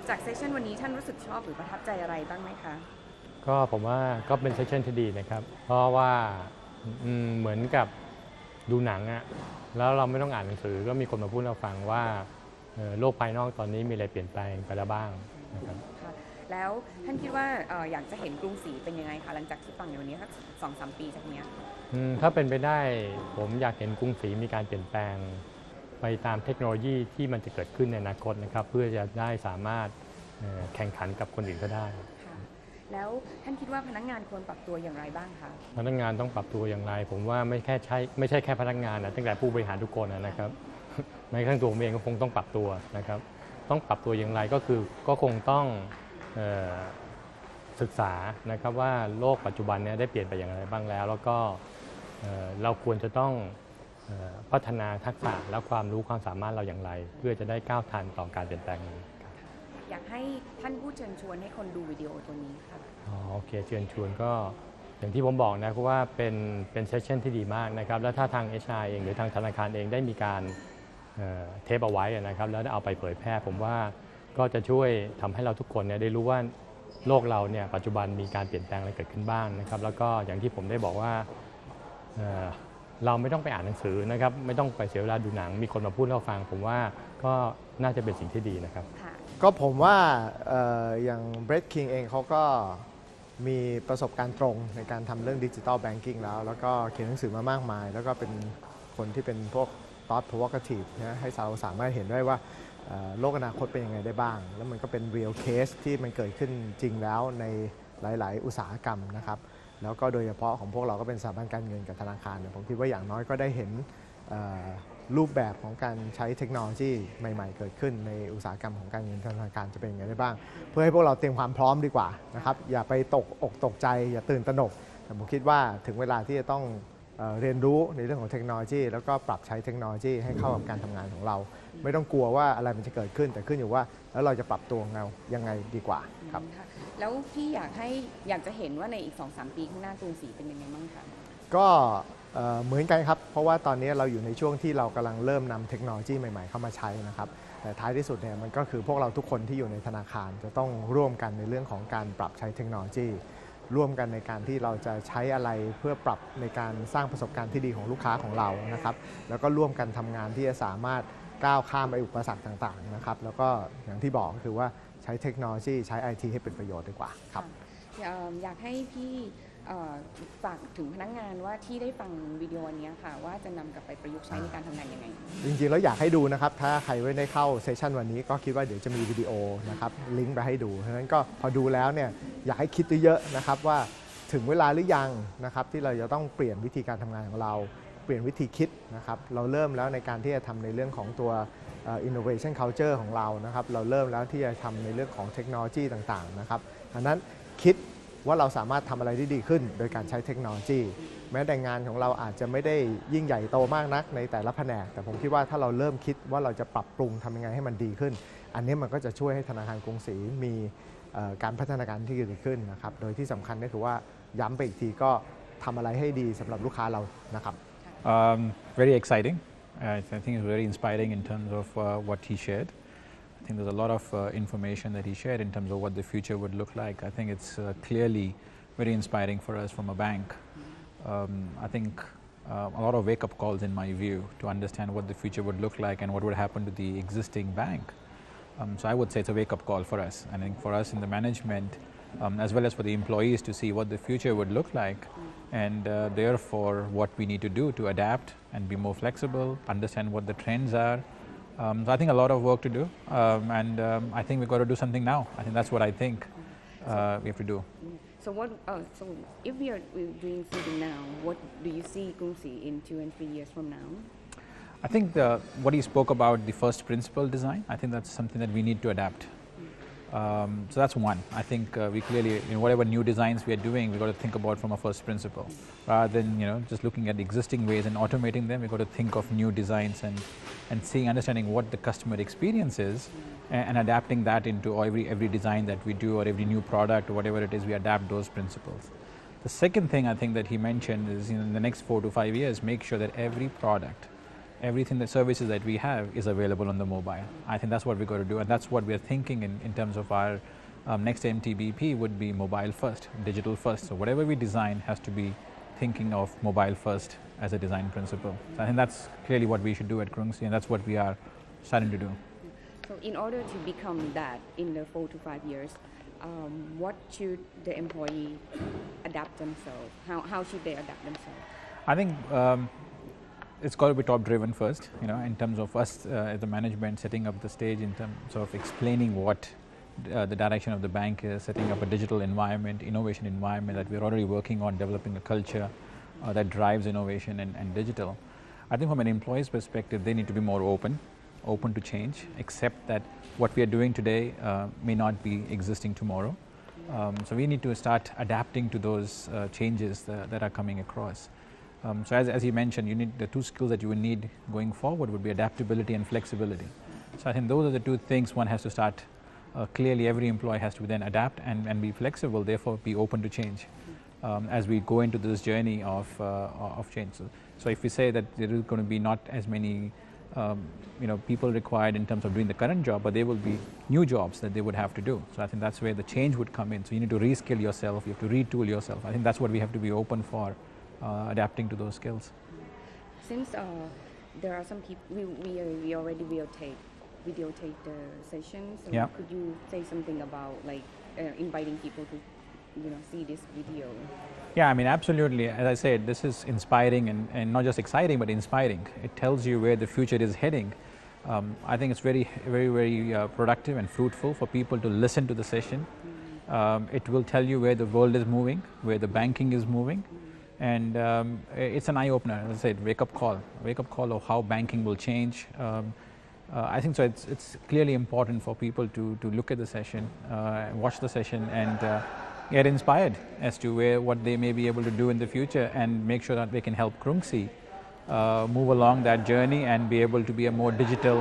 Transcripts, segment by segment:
จากเซสชันวันนี้ท่านรู้สึกชอบหรือประทับใจอะไรบ้างไหมคะก็ผมว่าก็เป็นเซสชันที่ดีนะครับเพราะว่าเหมือนกับดูหนังอะแล้วเราไม่ต้องอ่านหนังสือก็มีคนมาพูดให้เราฟังว่าโลกภายนอกตอนนี้มีอะไรเปลี่ยนแปลงไปแล้วบ้างนะครับแล้วท่านคิดว่าอยากจะเห็นกรุงศรีเป็นยังไงคะหลังจากที่ฟังในวันนี้สัก2-3 ปีจากนี้ถ้าเป็นไปได้ผมอยากเห็นกรุงศรีมีการเปลี่ยนแปลงไปตามเทคโนโลยีที่มันจะเกิดขึ้นในอนาคตนะครับเพื่อจะได้สามารถแข่งขันกับคนอื่นก็ได้แล้วท่านคิดว่าพนักงานควรปรับตัวอย่างไรบ้างคะพนักงานต้องปรับตัวอย่างไรผมว่าไม่ใช่แค่พนักงานนะตั้งแต่ผู้บริหารทุกคนนะครับแม้กระทั่งตัวผมเองก็คงต้องปรับตัวนะครับต้องปรับตัวอย่างไรก็คงต้องศึกษานะครับว่าโลกปัจจุบันนี้ได้เปลี่ยนไปอย่างไรบ้างแล้วแล้วก็เราควรจะต้องพัฒนาทักษะและความรู้ความสามารถเราอย่างไรเพื่อจะได้ก้าวทันต่อการเปลี่ยนแปลงนี้อยากให้ท่านผู้เชิญชวนให้คนดูวิดีโอตัวนี้ค่ะโอเคเชิญชวนก็อย่างที่ผมบอกนะเพราะว่าเป็นเซสชั่นที่ดีมากนะครับแล้วถ้าทาง HR เองหรือทางธนาคารเองได้มีการเทปเอาไว้นะครับแล้วได้เอาไปเผยแพร่ผมว่าก็จะช่วยทำให้เราทุกคนเนี่ยได้รู้ว่าโลกเราเนี่ยปัจจุบันมีการเปลี่ยนแปลงอะไรเกิดขึ้นบ้างนะครับแล้วก็อย่างที่ผมได้บอกว่าเราไม่ต้องไปอ่านหนังสือนะครับไม่ต้องไปเสียเวลาดูหนังมีคนมาพูดให้เราฟังผมว่าก็น่าจะเป็นสิ่งที่ดีนะครับก็ผมว่าอย่าง Brett King เองเขาก็มีประสบการณ์ตรงในการทำเรื่องดิจิทัลแบงกิ้งแล้วก็เขียนหนังสือมามากมายแล้วก็เป็นคนที่เป็นพวก thought provocative นะให้เราสามารถเห็นได้ว่าโลกอนาคตเป็นยังไงได้บ้างแล้วมันก็เป็น real case ที่มันเกิดขึ้นจริงแล้วในหลายๆ อุตสาหกรรมนะครับแล้วก็โดยเฉพาะของพวกเราก็เป็นสถาบันการเงินกับธนาคารผมคิดว่าอย่างน้อยก็ได้เห็นรูปแบบของการใช้เทคโนโลยีใหม่ๆเกิดขึ้นในอุตสาหกรรมของการเงินธนาคารจะเป็นยังไงได้บ้างเพื่อให้พวกเราเตรียมความพร้อมดีกว่านะครับอย่าไปตกอกตกใจอย่าตื่นตระหนกแต่ผมคิดว่าถึงเวลาที่จะต้องเรียนรู้ในเรื่องของเทคโนโลยีแล้วก็ปรับใช้เทคโนโลยีให้เข้ากับการทำงานของเราไม่ต้องกลัวว่าอะไรมันจะเกิดขึ้นแต่ขึ้นอยู่ว่าแล้วเราจะปรับตัวยังไงดีกว่าครับแล้วพี่อยากจะเห็นว่าในอีก 2-3 ปีข้างหน้ากรุงศรีเป็นยังไงบ้างคะก็เหมือนกันครับเพราะว่าตอนนี้เราอยู่ในช่วงที่เรากำลังเริ่มนำเทคโนโลยีใหม่ๆเข้ามาใช้นะครับแต่ท้ายที่สุดเนี่ยมันก็คือพวกเราทุกคนที่อยู่ในธนาคารจะต้องร่วมกันในเรื่องของการปรับใช้เทคโนโลยีร่วมกันในการที่เราจะใช้อะไรเพื่อปรับในการสร้างประสบการณ์ที่ดีของลูกค้าของเรานะครับแล้วก็ร่วมกันทำงานที่จะสามารถก้าวข้ามไปอุปสรรคต่างๆนะครับแล้วก็อย่างที่บอกก็คือว่าใช้เทคโนโลยีใช้ IT ให้เป็นประโยชน์ดีกว่าครับอยากให้พี่ฝากถึงพนักงานว่าที่ได้ฟังวิดีโอนี้ค่ะว่าจะนำกลับไปประยุกต์ใช้ในการทำงานยังไงจริงๆแล้วอยากให้ดูนะครับถ้าใครไม่ได้เข้าเซสชันวันนี้ก็คิดว่าเดี๋ยวจะมีวิดีโอนะครับลิงก์ไปให้ดูเพราะฉะนั้นก็พอดูแล้วเนี่ยอยากให้คิดเยอะๆนะครับว่าถึงเวลาหรือยังนะครับที่เราจะต้องเปลี่ยนวิธีการทำงานของเราเปลี่ยนวิธีคิดนะครับเราเริ่มแล้วในการที่จะทำในเรื่องของตัว innovation culture ของเรานะครับเราเริ่มแล้วที่จะทำในเรื่องของเทคโนโลยีต่างๆนะครับดังนั้นคิดว่าเราสามารถทำอะไรได้ดีขึ้นโดยการใช้เทคโนโลยีแม้แต่งานของเราอาจจะไม่ได้ยิ่งใหญ่โตมากนักในแต่ละแผนกแต่ผมคิดว่าถ้าเราเริ่มคิดว่าเราจะปรับปรุงทำยังไงให้มันดีขึ้นอันนี้มันก็จะช่วยให้ธนาคารกรุงศรีมีการพัฒนาการที่ดีขึ้นนะครับโดยที่สำคัญก็คือว่าย้ำไปอีกทีก็ทำอะไรให้ดีสำหรับลูกค้าเรานะครับ Very exciting. I think it's very inspiring in terms of what he shared. I think there's a lot of information that he shared in terms of what the future would look like. I think it's clearly very inspiring for us from a bank. I think a lot of wake-up calls in my view to understand what the future would look like and what would happen to the existing bank. So I would say it's a wake-up call for us. I think for us in the management, as well as for the employees to see what the future would look like and therefore what we need to do to adapt and be more flexible, understand what the trends are. So I think a lot of work to do and I think we've got to do something now. I think that's what I think we have to do. So if we are doing something now, what do you see Krungศรี in 2 and 3 years from now? I think what he spoke about, the first principle design, I think that's something that we need to adapt. So that's one. I think we clearly, whatever new designs we are doing, we've got to think about from a first principle. Rather than just looking at existing ways and automating them, we've got to think of new designs and understanding what the customer experience is and adapting that into every design that we do or every new product or whatever it is, we adapt those principles. The second thing I think that he mentioned is in the next 4 to 5 years, make sure that every product everything, the services that we have is available on the mobile. I think that's what we're going to do, and that's what we're thinking in terms of our next MTBP would be mobile first, digital first. So whatever we design has to be thinking of mobile first as a design principle. So I think that's clearly what we should do at Krungsri, and that's what we are starting to do. So in order to become that in the 4 to 5 years, what should the employee adapt themselves? How should they adapt themselves? I think it's got to be top driven first, in terms of us as the management setting up the stage in terms of explaining what the direction of the bank is, setting up a digital environment, innovation environment that we're already working on, developing a culture that drives innovation and digital. I think from an employee's perspective, they need to be more open to change, accept that what we are doing today may not be existing tomorrow. So we need to start adapting to those changes that are coming across. So as you mentioned, you need the two skills that you would need going forward would be adaptability and flexibility. So I think those are the two things one has to start. Clearly every employee has to then adapt and be flexible, therefore be open to change as we go into this journey of change. So if we say that there is going to be not as many people required in terms of doing the current job, but there will be new jobs that they would have to do. So I think that's where the change would come in. So you need to reskill yourself, you have to retool yourself. I think that's what we have to be open for, adapting to those skills. Since there are some people, we already videotape the session, so Yeah. could you say something about like inviting people to see this video? Yeah, I mean, absolutely. As I said, this is inspiring and not just exciting, but inspiring. It tells you where the future is heading. I think it's very, very, very productive and fruitful for people to listen to the session. It will tell you where the world is moving, where the banking is moving. And it's an eye-opener, as I said, wake-up call of how banking will change. I think so. It's clearly important for people to look at the session, watch the session, and get inspired as to what they may be able to do in the future, and make sure that they can help Krungsri move along that journey and be able to be a more digital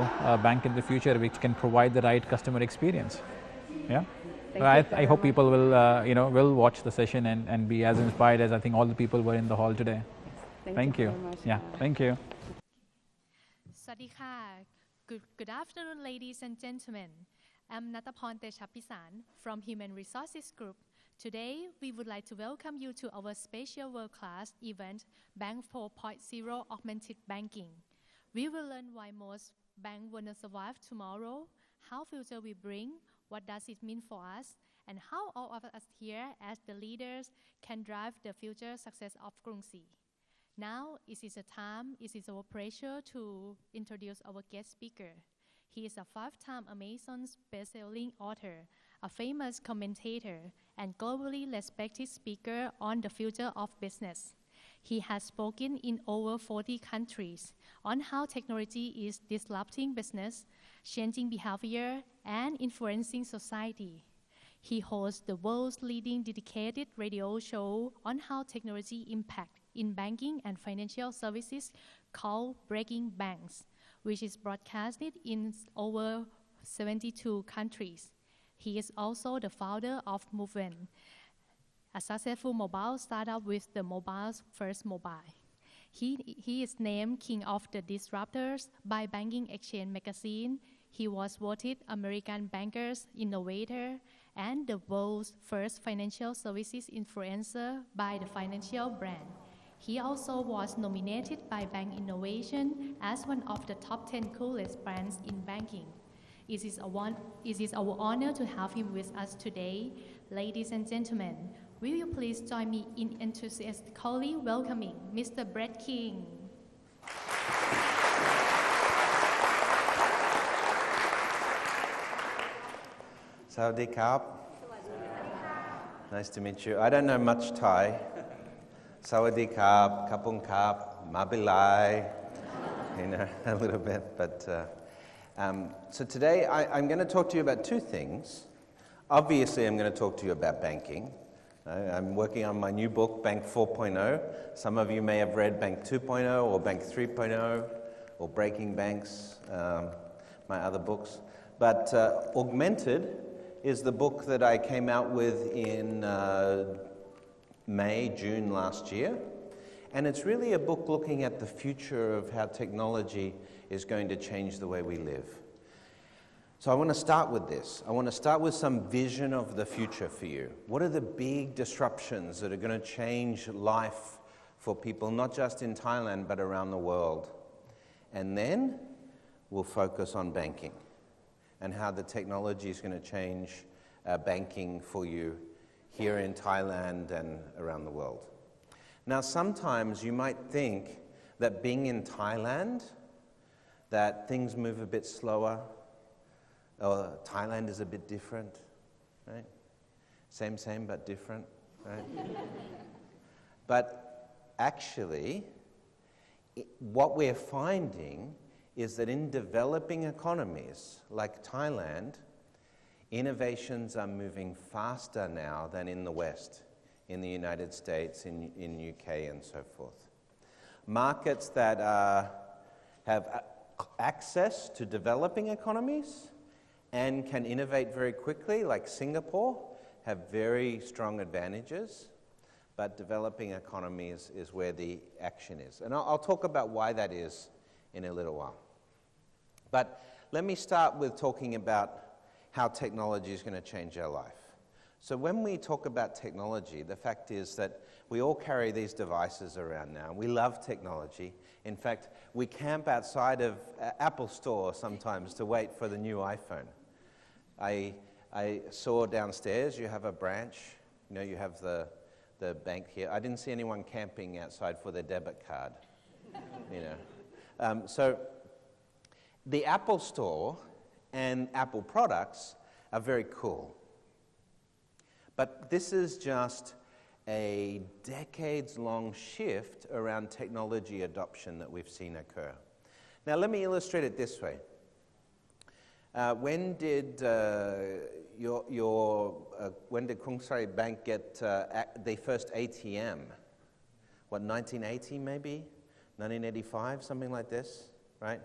bank in the future, which can provide the right customer experience. Yeah. I hope people will watch the session and be as inspired as I think all the people were in the hall today. Thank you very much. Yeah, thank you. สวัสดีค่ะ Good afternoon, ladies and gentlemen. I'm Nataporn Techapisan from Human Resources Group. Today, we would like to welcome you to our special world-class event, Bank 4.0 Augmented Banking. We will learn why most banks will survive tomorrow, how future will bring, what does it mean for us, and how all of us here as the leaders can drive the future success of Krungsri. Now, it is our pleasure to introduce our guest speaker. He is a 5-time Amazon best-selling author, a famous commentator, and globally respected speaker on the future of business. He has spoken in over 40 countries on how technology is disrupting business, changing behavior, and influencing society. He hosts the world's leading dedicated radio show on how technology impacts in banking and financial services called Breaking Banks, which is broadcasted in over 72 countries. He is also the founder of Movement, a successful mobile startup with the mobile's first mobile. He is named King of the Disruptors by Banking Exchange magazine. He was voted American Banker's Innovator and the world's first financial services influencer by the Financial Brand. He also was nominated by Bank Innovation as one of the top 10 coolest brands in banking. It is our honor to have him with us today. Ladies and gentlemen, will you please join me in enthusiastically welcoming Mr. Brett King. Sawadee Krap. Nice to meet you. I don't know much Thai. Sawadee Krap, Kapung Krap, Mabilai, a little bit. But so today I'm going to talk to you about two things. Obviously, I'm going to talk to you about banking. I'm working on my new book, Bank 4.0. Some of you may have read Bank 2.0 or Bank 3.0 or Breaking Banks, my other books. But Augmented is the book that I came out with in June last year. And it's really a book looking at the future of how technology is going to change the way we live. So I want to start with this. I want to start with some vision of the future for you. What are the big disruptions that are going to change life for people, not just in Thailand, but around the world? And then we'll focus on banking and how the technology is going to change banking for you here in Thailand and around the world. Now, sometimes you might think that being in Thailand, that things move a bit slower, or Thailand is a bit different, right? Same, but different, right? But actually, what we're finding is that in developing economies like Thailand, innovations are moving faster now than in the West, in the United States, in UK, and so forth. Markets that have access to developing economies and can innovate very quickly, like Singapore, have very strong advantages, but developing economies is where the action is. And I'll talk about why that is in a little while. But let me start with talking about how technology is going to change our life. So when we talk about technology, the fact is that we all carry these devices around now. We love technology. In fact, we camp outside of Apple Store sometimes to wait for the new iPhone. I saw downstairs you have a branch. You know, you have the bank here. I didn't see anyone camping outside for their debit card. You know, so the Apple Store and Apple products are very cool. But this is just a decades-long shift around technology adoption that we've seen occur. Now, let me illustrate it this way. When did Krungsri Bank get the first ATM? What, 1980 maybe? 1985, something like this, right?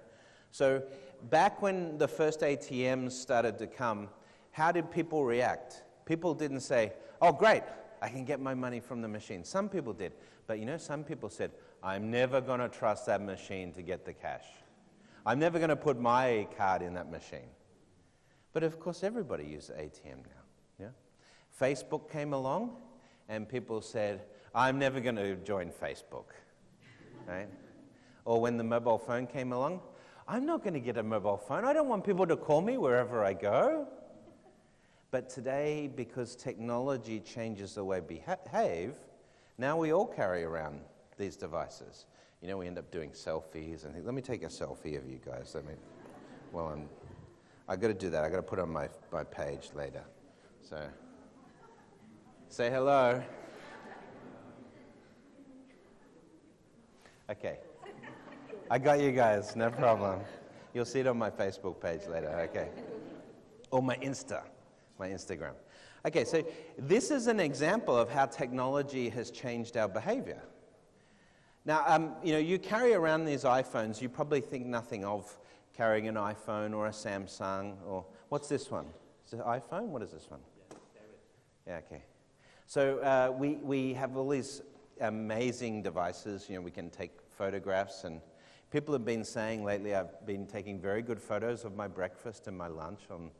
So back when the first ATMs started to come, how did people react? People didn't say, oh great, I can get my money from the machine. Some people did, but you know, some people said, I'm never going to trust that machine to get the cash. I'm never going to put my card in that machine. But of course, everybody uses ATM now. Yeah? Facebook came along, and people said, I'm never going to join Facebook. Right? Or when the mobile phone came along, I'm not going to get a mobile phone. I don't want people to call me wherever I go. But today, because technology changes the way we behave, now we all carry around these devices. You know, we end up doing selfies and things. Let me take a selfie of you guys. I got to do that. I got to put it on my page later. So, say hello. Okay. I got you guys, no problem. You'll see it on my Facebook page later, okay? Or my Instagram. Okay, so this is an example of how technology has changed our behavior. Now, you know, you carry around these iPhones, you probably think nothing of carrying an iPhone or a Samsung, or what's this one? Is it an iPhone? What is this one? Yeah, okay. So we have all these amazing devices. You know, we can take photographs, and people have been saying lately I've been taking very good photos of my breakfast and my lunch on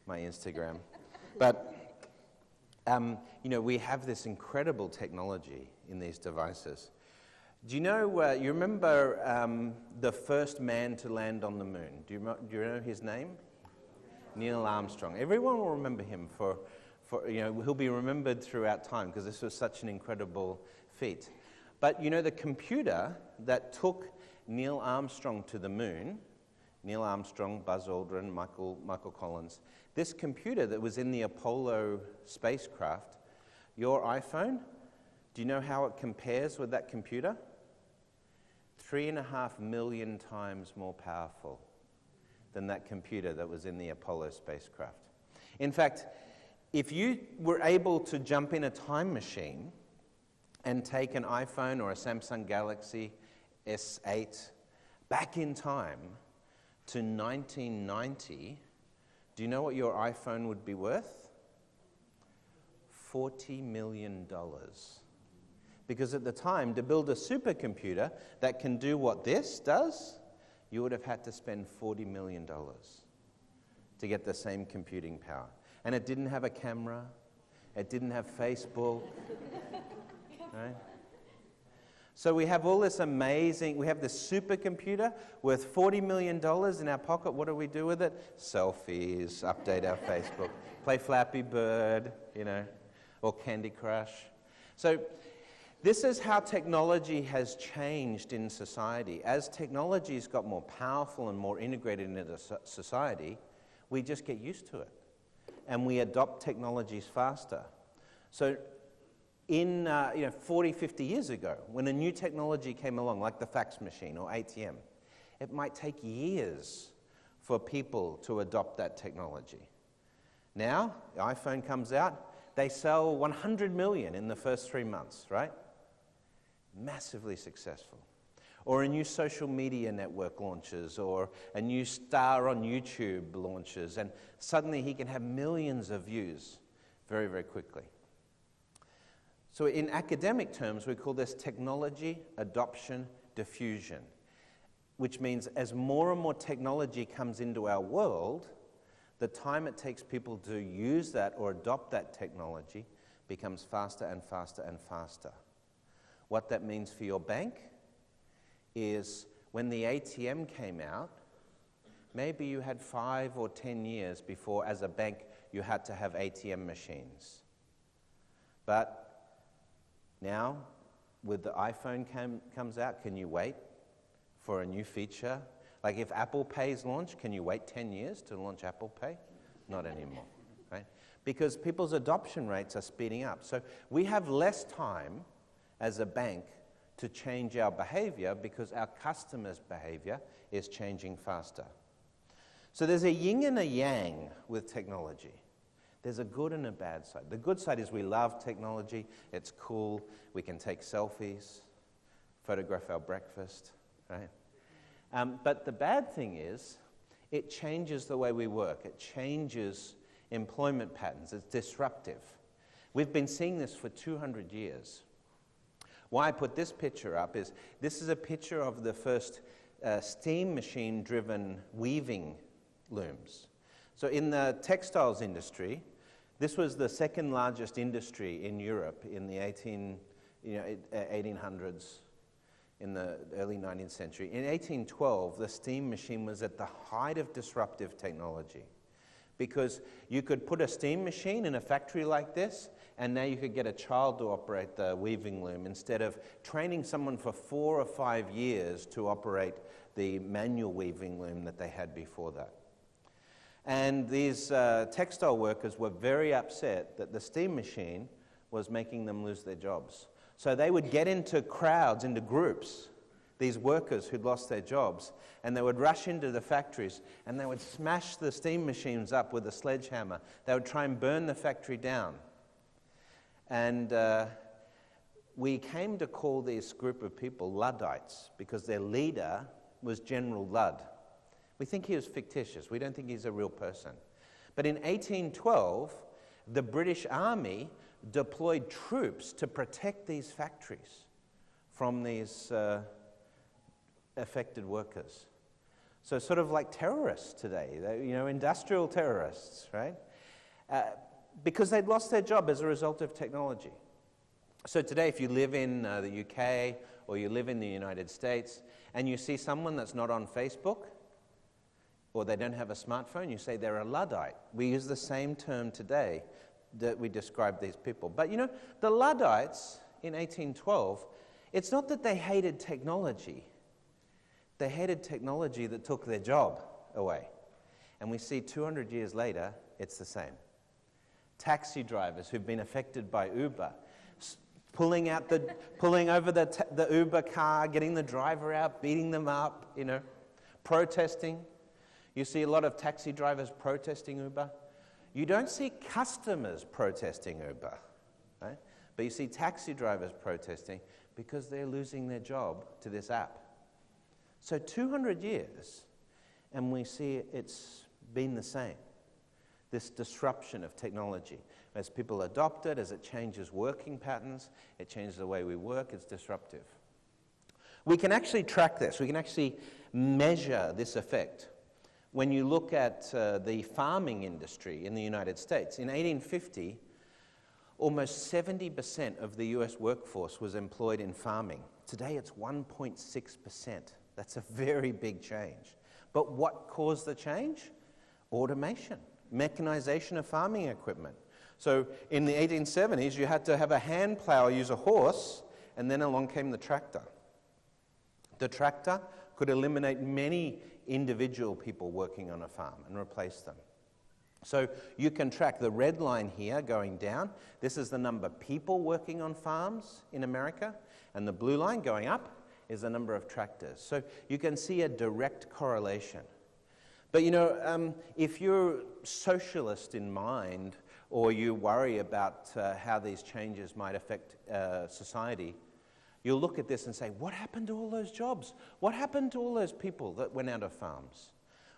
my Instagram. But, you know, we have this incredible technology in these devices. Do you know, you remember the first man to land on the moon? Do you know his name? Neil Armstrong. Everyone will remember him for you know, he'll be remembered throughout time because this was such an incredible feat. But, you know, the computer that took Neil Armstrong to the moon, Neil Armstrong, Buzz Aldrin, Michael Collins, this computer that was in the Apollo spacecraft, your iPhone, do you know how it compares with that computer? 3.5 million times more powerful than that computer that was in the Apollo spacecraft. In fact, if you were able to jump in a time machine and take an iPhone or a Samsung Galaxy S8 back in time to 1990, do you know what your iPhone would be worth? $40 million. Because at the time, to build a supercomputer that can do what this does, you would have had to spend $40 million to get the same computing power. And it didn't have a camera, it didn't have Facebook, right? So we have all this amazing, we have this supercomputer worth $40 million in our pocket. What do we do with it? Selfies, update our Facebook, play Flappy Bird, you know, or Candy Crush. So this is how technology has changed in society. As technology's got more powerful and more integrated into society, we just get used to it. And we adopt technologies faster. So in 40, 50 years ago, when a new technology came along, like the fax machine or ATM, it might take years for people to adopt that technology. Now, the iPhone comes out, they sell 100 million in the first 3 months, right? Massively successful. Or a new social media network launches, or a new star on YouTube launches, and suddenly he can have millions of views very, very quickly. So in academic terms, we call this technology adoption diffusion, which means as more and more technology comes into our world, the time it takes people to use that or adopt that technology becomes faster and faster and faster. What that means for your bank is when the ATM came out, maybe you had 5 or 10 years before, as a bank, you had to have ATM machines. But now, with the iPhone comes out, can you wait for a new feature? Like if Apple Pay's launched, can you wait 10 years to launch Apple Pay? Not anymore, right? Because people's adoption rates are speeding up. So we have less time as a bank to change our behavior because our customers' behavior is changing faster. So there's a yin and a yang with technology. There's a good and a bad side. The good side is we love technology. It's cool. We can take selfies, photograph our breakfast, right? But the bad thing is it changes the way we work. It changes employment patterns. It's disruptive. We've been seeing this for 200 years. Why I put this picture up is this is a picture of the first steam machine-driven weaving looms. So in the textiles industry, this was the second largest industry in Europe in the 1800s, in the early 19th century. In 1812, the steam machine was at the height of disruptive technology because you could put a steam machine in a factory like this, and now you could get a child to operate the weaving loom instead of training someone for 4 or 5 years to operate the manual weaving loom that they had before that. And these textile workers were very upset that the steam machine was making them lose their jobs. So they would get into crowds, into groups, these workers who'd lost their jobs, and they would rush into the factories and they would smash the steam machines up with a sledgehammer. They would try and burn the factory down. And we came to call this group of people Luddites because their leader was General Ludd. We think he was fictitious. We don't think he's a real person. But in 1812, the British Army deployed troops to protect these factories from these affected workers. So sort of like terrorists today, industrial terrorists, right? Because they'd lost their job as a result of technology. So today, if you live in the UK or you live in the United States and you see someone that's not on Facebook, or they don't have a smartphone, you say they're a Luddite. We use the same term today that we describe these people. But the Luddites in 1812, it's not that they hated technology. They hated technology that took their job away. And we see 200 years later, it's the same. Taxi drivers who've been affected by Uber, pulling over the Uber car, getting the driver out, beating them up, protesting. You see a lot of taxi drivers protesting Uber. You don't see customers protesting Uber, right? But you see taxi drivers protesting because they're losing their job to this app. So 200 years, and we see it's been the same. this disruption of technology. As people adopt it, as it changes working patterns, it changes the way we work, it's disruptive. We can actually track this. We can actually measure this effect. When you look at the farming industry in the United States, in 1850, almost 70% of the US workforce was employed in farming. Today it's 1.6%. That's a very big change. But what caused the change? Automation, mechanization of farming equipment. So in the 1870s, you had to have a hand plow, use a horse, and then along came the tractor. The tractor could eliminate many individual people working on a farm and replace them. So you can track the red line here going down. This is the number of people working on farms in America, and the blue line going up is the number of tractors. So you can see a direct correlation. But you know, if you're socialist in mind, or you worry about how these changes might affect society, you'll look at this and say, what happened to all those jobs? What happened to all those people that went out of farms?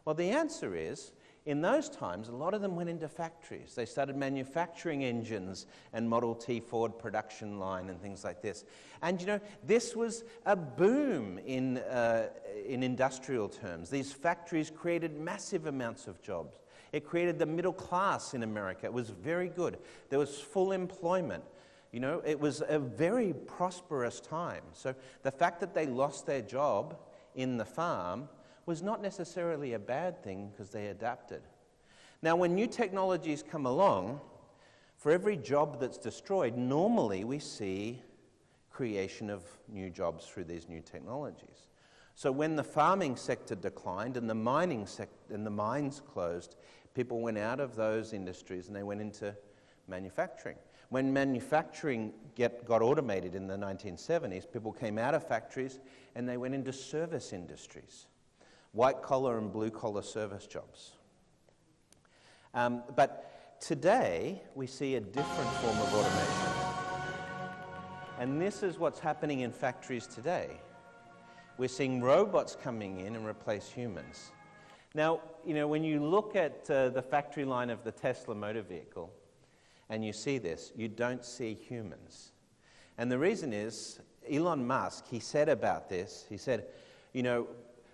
Well, the answer is, in those times, a lot of them went into factories. They started manufacturing engines and Model T Ford production line and things like this. And you know, this was a boom in industrial terms. These factories created massive amounts of jobs. It created the middle class in America. It was very good. There was full employment. You know, it was a very prosperous time. So the fact that they lost their job in the farm was not necessarily a bad thing because they adapted. Now, when new technologies come along, for every job that's destroyed, normally we see creation of new jobs through these new technologies. So when the farming sector declined and the mining sector and the mines closed, people went out of those industries and they went into manufacturing. When manufacturing got automated in the 1970s, people came out of factories and they went into service industries. White-collar and blue-collar service jobs. But today, we see a different form of automation. And this is what's happening in factories today. We're seeing robots coming in and replace humans. Now, you know, when you look at the factory line of the Tesla motor vehicle, and you see this, you don't see humans. And the reason is, Elon Musk, he said about this, he said, you know,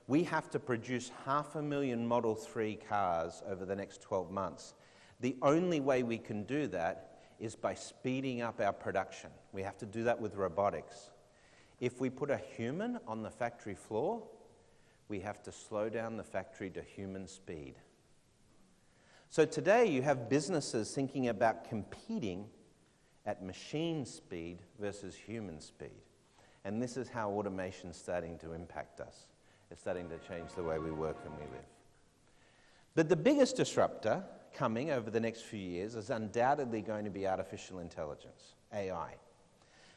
we have to produce 500,000 Model 3 cars over the next 12 months. The only way we can do that is by speeding up our production. We have to do that with robotics. If we put a human on the factory floor, we have to slow down the factory to human speed. So today you have businesses thinking about competing at machine speed versus human speed. And this is how automation is starting to impact us. It's starting to change the way we work and we live. But the biggest disruptor coming over the next few years is undoubtedly going to be artificial intelligence, AI.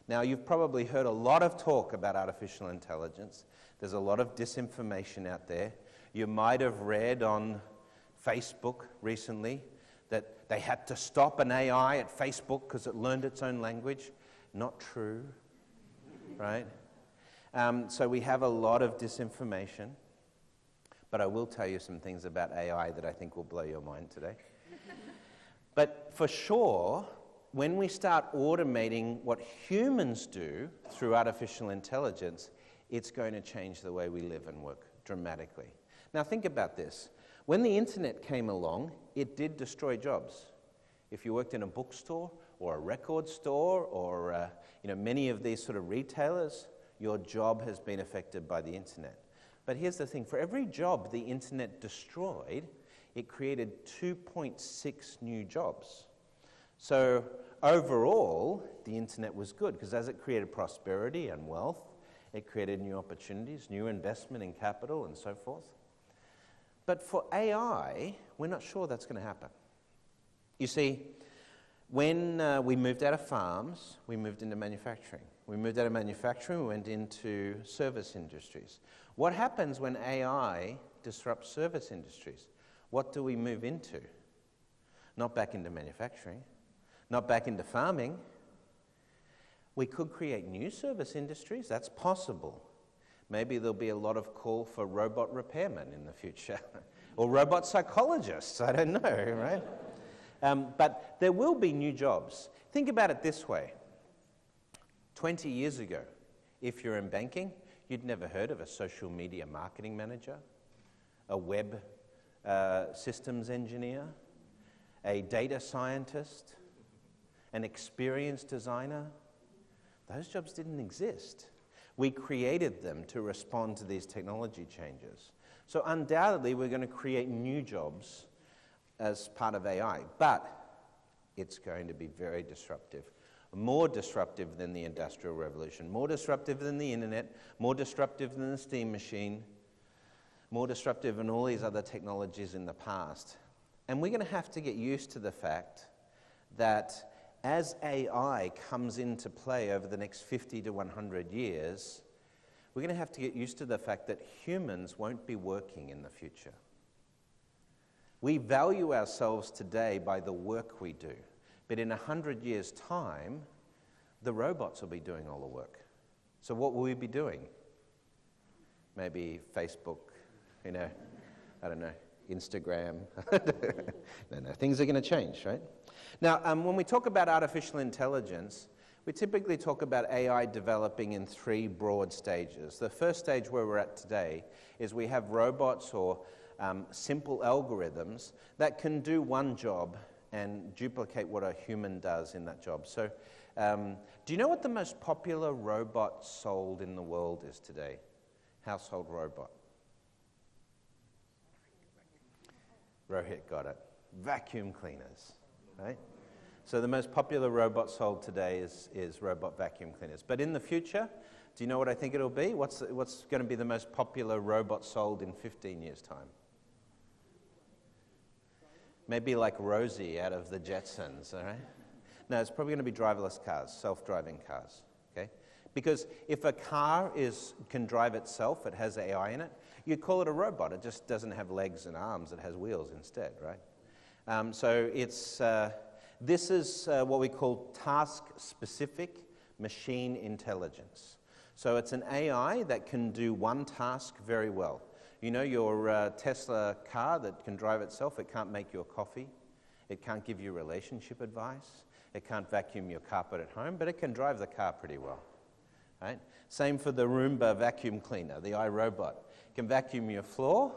Now, you've probably heard a lot of talk about artificial intelligence. There's a lot of disinformation out there. You might have read on Facebook recently that they had to stop an AI at Facebook because it learned its own language. Not true, right? So we have a lot of disinformation, but I will tell you some things about AI that I think will blow your mind today. But for sure, when we start automating what humans do through artificial intelligence, it's going to change the way we live and work dramatically. Now think about this. When the internet came along, it did destroy jobs. If you worked in a bookstore or a record store or many of these sort of retailers, your job has been affected by the internet. But here's the thing, for every job the internet destroyed, it created 2.6 new jobs. So overall, the internet was good because as it created prosperity and wealth, it created new opportunities, new investment in capital and so forth. But for AI, we're not sure that's going to happen. You see, when we moved out of farms, we moved into manufacturing. We moved out of manufacturing, we went into service industries. What happens when AI disrupts service industries? What do we move into? Not back into manufacturing, not back into farming. We could create new service industries, that's possible. Maybe there'll be a lot of call for robot repairmen in the future, or robot psychologists, I don't know, right? But there will be new jobs. Think about it this way. 20 years ago, if you're in banking, you'd never heard of a social media marketing manager, a web systems engineer, a data scientist, an experienced designer. Those jobs didn't exist. We created them to respond to these technology changes. So undoubtedly, we're going to create new jobs as part of AI, but it's going to be very disruptive. More disruptive than the Industrial Revolution, more disruptive than the internet, more disruptive than the steam machine, more disruptive than all these other technologies in the past. And we're going to have to get used to the fact that as AI comes into play over the next 50 to 100 years, we're going to have to get used to the fact that humans won't be working in the future. We value ourselves today by the work we do, but in 100 years' time, the robots will be doing all the work. So what will we be doing? Maybe Facebook, you know, I don't know, Instagram. No, things are going to change, right? Now, when we talk about artificial intelligence, we typically talk about AI developing in three broad stages. The first stage where we're at today is we have robots or simple algorithms that can do one job and duplicate what a human does in that job. So, do you know what the most popular robot sold in the world is today? Household robot. Rohit got it. Vacuum cleaners, right? So the most popular robot sold today is robot vacuum cleaners. But in the future, do you know what I think it'll be? What's going to be the most popular robot sold in 15 years' time? Maybe like Rosie out of the Jetsons, all right? No, it's probably going to be driverless cars, self-driving cars, okay? Because if a car can drive itself, it has AI in it, you call it a robot. It just doesn't have legs and arms. It has wheels instead, right? So this is what we call task-specific machine intelligence. So it's an AI that can do one task very well. You know your Tesla car that can drive itself, it can't make your coffee, it can't give you relationship advice, it can't vacuum your carpet at home, but it can drive the car pretty well, right? Same for the Roomba vacuum cleaner, the iRobot. It can vacuum your floor,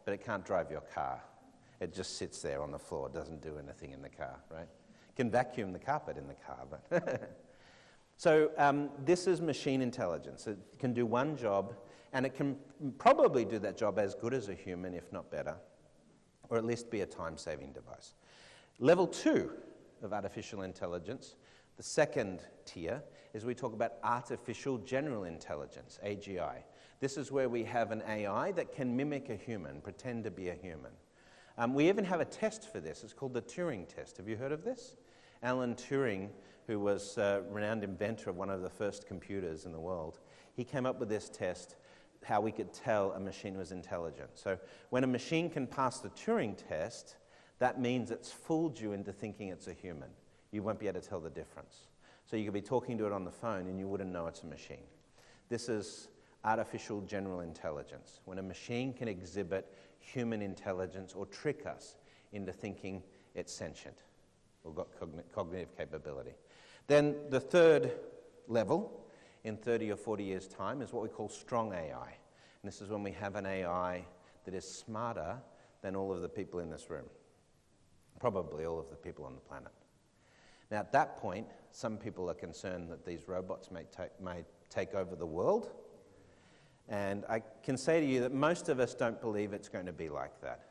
but it can't drive your car. It just sits there on the floor, doesn't do anything in the car, right? It can vacuum the carpet in the car, but... So this is machine intelligence. It can do one job, and it can probably do that job as good as a human, if not better, or at least be a time-saving device. Level 2 of artificial intelligence, the second tier, is we talk about artificial general intelligence, AGI. This is where we have an AI that can mimic a human, pretend to be a human. We even have a test for this. It's called the Turing test. Have you heard of this? Alan Turing, who was a renowned inventor of one of the first computers in the world, he came up with this test, how we could tell a machine was intelligent. So when a machine can pass the Turing test, that means it's fooled you into thinking it's a human. You won't be able to tell the difference. So you could be talking to it on the phone and you wouldn't know it's a machine. This is artificial general intelligence, when a machine can exhibit human intelligence or trick us into thinking it's sentient or got cognitive capability. Then the third level, in 30 or 40 years' time, is what we call strong AI. And this is when we have an AI that is smarter than all of the people in this room. Probably all of the people on the planet. Now, at that point, some people are concerned that these robots may take over the world. And I can say to you that most of us don't believe it's going to be like that.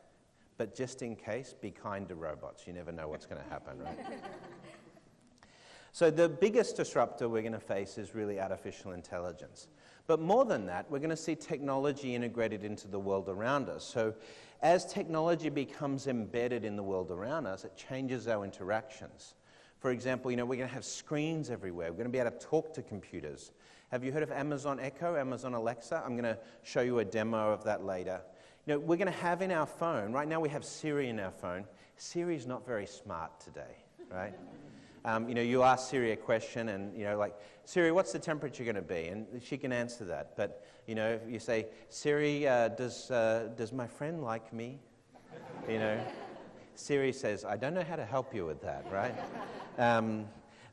But just in case, be kind to robots. You never know what's going to happen, right? So the biggest disruptor we're going to face is really artificial intelligence. But more than that, we're going to see technology integrated into the world around us. So as technology becomes embedded in the world around us, it changes our interactions. For example, you know, we're going to have screens everywhere. We're going to be able to talk to computers. Have you heard of Amazon Echo, Amazon Alexa? I'm going to show you a demo of that later. You know, we're going to have in our phone, right now we have Siri in our phone. Siri's not very smart today, right? You know, you ask Siri a question and, you know, like, Siri, what's the temperature going to be? And she can answer that. But, you know, if you say, Siri, does my friend like me? You know, Siri says, I don't know how to help you with that, right?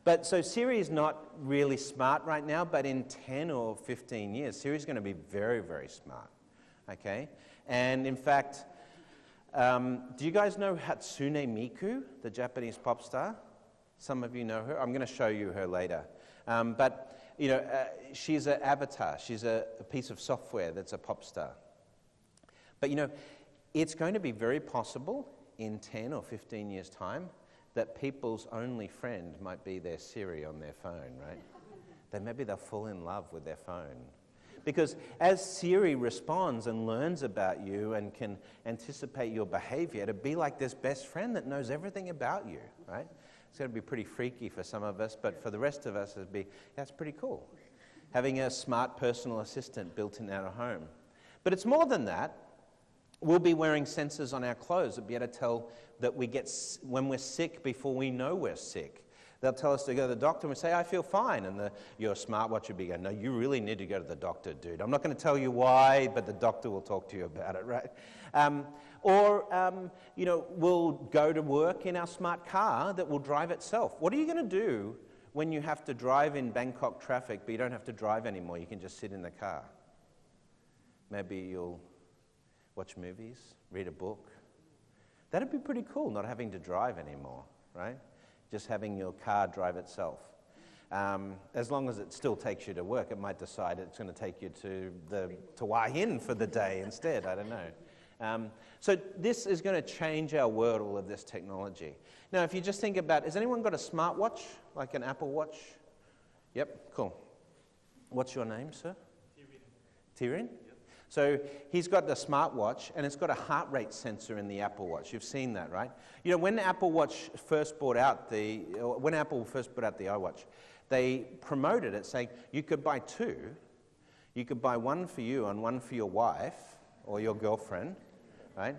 But so Siri is not really smart right now, but in 10 or 15 years, Siri's going to be very, very smart, okay? And in fact, do you guys know Hatsune Miku, the Japanese pop star? Some of you know her. I'm going to show you her later. But, you know, she's an avatar. She's a piece of software that's a pop star. But, you know, it's going to be very possible in 10 or 15 years' time that people's only friend might be their Siri on their phone, right? That maybe they'll fall in love with their phone. Because as Siri responds and learns about you and can anticipate your behavior, it'll be like this best friend that knows everything about you, right? It's going to be pretty freaky for some of us, but for the rest of us, that's pretty cool. Having a smart personal assistant built in our home. But it's more than that. We'll be wearing sensors on our clothes that be able to tell that we get when we're sick before we know we're sick. They'll tell us to go to the doctor and we say, I feel fine. And your smartwatch will be going, no, you really need to go to the doctor, dude. I'm not going to tell you why, but the doctor will talk to you about it, right? You know, we'll go to work in our smart car that will drive itself. What are you going to do when you have to drive in Bangkok traffic, but you don't have to drive anymore? You can just sit in the car. Maybe you'll watch movies, read a book. That'd be pretty cool, not having to drive anymore, right? Just having your car drive itself. As long as it still takes you to work, it might decide it's going to take you to Hua Hin for the day instead, I don't know. So this is going to change our world, all of this technology. Now, if you just think about, has anyone got a smartwatch, like an Apple Watch? Yep, cool. What's your name, sir? Tirin. Yep. So he's got the smartwatch, and it's got a heart rate sensor in the Apple Watch. You've seen that, right? You know, when Apple first brought out the iWatch, they promoted it saying you could buy two. You could buy one for you and one for your wife or your girlfriend, right?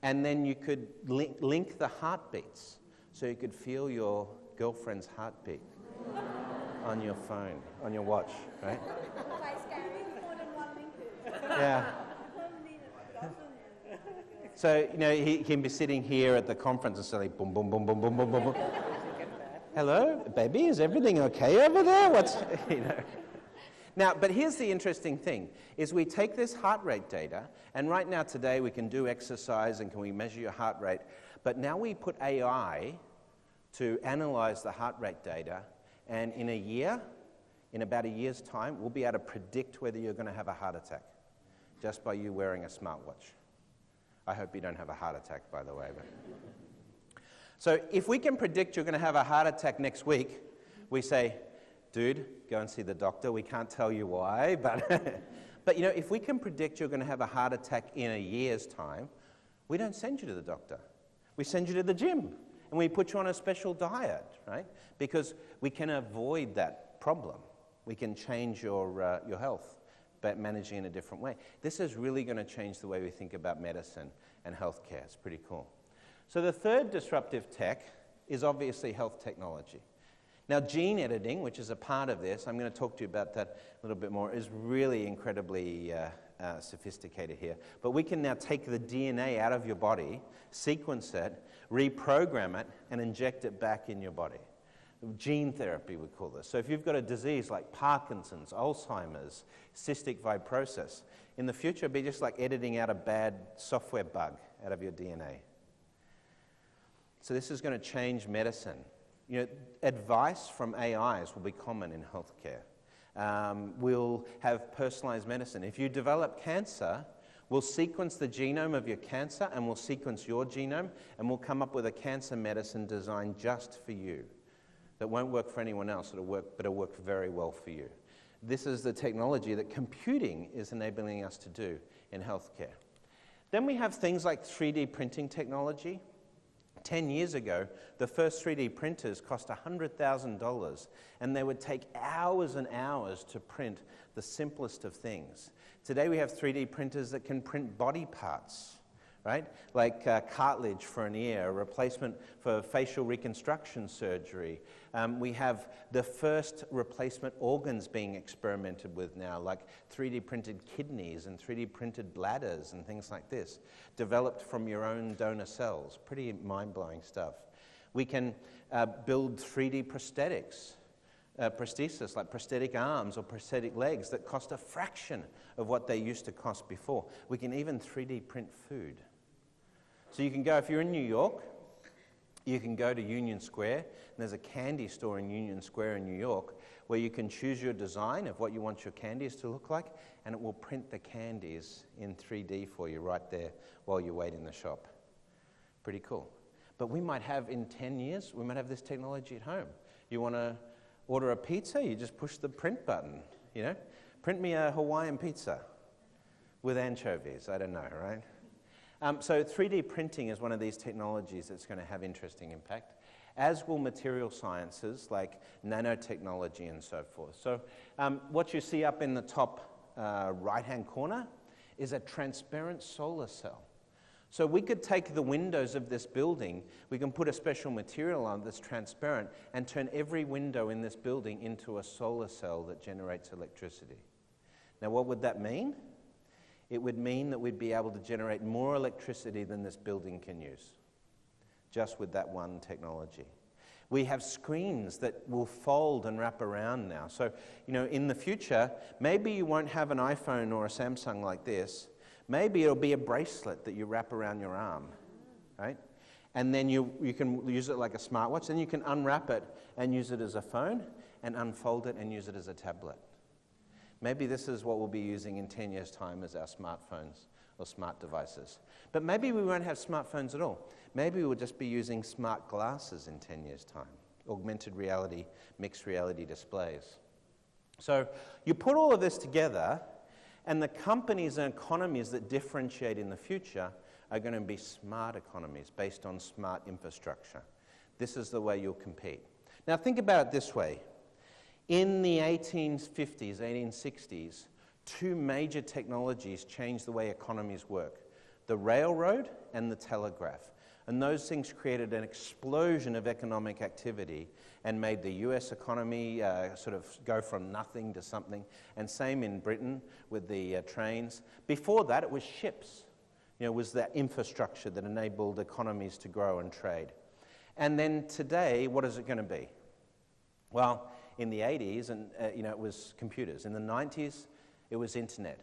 And then you could link the heartbeats, so you could feel your girlfriend's heartbeat on your phone, on your watch, right? Yeah. So, you know, he can be sitting here at the conference and suddenly boom, boom, boom, boom, boom, boom, boom, boom. Hello, baby, is everything okay over there? You know. Now, but here's the interesting thing, is we take this heart rate data, and right now today we can do exercise and can we measure your heart rate, but now we put AI to analyze the heart rate data, and in about a year's time, we'll be able to predict whether you're going to have a heart attack just by you wearing a smartwatch. I hope you don't have a heart attack, by the way. But. So if we can predict you're going to have a heart attack next week, we say, dude, go and see the doctor. We can't tell you why, but you know, if we can predict you're going to have a heart attack in a year's time, we don't send you to the doctor. We send you to the gym, and we put you on a special diet, right? Because we can avoid that problem. We can change your health by managing in a different way. This is really going to change the way we think about medicine and healthcare. It's pretty cool. So the third disruptive tech is obviously health technology. Now, gene editing, which is a part of this, I'm going to talk to you about that a little bit more, is really incredibly sophisticated here. But we can now take the DNA out of your body, sequence it, reprogram it, and inject it back in your body. Gene therapy, we call this. So if you've got a disease like Parkinson's, Alzheimer's, cystic fibrosis, in the future it'll be just like editing out a bad software bug out of your DNA. So this is going to change medicine. You know, advice from AIs will be common in healthcare. We'll have personalized medicine. If you develop cancer, we'll sequence the genome of your cancer and we'll sequence your genome and we'll come up with a cancer medicine designed just for you. That won't work for anyone else, but it'll work very well for you. This is the technology that computing is enabling us to do in healthcare. Then we have things like 3D printing technology. 10 years ago, the first 3D printers cost $100,000, and they would take hours and hours to print the simplest of things. Today we have 3D printers that can print body parts, right? Like cartilage for an ear, a replacement for facial reconstruction surgery. We have the first replacement organs being experimented with now, like 3D printed kidneys and 3D printed bladders and things like this, developed from your own donor cells. Pretty mind-blowing stuff. We can build 3D prosthetics, prosthesis, like prosthetic arms or prosthetic legs that cost a fraction of what they used to cost before. We can even 3D print food. So you can go, if you're in New York, you can go to Union Square, and there's a candy store in Union Square in New York where you can choose your design of what you want your candies to look like, and it will print the candies in 3D for you right there while you wait in the shop. Pretty cool. But we might have, in 10 years, we might have this technology at home. You want to order a pizza, you just push the print button, you know? Print me a Hawaiian pizza with anchovies, I don't know, right? So 3D printing is one of these technologies that's going to have interesting impact, as will material sciences like nanotechnology and so forth. So what you see up in the top right-hand corner is a transparent solar cell. So we could take the windows of this building, we can put a special material on that's transparent and turn every window in this building into a solar cell that generates electricity. Now what would that mean? It would mean that we'd be able to generate more electricity than this building can use, just with that one technology. We have screens that will fold and wrap around now. So, you know, in the future, maybe you won't have an iPhone or a Samsung like this. Maybe it'll be a bracelet that you wrap around your arm, right? And then you can use it like a smartwatch. Then you can unwrap it and use it as a phone, and unfold it and use it as a tablet. Maybe this is what we'll be using in 10 years' time as our smartphones or smart devices. But maybe we won't have smartphones at all. Maybe we'll just be using smart glasses in 10 years' time, augmented reality, mixed reality displays. So you put all of this together, and the companies and economies that differentiate in the future are going to be smart economies based on smart infrastructure. This is the way you'll compete. Now think about it this way. In the 1850s, 1860s, two major technologies changed the way economies work: the railroad and the telegraph. And those things created an explosion of economic activity and made the US economy sort of go from nothing to something. And same in Britain with the trains. Before that, it was ships. You know, it was that infrastructure that enabled economies to grow and trade. And then today, what is it going to be? Well, in the 80s, it was computers. In the 90s, it was internet.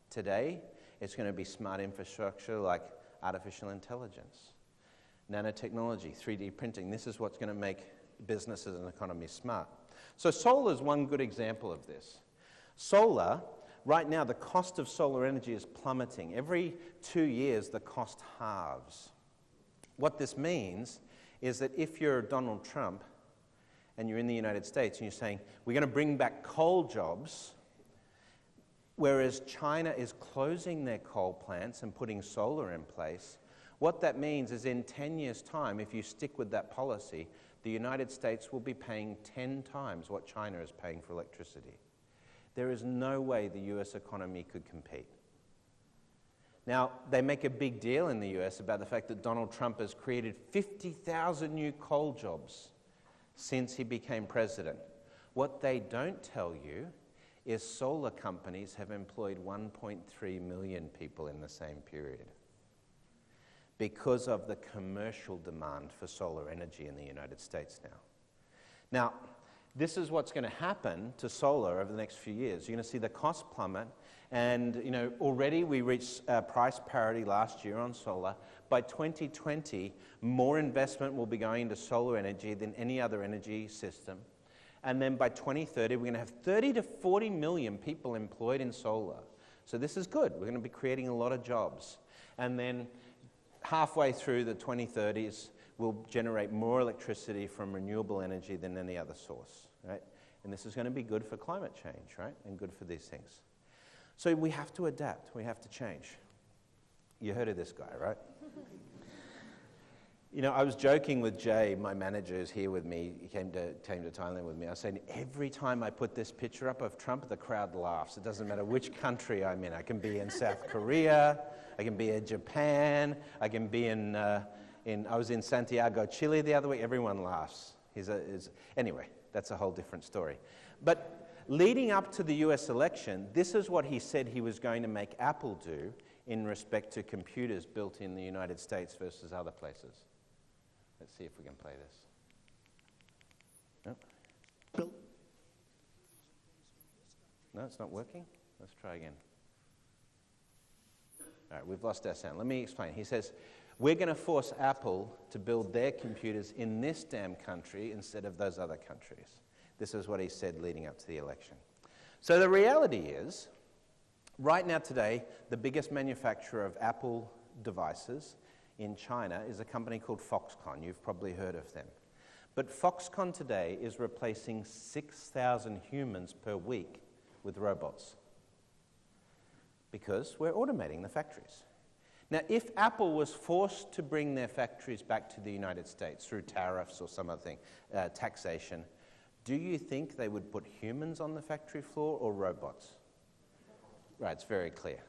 Today, it's going to be smart infrastructure like artificial intelligence, nanotechnology, 3D printing. This is what's going to make businesses and economies smart. So solar is one good example of this. Solar, right now, the cost of solar energy is plummeting. Every 2 years, the cost halves. What this means is that if you're Donald Trump, and you're in the United States and you're saying, we're going to bring back coal jobs, whereas China is closing their coal plants and putting solar in place, what that means is in 10 years' time, if you stick with that policy, the United States will be paying 10 times what China is paying for electricity. There is no way the US economy could compete. Now, they make a big deal in the US about the fact that Donald Trump has created 50,000 new coal jobs since he became president. What they don't tell you is solar companies have employed 1.3 million people in the same period because of the commercial demand for solar energy in the United States now. Now, this is what's going to happen to solar over the next few years. You're going to see the cost plummet, and already we reached price parity last year on solar. By 2020, more investment will be going into solar energy than any other energy system. And then by 2030, we're going to have 30 to 40 million people employed in solar. So this is good. We're going to be creating a lot of jobs. And then halfway through the 2030s, we'll generate more electricity from renewable energy than any other source, right? And this is going to be good for climate change, right? And good for these things. So we have to adapt. We have to change. You heard of this guy, right? I was joking with Jay, my manager, who's here with me. He came to Thailand with me. I was saying, every time I put this picture up of Trump, the crowd laughs. It doesn't matter which country I'm in. I can be in South Korea, I can be in Japan. I can be in I was in Santiago, Chile the other week. Everyone laughs. Anyway, that's a whole different story. But leading up to the US election, this is what he said he was going to make Apple do in respect to computers built in the United States versus other places. Let's see if we can play this. No, no, it's not working. Let's try again. All right, we've lost our sound. Let me explain. He says, we're going to force Apple to build their computers in this damn country instead of those other countries. This is what he said leading up to the election. So the reality is, right now today, the biggest manufacturer of Apple devices in China is a company called Foxconn. You've probably heard of them. But Foxconn today is replacing 6,000 humans per week with robots because we're automating the factories. Now, if Apple was forced to bring their factories back to the United States through tariffs or some other thing, taxation, do you think they would put humans on the factory floor or robots? Right, it's very clear.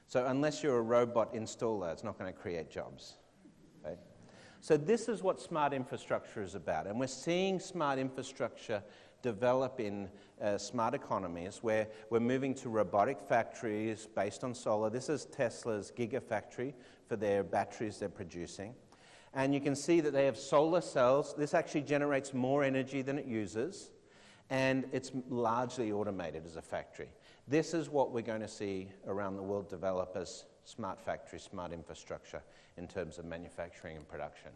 So unless you're a robot installer, it's not going to create jobs. Right? So this is what smart infrastructure is about. And we're seeing smart infrastructure develop in smart economies where we're moving to robotic factories based on solar. This is Tesla's Gigafactory for their batteries they're producing. And you can see that they have solar cells. This actually generates more energy than it uses, and it's largely automated as a factory. This is what we're going to see around the world develop as smart factories, smart infrastructure in terms of manufacturing and production.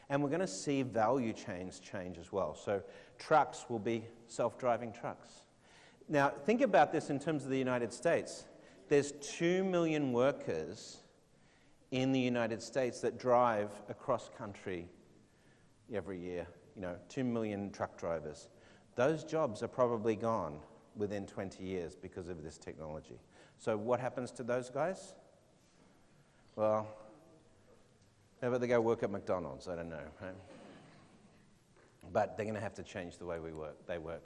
And we're going to see value chains change as well. So trucks will be self-driving trucks. Now, think about this in terms of the United States. There's 2 million workers in the United States that drive across country every year. 2 million truck drivers. Those jobs are probably gone within 20 years because of this technology. So what happens to those guys? Well, how about they go work at McDonald's? I don't know. Right? But they're going to have to change the way they work.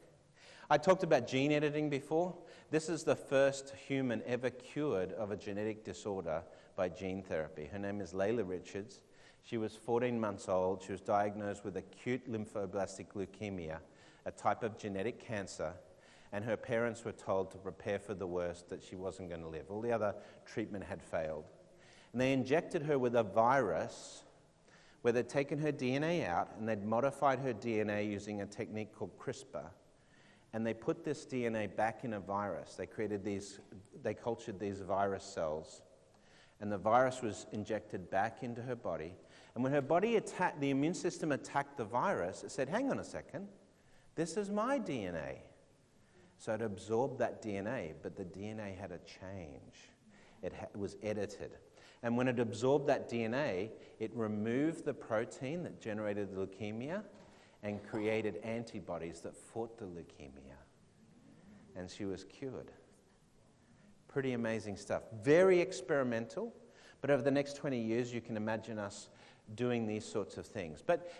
I talked about gene editing before. This is the first human ever cured of a genetic disorder by gene therapy. Her name is Layla Richards. She was 14 months old. She was diagnosed with acute lymphoblastic leukemia, a type of genetic cancer, and her parents were told to prepare for the worst, that she wasn't going to live. All the other treatment had failed. And they injected her with a virus where they'd taken her DNA out and they'd modified her DNA using a technique called CRISPR. And they put this DNA back in a virus. They cultured these virus cells. And the virus was injected back into her body. And when her body the immune system attacked the virus, it said, hang on a second, this is my DNA. So it absorbed that DNA, but the DNA had a change. It was edited. And when it absorbed that DNA, it removed the protein that generated the leukemia and created antibodies that fought the leukemia. And she was cured. Pretty amazing stuff. Very experimental, but over the next 20 years, you can imagine us doing these sorts of things. But,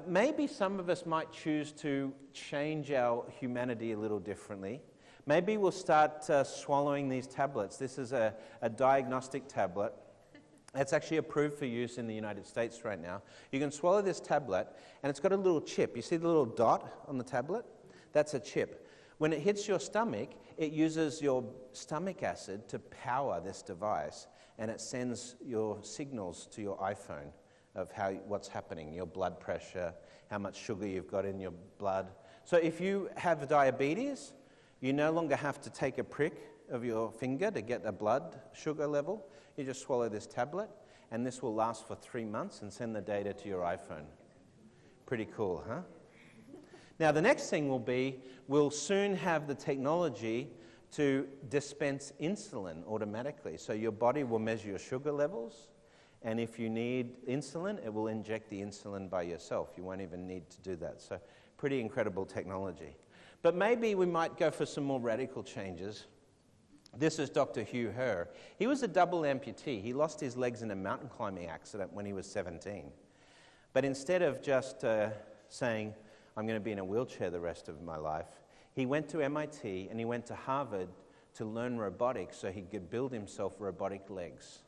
maybe some of us might choose to change our humanity a little differently. Maybe we'll start swallowing these tablets. This is a diagnostic tablet. It's actually approved for use in the United States right now. You can swallow this tablet, and it's got a little chip. You see the little dot on the tablet? That's a chip. When it hits your stomach, it uses your stomach acid to power this device, and it sends your signals to your iPhone of what's happening, your blood pressure, how much sugar you've got in your blood. So if you have diabetes, you no longer have to take a prick of your finger to get a blood sugar level. You just swallow this tablet, and this will last for 3 months and send the data to your iPhone. Pretty cool, huh? Now, the next thing will be, we'll soon have the technology to dispense insulin automatically. So your body will measure your sugar levels, and if you need insulin, it will inject the insulin by yourself. You won't even need to do that. So pretty incredible technology. But maybe we might go for some more radical changes. This is Dr. Hugh Herr. He was a double amputee. He lost his legs in a mountain climbing accident when he was 17. But instead of just saying, I'm going to be in a wheelchair the rest of my life, he went to MIT and he went to Harvard to learn robotics so he could build himself robotic legs.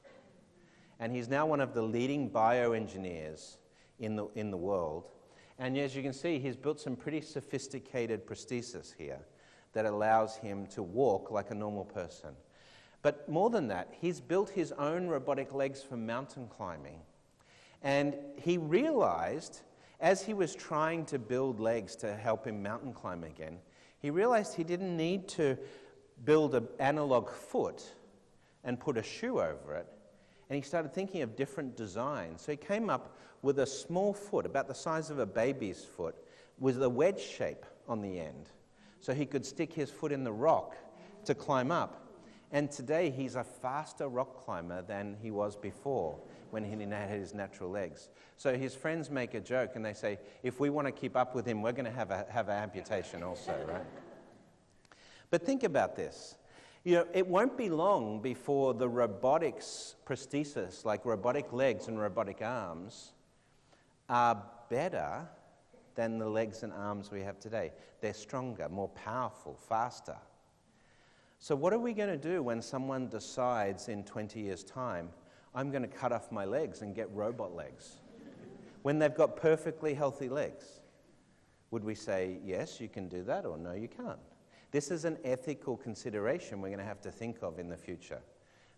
And he's now one of the leading bioengineers in the world. And as you can see, he's built some pretty sophisticated prosthesis here that allows him to walk like a normal person. But more than that, he's built his own robotic legs for mountain climbing. And he realized, as he was trying to build legs to help him mountain climb again, he realized he didn't need to build an analog foot and put a shoe over it. And he started thinking of different designs. So he came up with a small foot, about the size of a baby's foot, with a wedge shape on the end. So he could stick his foot in the rock to climb up. And today he's a faster rock climber than he was before when he had his natural legs. So his friends make a joke and they say, if we want to keep up with him, we're going to have an amputation also, right? But think about this. You know, it won't be long before the robotics prosthesis, like robotic legs and robotic arms, are better than the legs and arms we have today. They're stronger, more powerful, faster. So what are we going to do when someone decides in 20 years' time, I'm going to cut off my legs and get robot legs? When they've got perfectly healthy legs? Would we say, yes, you can do that, or no, you can't? This is an ethical consideration we're going to have to think of in the future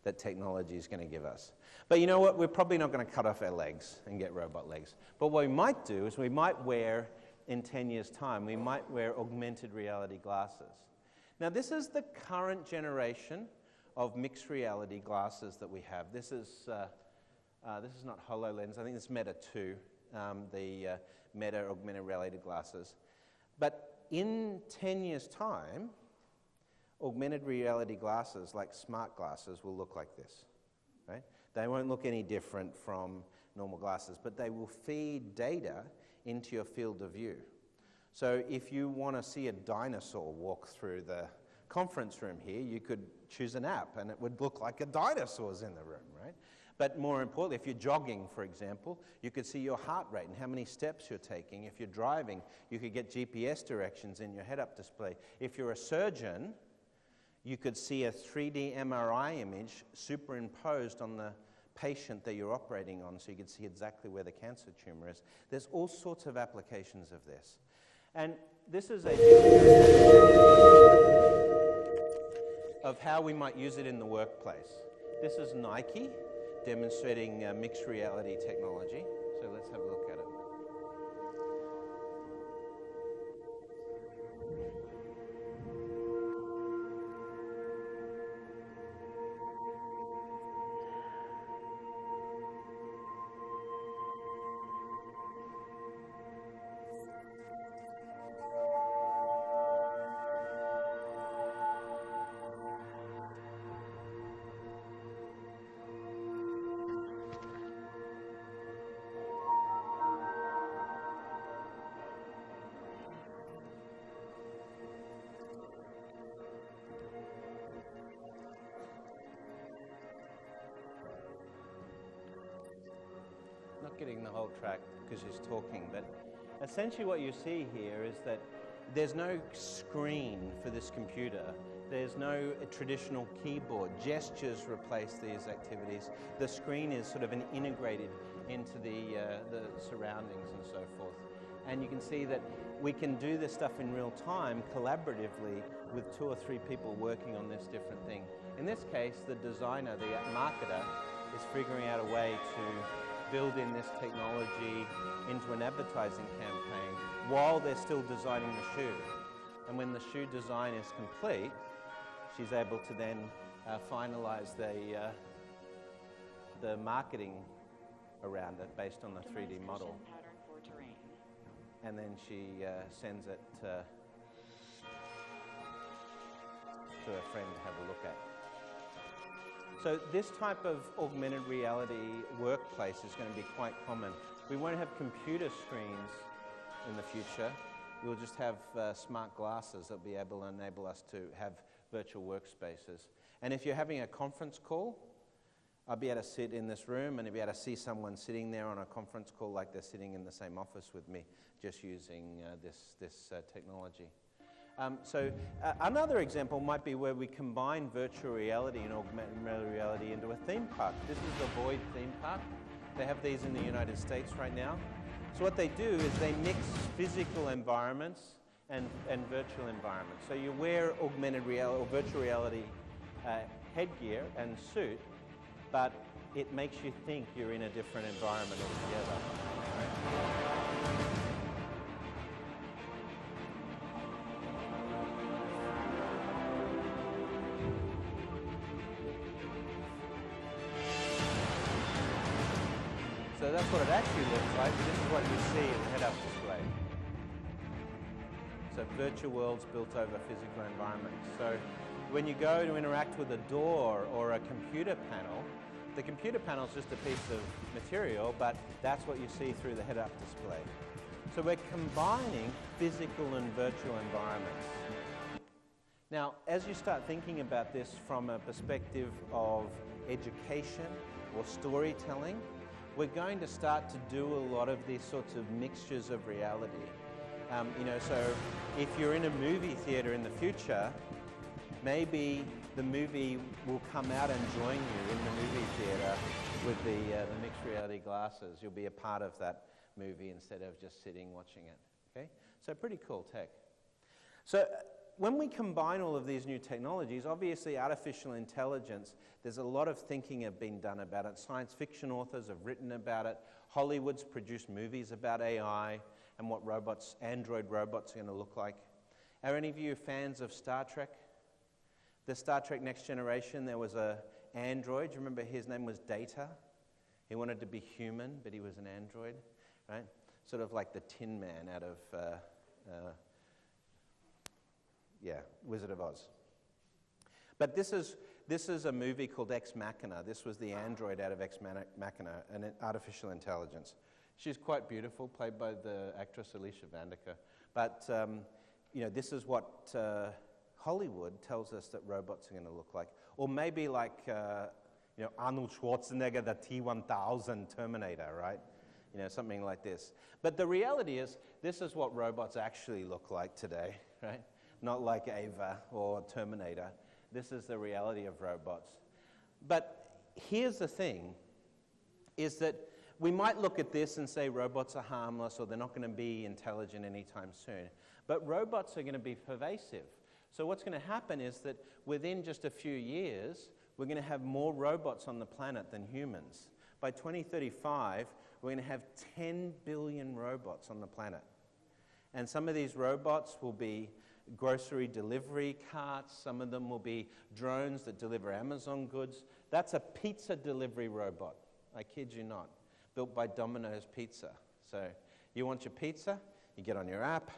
that technology is going to give us. But you know what? We're probably not going to cut off our legs and get robot legs. But what we might do is we might wear, in 10 years' time, we might wear augmented reality glasses. Now, this is the current generation of mixed reality glasses that we have. This is not HoloLens. I think this is Meta 2, the Meta augmented reality glasses. But in 10 years' time, augmented reality glasses, like smart glasses, will look like this, right? They won't look any different from normal glasses, but they will feed data into your field of view. So if you want to see a dinosaur walk through the conference room here, you could choose an app and it would look like a dinosaur's in the room, right? But more importantly, if you're jogging, for example, you could see your heart rate and how many steps you're taking. If you're driving, you could get GPS directions in your head-up display. If you're a surgeon, you could see a 3D MRI image superimposed on the patient that you're operating on, so you could see exactly where the cancer tumor is. There's all sorts of applications of this. And this is a of how we might use it in the workplace. This is Nike demonstrating mixed reality technology. So let's have a look at it. Not getting the whole track because she's talking, but essentially what you see here is that there's no screen for this computer. There's no traditional keyboard. Gestures replace these activities. The screen is sort of integrated into the surroundings and so forth. And you can see that we can do this stuff in real time, collaboratively, with 2 or 3 people working on this different thing. In this case, the designer, the marketer, is figuring out a way to build in this technology into an advertising campaign while they're still designing the shoe. And when the shoe design is complete, she's able to then finalize the marketing around it based on the 3D model. And then she sends it to her friend to have a look at. So this type of augmented reality workplace is going to be quite common. We won't have computer screens in the future. We'll just have smart glasses that will be able to enable us to have virtual workspaces. And if you're having a conference call, I'll be able to sit in this room and I'll be able to see someone sitting there on a conference call like they're sitting in the same office with me, just using this technology. Another example might be where we combine virtual reality and augmented reality into a theme park. This is the Void theme park. They have these in the United States right now. So what they do is they mix physical environments and virtual environments. So you wear augmented reality or virtual reality headgear and suit, but it makes you think you're in a different environment altogether. Right? So that's what it actually looks like. This is what you see in the head-up display. So virtual worlds built over physical environments. So when you go to interact with a door or a computer panel, the computer panel is just a piece of material, but that's what you see through the head-up display. So we're combining physical and virtual environments. Now, as you start thinking about this from a perspective of education or storytelling, we're going to start to do a lot of these sorts of mixtures of reality. So if you're in a movie theater in the future, maybe the movie will come out and join you in the movie theater with the mixed reality glasses. You'll be a part of that movie instead of just sitting watching it. Okay? So pretty cool tech. So when we combine all of these new technologies, obviously artificial intelligence, there's a lot of thinking have been done about it. Science fiction authors have written about it. Hollywood's produced movies about AI and what robots, android robots, are going to look like. Are any of you fans of Star Trek? The Star Trek Next Generation, there was an android. Do you remember his name was Data? He wanted to be human, but he was an android, right? Sort of like the Tin Man out of Wizard of Oz. But this is a movie called Ex Machina. This was the android out of Ex Machina, an artificial intelligence. She's quite beautiful, played by the actress Alicia Vikander. But this is what Hollywood tells us that robots are going to look like, or maybe like Arnold Schwarzenegger, the T-1000 Terminator, right? Something like this. But the reality is, this is what robots actually look like today, right? Not like Ava or Terminator. This is the reality of robots. But here's the thing, is that we might look at this and say robots are harmless or they're not going to be intelligent anytime soon. But robots are going to be pervasive. So what's going to happen is that within just a few years, we're going to have more robots on the planet than humans. By 2035, we're going to have 10 billion robots on the planet. And some of these robots will be grocery delivery carts. Some of them will be drones that deliver Amazon goods. That's a pizza delivery robot, I kid you not, built by Domino's Pizza. So you want your pizza, you get on your app,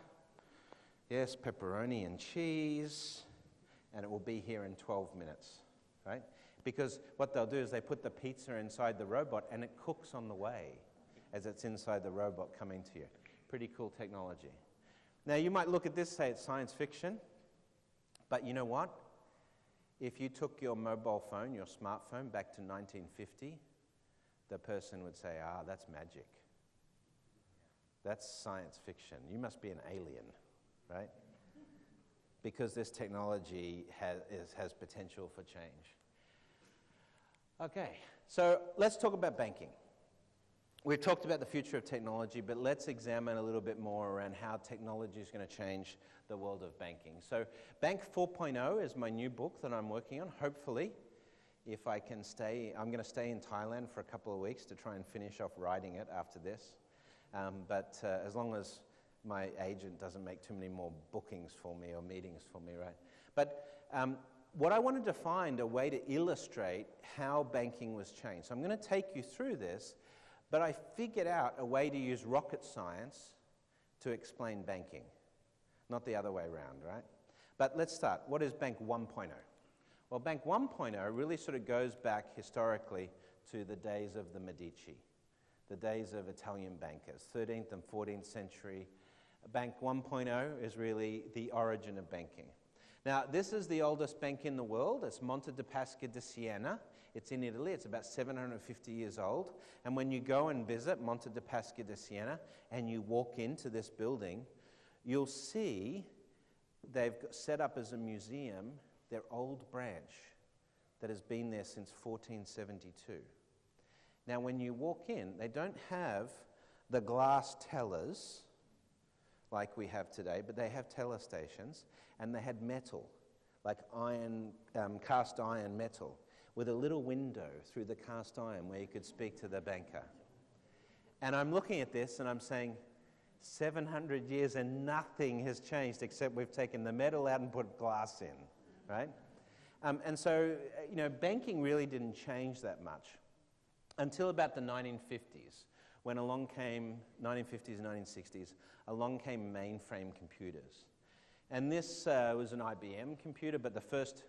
yes, pepperoni and cheese, and it will be here in 12 minutes, right? Because what they'll do is they put the pizza inside the robot and it cooks on the way as it's inside the robot coming to you. Pretty cool technology. Now, you might look at this, say it's science fiction, but you know what? If you took your mobile phone, your smartphone, back to 1950, the person would say, that's magic. That's science fiction. You must be an alien, right? Because this technology has potential for change. Okay, so let's talk about banking. We've talked about the future of technology, but let's examine a little bit more around how technology is going to change the world of banking. So Bank 4.0 is my new book that I'm working on. Hopefully, if I can stay, I'm going to stay in Thailand for a couple of weeks to try and finish off writing it after this. But as long as my agent doesn't make too many more bookings for me or meetings for me, right? But what I wanted to find a way to illustrate how banking was changed. So I'm going to take you through this. But I figured out a way to use rocket science to explain banking. Not the other way around, right? But let's start. What is Bank 1.0? Well, Bank 1.0 really sort of goes back historically to the days of the Medici, the days of Italian bankers, 13th and 14th century. Bank 1.0 is really the origin of banking. Now, this is the oldest bank in the world. It's Monte dei Paschi di Siena. It's in Italy. It's about 750 years old. And when you go and visit Monte dei Paschi di Siena and you walk into this building, you'll see they've set up as a museum their old branch that has been there since 1472. Now, when you walk in, they don't have the glass tellers like we have today, but they have teller stations, and they had metal, like iron, cast iron metal, with a little window through the cast iron where you could speak to the banker. And I'm looking at this and I'm saying, 700 years and nothing has changed except we've taken the metal out and put glass in, right? And so, banking really didn't change that much until about the 1950s, when 1950s and 1960s, along came mainframe computers. And this was an IBM computer, but the first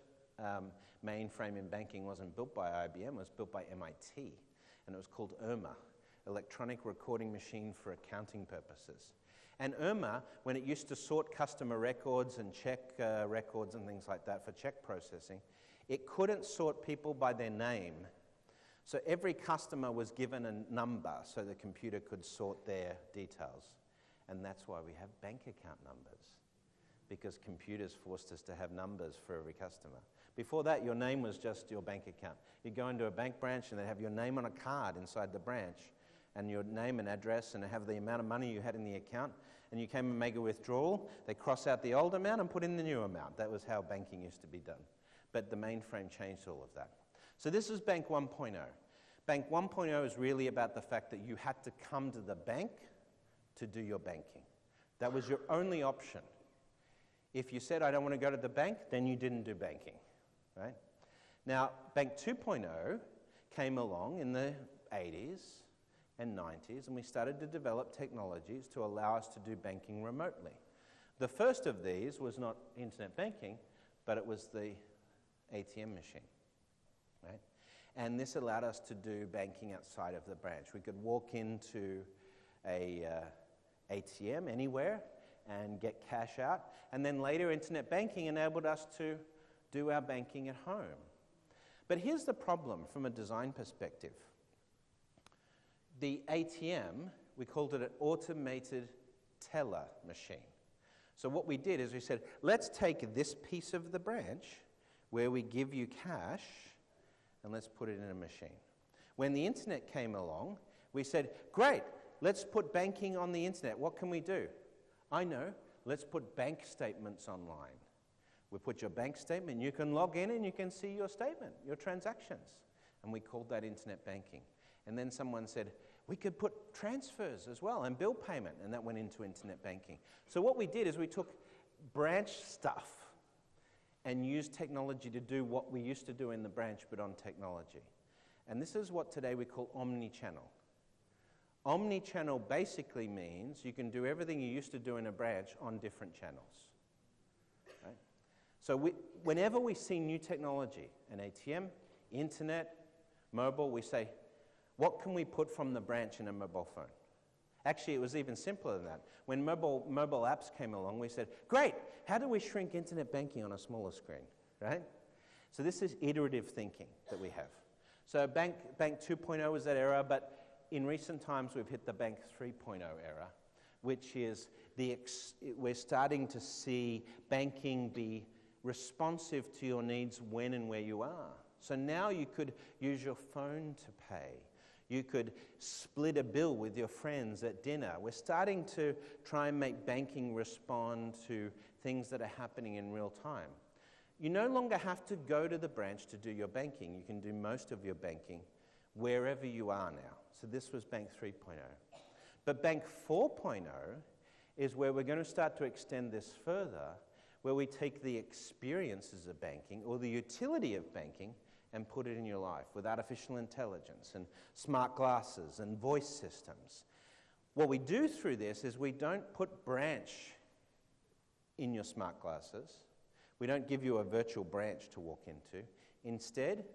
mainframe in banking wasn't built by IBM, it was built by MIT, and it was called IRMA, Electronic Recording Machine for Accounting Purposes. And IRMA, when it used to sort customer records and check records and things like that for check processing, it couldn't sort people by their name. So every customer was given a number so the computer could sort their details. And that's why we have bank account numbers, because computers forced us to have numbers for every customer. Before that, your name was just your bank account. You'd go into a bank branch and they'd have your name on a card inside the branch, and your name and address, and have the amount of money you had in the account, and you came and make a withdrawal, they cross out the old amount and put in the new amount. That was how banking used to be done. But the mainframe changed all of that. So this is Bank 1.0. Bank 1.0 is really about the fact that you had to come to the bank to do your banking. That was your only option. If you said, I don't want to go to the bank, then you didn't do banking, right? Now, Bank 2.0 came along in the 80s and 90s, and we started to develop technologies to allow us to do banking remotely. The first of these was not internet banking, but it was the ATM machine, right? And this allowed us to do banking outside of the branch. We could walk into a ATM anywhere and get cash out, and then later internet banking enabled us to do our banking at home. But here's the problem from a design perspective. The ATM, we called it an automated teller machine. So what we did is we said, let's take this piece of the branch where we give you cash and let's put it in a machine. When the internet came along, we said, great, let's put banking on the internet. What can we do? I know, let's put bank statements online. We put your bank statement, you can log in and you can see your statement, your transactions. And we called that internet banking. And then someone said, we could put transfers as well and bill payment, and that went into internet banking. So what we did is we took branch stuff and used technology to do what we used to do in the branch, but on technology. And this is what today we call omni-channel. Omni-channel basically means you can do everything you used to do in a branch on different channels. Right? So whenever we see new technology, an ATM, internet, mobile, we say, what can we put from the branch in a mobile phone? Actually, it was even simpler than that. When mobile apps came along, we said, great, how do we shrink internet banking on a smaller screen, right? So this is iterative thinking that we have. So Bank 2.0 was that era, but in recent times we've hit the Bank 3.0 era, which is we're starting to see banking be responsive to your needs when and where you are. So now you could use your phone to pay. You could split a bill with your friends at dinner. We're starting to try and make banking respond to things that are happening in real time. You no longer have to go to the branch to do your banking. You can do most of your banking wherever you are now. So this was Bank 3.0. But Bank 4.0 is where we're going to start to extend this further, where we take the experiences of banking or the utility of banking and put it in your life with artificial intelligence and smart glasses and voice systems. What we do through this is we don't put branch in your smart glasses. We don't give you a virtual branch to walk into. Instead,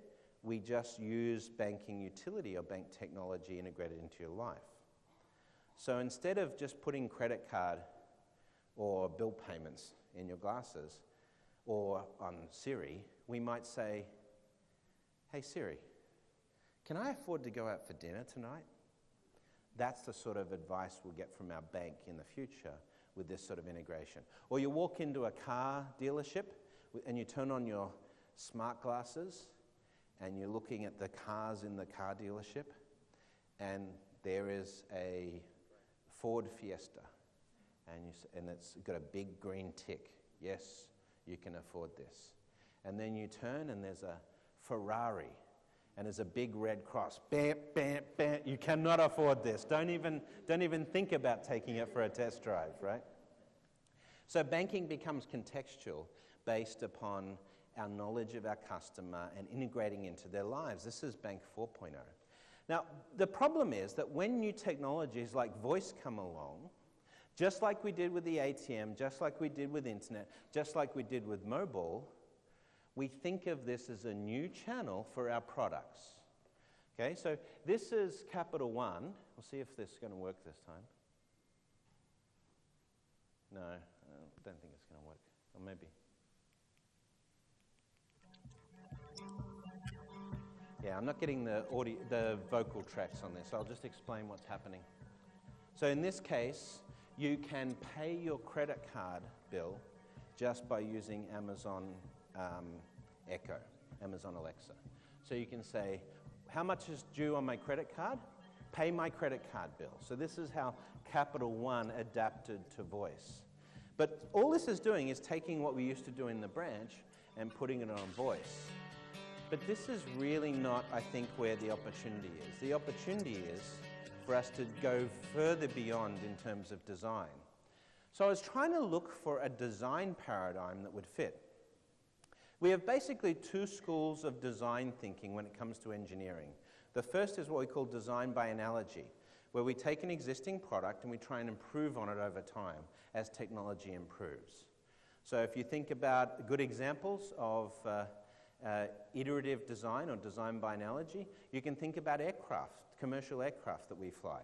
we just use banking utility or bank technology integrated into your life. So instead of just putting credit card or bill payments in your glasses or on Siri, we might say, hey Siri, can I afford to go out for dinner tonight? That's the sort of advice we'll get from our bank in the future with this sort of integration. Or you walk into a car dealership and you turn on your smart glasses and you're looking at the cars in the car dealership, and there is a Ford Fiesta, and it's got a big green tick. Yes, you can afford this. And then you turn and there's a Ferrari, and there's a big red cross. Bam, bam, bam. You cannot afford this. Don't even think about taking it for a test drive, right? So banking becomes contextual based upon our knowledge of our customer and integrating into their lives. This is Bank 4.0. Now, the problem is that when new technologies like voice come along, just like we did with the ATM, just like we did with internet, just like we did with mobile, we think of this as a new channel for our products. Okay, so this is Capital One. We'll see if this is going to work this time. No, I don't think it's going to work. Or maybe. Yeah, I'm not getting the vocal tracks on this, so I'll just explain what's happening. So in this case, you can pay your credit card bill just by using Amazon Echo, Amazon Alexa. So you can say, how much is due on my credit card? Pay my credit card bill. So this is how Capital One adapted to voice. But all this is doing is taking what we used to do in the branch and putting it on voice. But this is really not, I think, where the opportunity is. The opportunity is for us to go further beyond in terms of design. So I was trying to look for a design paradigm that would fit. We have basically two schools of design thinking when it comes to engineering. The first is what we call design by analogy, where we take an existing product and we try and improve on it over time as technology improves. So if you think about good examples of iterative design or design by analogy, you can think about aircraft, commercial aircraft that we fly.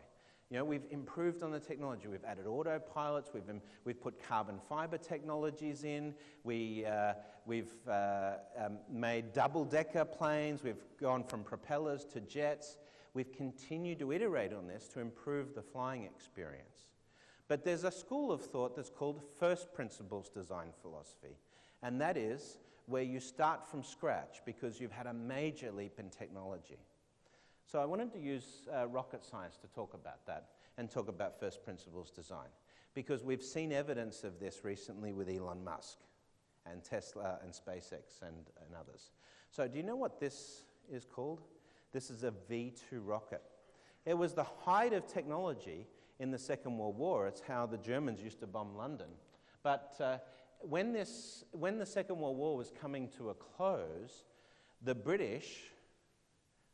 You know, we've improved on the technology. We've added autopilots. We've put carbon fiber technologies in. We've made double-decker planes. We've gone from propellers to jets. We've continued to iterate on this to improve the flying experience. But there's a school of thought that's called first principles design philosophy, and that is where you start from scratch because you've had a major leap in technology. So I wanted to use rocket science to talk about that and talk about first principles design, because we've seen evidence of this recently with Elon Musk and Tesla and SpaceX and others. So do you know what this is called? This is a V2 rocket. It was the height of technology in the Second World War. It's how the Germans used to bomb London. But when the Second World War was coming to a close, the British,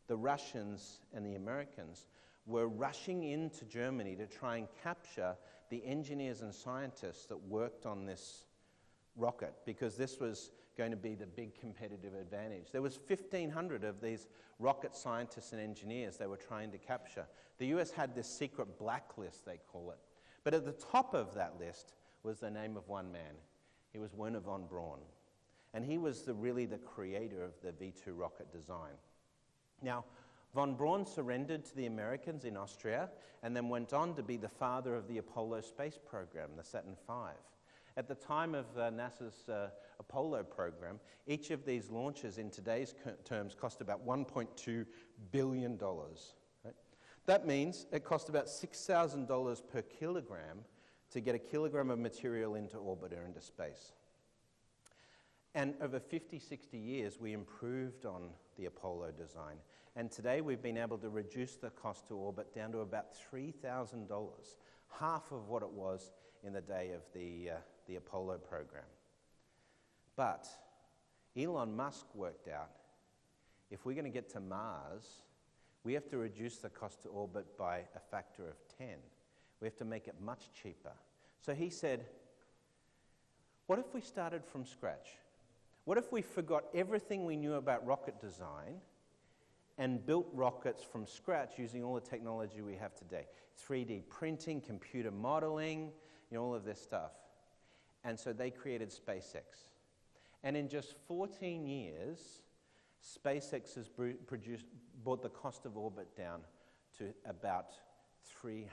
the Russians and the Americans were rushing into Germany to try and capture the engineers and scientists that worked on this rocket, because this was going to be the big competitive advantage. There was 1,500 of these rocket scientists and engineers they were trying to capture. The US had this secret blacklist, they call it. But at the top of that list was the name of one man. He was Wernher von Braun. And he was really the creator of the V2 rocket design. Now, von Braun surrendered to the Americans in Austria and then went on to be the father of the Apollo space program, the Saturn V. At the time of NASA's Apollo program, each of these launches in today's terms cost about $1.2 billion. Right? That means it cost about $6,000 per kilogram to get a kilogram of material into orbit or into space. And over 50, 60 years, we improved on the Apollo design. And today, we've been able to reduce the cost to orbit down to about $3,000, half of what it was in the day of the Apollo program. But Elon Musk worked out, if we're going to get to Mars, we have to reduce the cost to orbit by a factor of 10. We have to make it much cheaper. So he said, what if we started from scratch? What if we forgot everything we knew about rocket design and built rockets from scratch using all the technology we have today? 3D printing, computer modeling, all of this stuff. And so they created SpaceX. And in just 14 years, SpaceX has brought the cost of orbit down to about $300.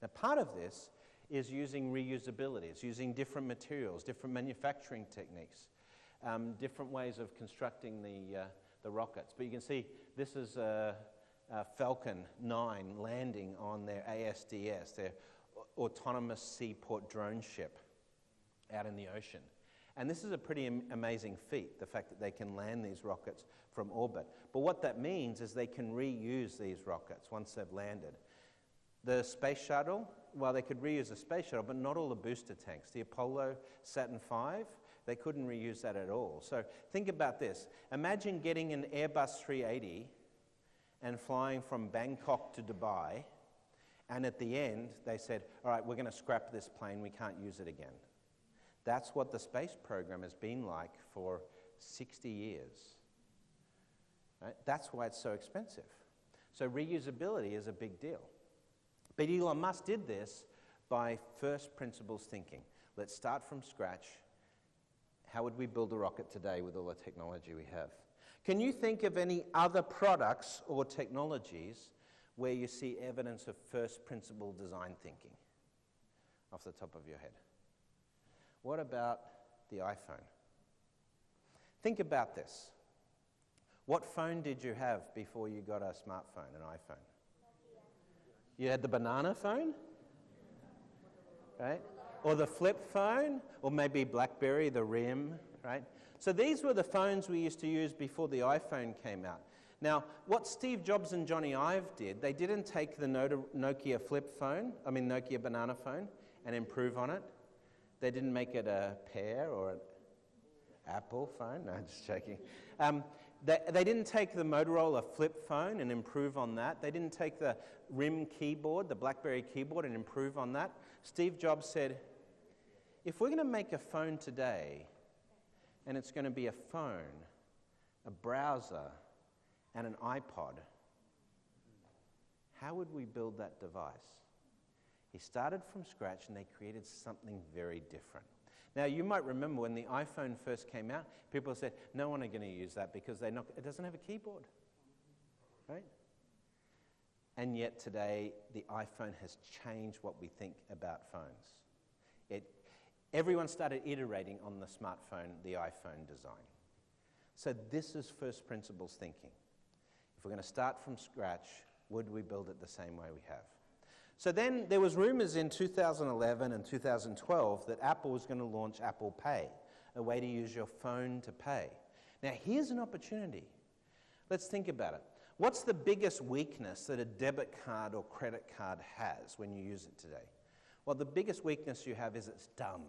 Now, part of this is using reusability. It's using different materials, different manufacturing techniques, different ways of constructing the rockets. But you can see this is a Falcon 9 landing on their ASDS, their autonomous seaport drone ship out in the ocean. And this is a pretty amazing feat, the fact that they can land these rockets from orbit. But what that means is they can reuse these rockets once they've landed. The space shuttle, well, they could reuse the space shuttle, but not all the booster tanks. The Apollo Saturn V, they couldn't reuse that at all. So think about this. Imagine getting an Airbus 380 and flying from Bangkok to Dubai, and at the end, they said, all right, we're going to scrap this plane, we can't use it again. That's what the space program has been like for 60 years. Right? That's why it's so expensive. So reusability is a big deal. But Elon Musk did this by first principles thinking. Let's start from scratch. How would we build a rocket today with all the technology we have? Can you think of any other products or technologies where you see evidence of first principle design thinking off the top of your head? What about the iPhone? Think about this. What phone did you have before you got a smartphone, an iPhone? You had the banana phone, right? Or the flip phone, or maybe BlackBerry, the RIM, right? So these were the phones we used to use before the iPhone came out. Now, what Steve Jobs and Johnny Ive did, they didn't take the Nokia Nokia banana phone and improve on it. They didn't make it a Pear or an Apple phone. No, just joking. They didn't take the Motorola flip phone and improve on that. They didn't take the RIM keyboard, the BlackBerry keyboard, and improve on that. Steve Jobs said, if we're going to make a phone today, and it's going to be a phone, a browser, and an iPod, how would we build that device? He started from scratch, and they created something very different. Now, you might remember when the iPhone first came out, people said, no one are going to use that because it doesn't have a keyboard, right? And yet today, the iPhone has changed what we think about phones. Everyone started iterating on the smartphone, the iPhone design. So this is first principles thinking. If we're going to start from scratch, would we build it the same way we have? So then there was rumors in 2011 and 2012 that Apple was going to launch Apple Pay, a way to use your phone to pay. Now here's an opportunity. Let's think about it. What's the biggest weakness that a debit card or credit card has when you use it today? Well, the biggest weakness you have is it's dumb.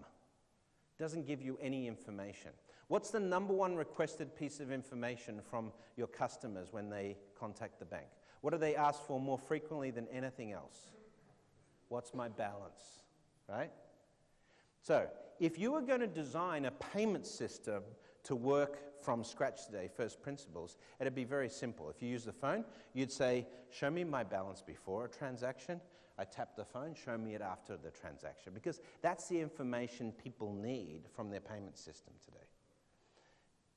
It doesn't give you any information. What's the number one requested piece of information from your customers when they contact the bank? What do they ask for more frequently than anything else? What's my balance, right? So, if you were going to design a payment system to work from scratch today, first principles, it'd be very simple. If you use the phone, you'd say, show me my balance before a transaction. I tap the phone, show me it after the transaction. Because that's the information people need from their payment system today.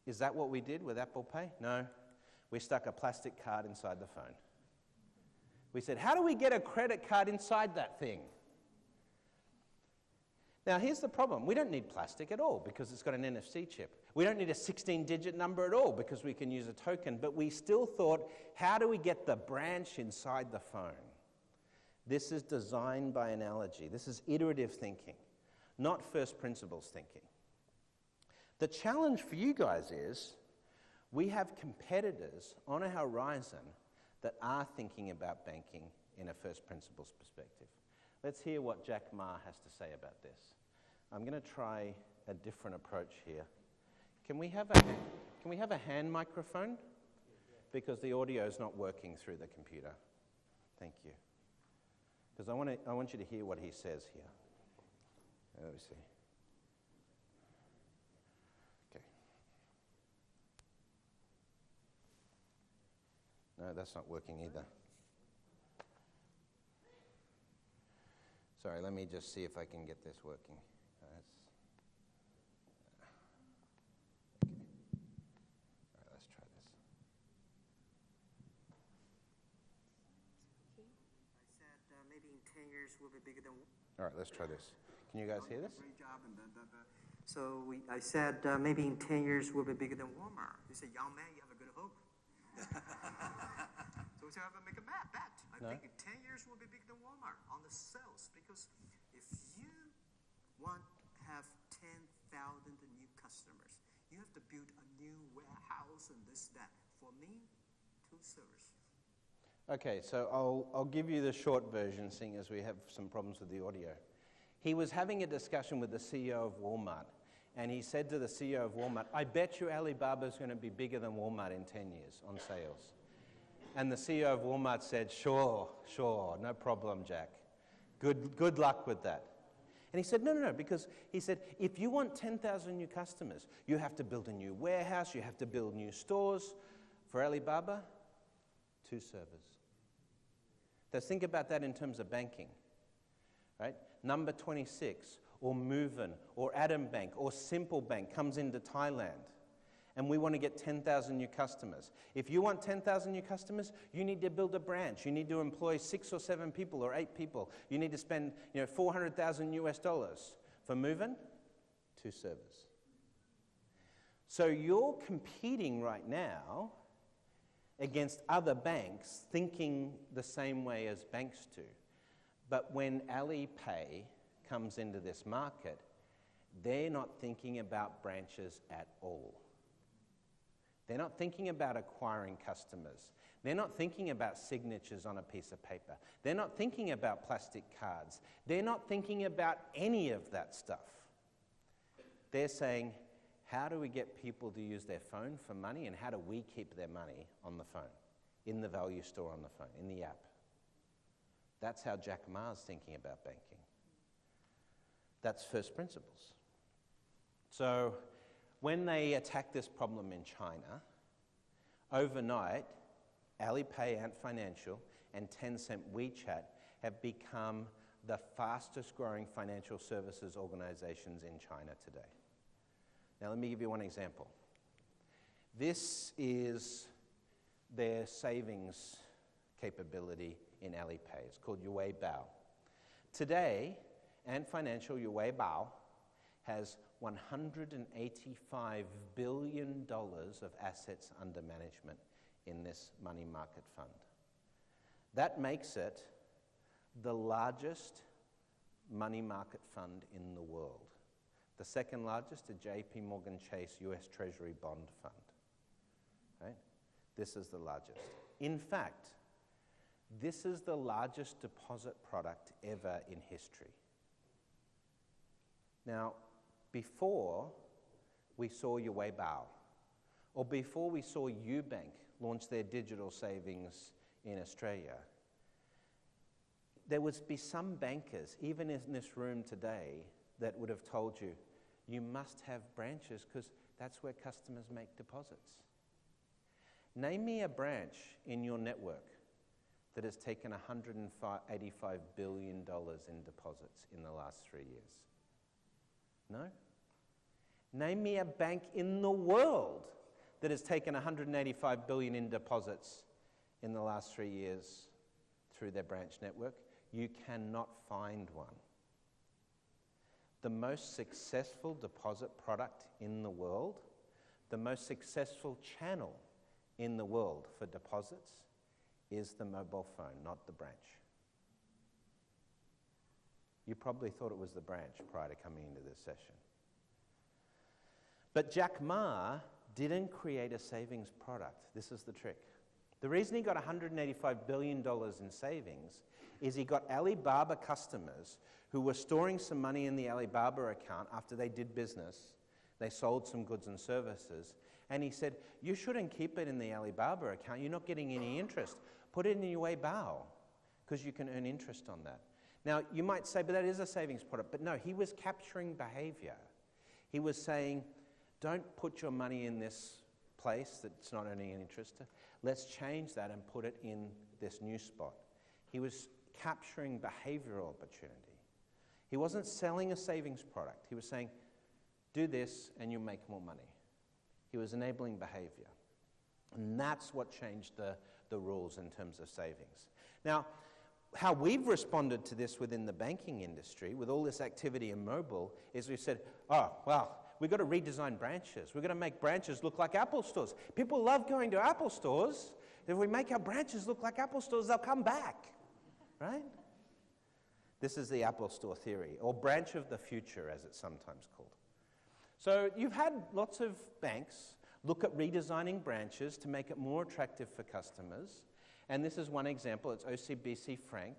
Is that what we did with Apple Pay? No. We stuck a plastic card inside the phone. We said, how do we get a credit card inside that thing? Now, here's the problem. We don't need plastic at all because it's got an NFC chip. We don't need a 16-digit number at all because we can use a token. But we still thought, how do we get the branch inside the phone? This is design by analogy. This is iterative thinking, not first principles thinking. The challenge for you guys is we have competitors on a horizon that are thinking about banking in a first principles perspective. Let's hear what Jack Ma has to say about this. I'm going to try a different approach here. Can we have a hand microphone? Because the audio is not working through the computer. Thank you. Because I want you to hear what he says here. Let me see. Okay. No, that's not working either. Sorry, let me just see if I can get this working. Okay. All right, let's try this. years will be bigger than. All right, let's try this. Can you guys hear this? Great job. So I said maybe in 10 years we'll be bigger than Walmart. He said, young man, you have a good hope. So we said, make a bet. I think in 10 years we'll be bigger than Walmart on the sales, because if you want to have 10,000 new customers, you have to build a new warehouse and this, that. For me, 2 servers. Okay, so I'll give you the short version, seeing as we have some problems with the audio. He was having a discussion with the CEO of Walmart, and he said to the CEO of Walmart, I bet you Alibaba's going to be bigger than Walmart in 10 years on sales. And the CEO of Walmart said, sure, no problem, Jack. Good luck with that. And he said, no, because he said, if you want 10,000 new customers, you have to build a new warehouse, you have to build new stores. For Alibaba, 2 servers. Let's think about that in terms of banking, right? Number 26, or Moven, or Adam Bank, or Simple Bank comes into Thailand, and we want to get 10,000 new customers. If you want 10,000 new customers, you need to build a branch. You need to employ 6 or 7 people or 8 people. You need to spend, $400,000 US. For Moven, 2 servers. So you're competing right now against other banks thinking the same way as banks do. But when Alipay comes into this market, they're not thinking about branches at all. They're not thinking about acquiring customers. They're not thinking about signatures on a piece of paper. They're not thinking about plastic cards. They're not thinking about any of that stuff. They're saying, how do we get people to use their phone for money, and how do we keep their money on the phone, in the value store on the phone, in the app? That's how Jack Ma's thinking about banking. That's first principles. So when they attack this problem in China, overnight, Alipay, Ant Financial, and Tencent WeChat have become the fastest growing financial services organizations in China today. Now, let me give you one example. This is their savings capability in Alipay. It's called Yuebao. Today, Ant Financial Yuebao has $185 billion of assets under management in this money market fund. That makes it the largest money market fund in the world. The second largest, a JP Morgan Chase US Treasury bond fund. Right? This is the largest. In fact, this is the largest deposit product ever in history. Now, before we saw Yuebao, or before we saw UBank launch their digital savings in Australia, there would be some bankers, even in this room today, that would have told you, you must have branches because that's where customers make deposits. Name me a branch in your network that has taken $185 billion in deposits in the last 3 years. No? Name me a bank in the world that has taken $185 billion in deposits in the last 3 years through their branch network. You cannot find one. The most successful deposit product in the world, the most successful channel in the world for deposits is the mobile phone, not the branch. You probably thought it was the branch prior to coming into this session. But Jack Ma didn't create a savings product. This is the trick. The reason he got $185 billion in savings is he got Alibaba customers who were storing some money in the Alibaba account after they did business. They sold some goods and services. And he said, you shouldn't keep it in the Alibaba account. You're not getting any interest. Put it in your Yuebao because you can earn interest on that. Now, you might say, but that is a savings product. But no, he was capturing behavior. He was saying, don't put your money in this place that's not earning any interest. Let's change that and put it in this new spot. He was capturing behavioral opportunity. He wasn't selling a savings product. He was saying, do this and you'll make more money. He was enabling behavior. And that's what changed the rules in terms of savings. Now, how we've responded to this within the banking industry, with all this activity in mobile, is we've said, oh, well, we've got to redesign branches. We've got to make branches look like Apple stores. People love going to Apple stores. If we make our branches look like Apple stores, they'll come back, right? This is the Apple Store theory, or branch of the future, as it's sometimes called. So you've had lots of banks look at redesigning branches to make it more attractive for customers. And this is one example. It's OCBC Frank.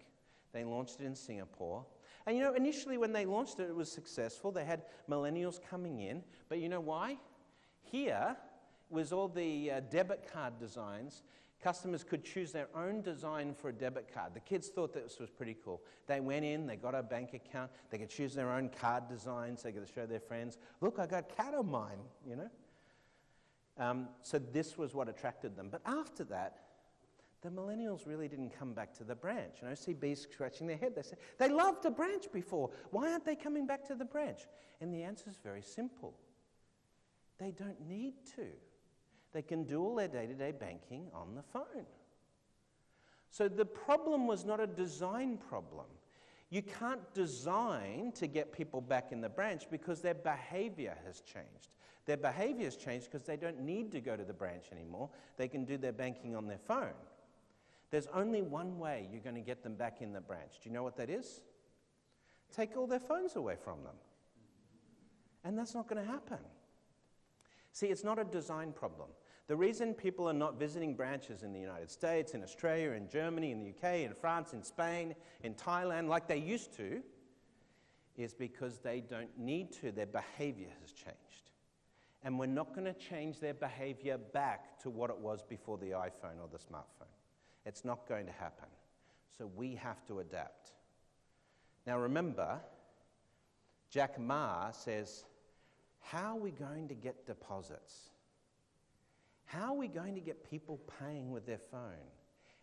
They launched it in Singapore. And you know, initially when they launched it, it was successful. They had millennials coming in. But you know why? Here was all the debit card designs. Customers could choose their own design for a debit card. The kids thought that this was pretty cool. They went in, they got a bank account, they could choose their own card designs, they could show their friends, look, I got cat on mine, you know. So this was what attracted them. But after that, the millennials really didn't come back to the branch. And OCB's scratching their head. They say, they loved the branch before. Why aren't they coming back to the branch? And the answer is very simple. They don't need to. They can do all their day-to-day banking on the phone. So the problem was not a design problem. You can't design to get people back in the branch because their behavior has changed. Their behavior has changed because they don't need to go to the branch anymore. They can do their banking on their phone. There's only one way you're going to get them back in the branch. Do you know what that is? Take all their phones away from them. And that's not going to happen. See, it's not a design problem. The reason people are not visiting branches in the United States, in Australia, in Germany, in the UK, in France, in Spain, in Thailand, like they used to, is because they don't need to. Their behavior has changed. And we're not going to change their behavior back to what it was before the iPhone or the smartphone. It's not going to happen. So we have to adapt. Now remember, Jack Ma says, how are we going to get deposits? How are we going to get people paying with their phone?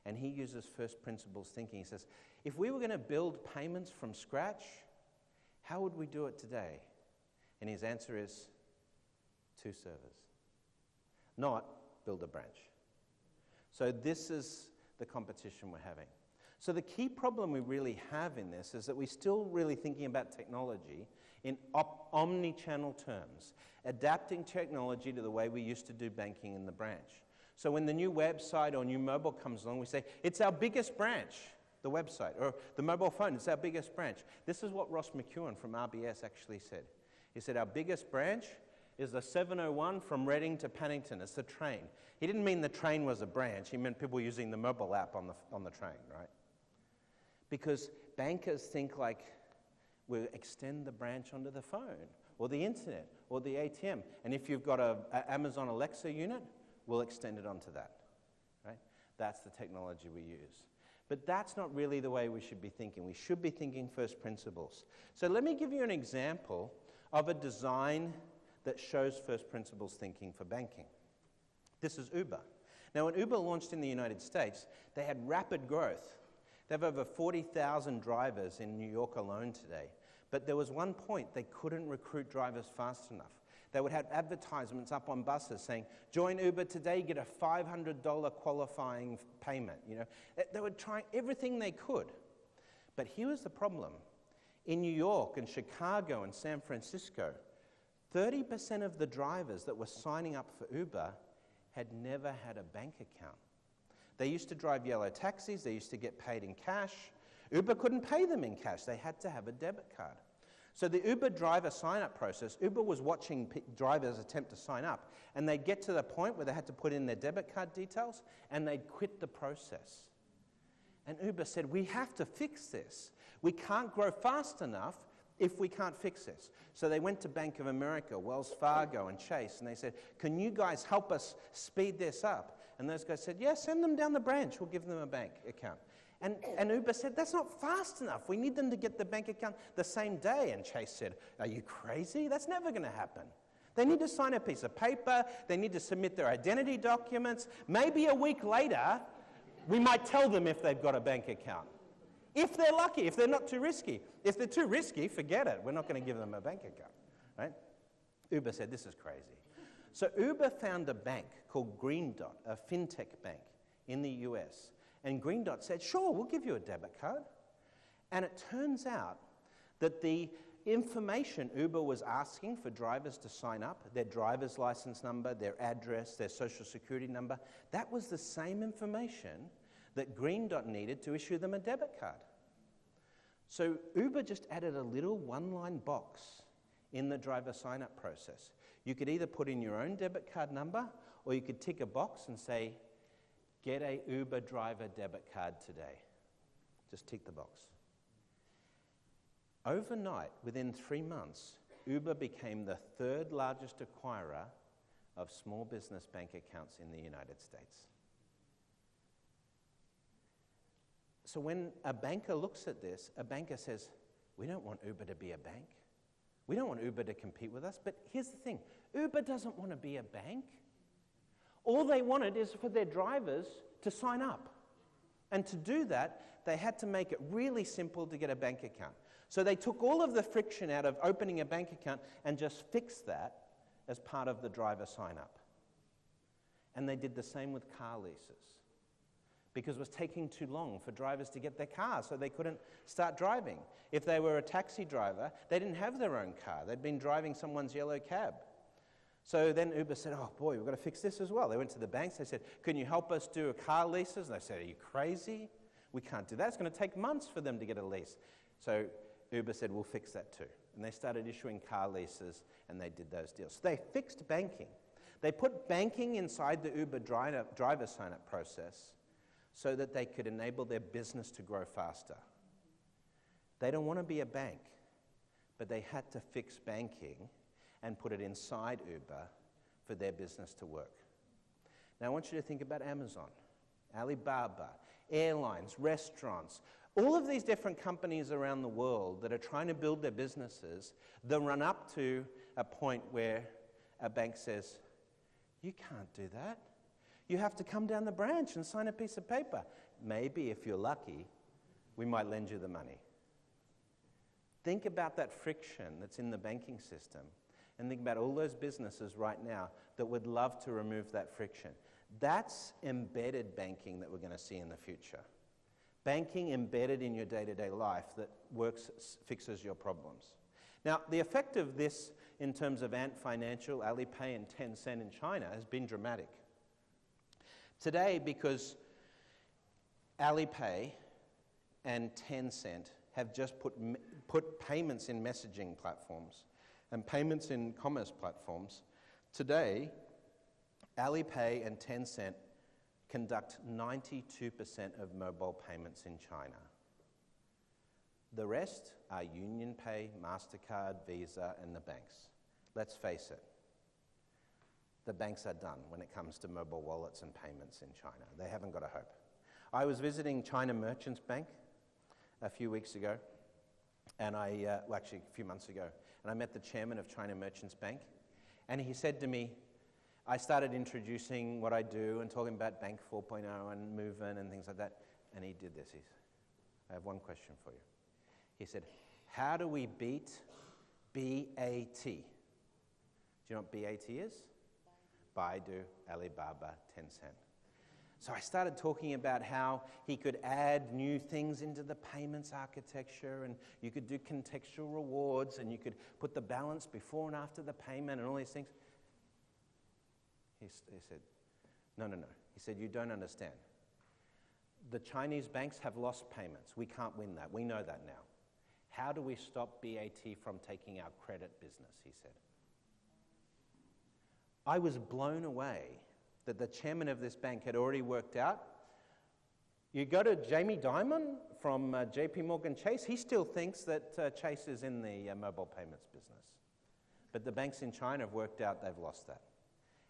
And he uses first principles thinking. He says, if we were going to build payments from scratch, how would we do it today? And his answer is 2 servers, not build a branch. So this is the competition we're having. So the key problem we really have in this is that we're still really thinking about technology in omni-channel terms, adapting technology to the way we used to do banking in the branch. So when the new website or new mobile comes along, we say, it's our biggest branch, the website, or the mobile phone, it's our biggest branch. This is what Ross McEwen from RBS actually said. He said, our biggest branch is the 701 from Reading to Paddington. It's the train. He didn't mean the train was a branch. He meant people using the mobile app on the train, right? Because bankers think like we'll extend the branch onto the phone or the internet or the ATM. And if you've got an Amazon Alexa unit, we'll extend it onto that, right? That's the technology we use. But that's not really the way we should be thinking. We should be thinking first principles. So let me give you an example of a design that shows first principles thinking for banking. This is Uber. Now, when Uber launched in the United States, they had rapid growth. They have over 40,000 drivers in New York alone today. But there was one point they couldn't recruit drivers fast enough. They would have advertisements up on buses saying, join Uber today, get a $500 qualifying payment. You know, they were trying everything they could. But here was the problem. In New York and Chicago and San Francisco, 30% of the drivers that were signing up for Uber had never had a bank account. They used to drive yellow taxis, they used to get paid in cash. Uber couldn't pay them in cash, they had to have a debit card. So the Uber driver sign-up process, Uber was watching drivers attempt to sign up, and they'd get to the point where they had to put in their debit card details, and they'd quit the process. And Uber said, we have to fix this. We can't grow fast enough if we can't fix this. So they went to Bank of America, Wells Fargo, and Chase, and they said, can you guys help us speed this up? And those guys said, yeah, send them down the branch. We'll give them a bank account. And Uber said, that's not fast enough. We need them to get the bank account the same day. And Chase said, are you crazy? That's never going to happen. They need to sign a piece of paper. They need to submit their identity documents. Maybe a week later, we might tell them if they've got a bank account. If they're lucky, if they're not too risky. If they're too risky, forget it. We're not going to give them a bank account, right? Uber said, this is crazy. So Uber found a bank called Green Dot, a fintech bank in the US. And Green Dot said, sure, we'll give you a debit card. And it turns out that the information Uber was asking for drivers to sign up, their driver's license number, their address, their social security number, that was the same information that Green Dot needed to issue them a debit card. So Uber just added a little one-line box in the driver sign-up process. You could either put in your own debit card number, or you could tick a box and say, get a Uber driver debit card today. Just tick the box. Overnight, within 3 months, Uber became the third largest acquirer of small business bank accounts in the United States. So when a banker looks at this, a banker says, we don't want Uber to be a bank. We don't want Uber to compete with us. But here's the thing, Uber doesn't want to be a bank. All they wanted is for their drivers to sign up. And to do that, they had to make it really simple to get a bank account. So they took all of the friction out of opening a bank account and just fixed that as part of the driver sign-up. And they did the same with car leases, because it was taking too long for drivers to get their cars, so they couldn't start driving. If they were a taxi driver, they didn't have their own car. They'd been driving someone's yellow cab. So then Uber said, oh boy, we've got to fix this as well. They went to the banks, they said, can you help us do a car leases? And they said, are you crazy? We can't do that. It's going to take months for them to get a lease. So Uber said, we'll fix that too. And they started issuing car leases, and they did those deals. So they fixed banking. They put banking inside the Uber driver sign-up process so that they could enable their business to grow faster. They don't want to be a bank, but they had to fix banking and put it inside Uber for their business to work. Now I want you to think about Amazon, Alibaba, airlines, restaurants, all of these different companies around the world that are trying to build their businesses that run up to a point where a bank says, you can't do that. You have to come down the branch and sign a piece of paper. Maybe if you're lucky, we might lend you the money. Think about that friction that's in the banking system, and think about all those businesses right now that would love to remove that friction. That's embedded banking that we're going to see in the future. Banking embedded in your day-to-day life that fixes your problems. Now, the effect of this in terms of Ant Financial, Alipay, and Tencent in China has been dramatic. Today, because Alipay and Tencent have just put payments in messaging platforms and payments in commerce platforms, today, Alipay and Tencent conduct 92% of mobile payments in China. The rest are UnionPay, MasterCard, Visa, and the banks. Let's face it, the banks are done when it comes to mobile wallets and payments in China. They haven't got a hope. I was visiting China Merchants Bank a few weeks ago, and actually a few months ago, and I met the chairman of China Merchants Bank, and he said to me, I started introducing what I do and talking about Bank 4.0 and MoveIn and things like that, and he did this. He said, I have one question for you. He said, how do we beat BAT? Do you know what BAT is? Baidu, Alibaba, Tencent. So I started talking about how he could add new things into the payments architecture, and you could do contextual rewards, and you could put the balance before and after the payment and all these things. He said, no. He said, you don't understand. The Chinese banks have lost payments. We can't win that. We know that now. How do we stop BAT from taking our credit business, he said. I was blown away that the chairman of this bank had already worked out. You go to Jamie Dimon from JP Morgan Chase, he still thinks that Chase is in the mobile payments business. But the banks in China have worked out they've lost that.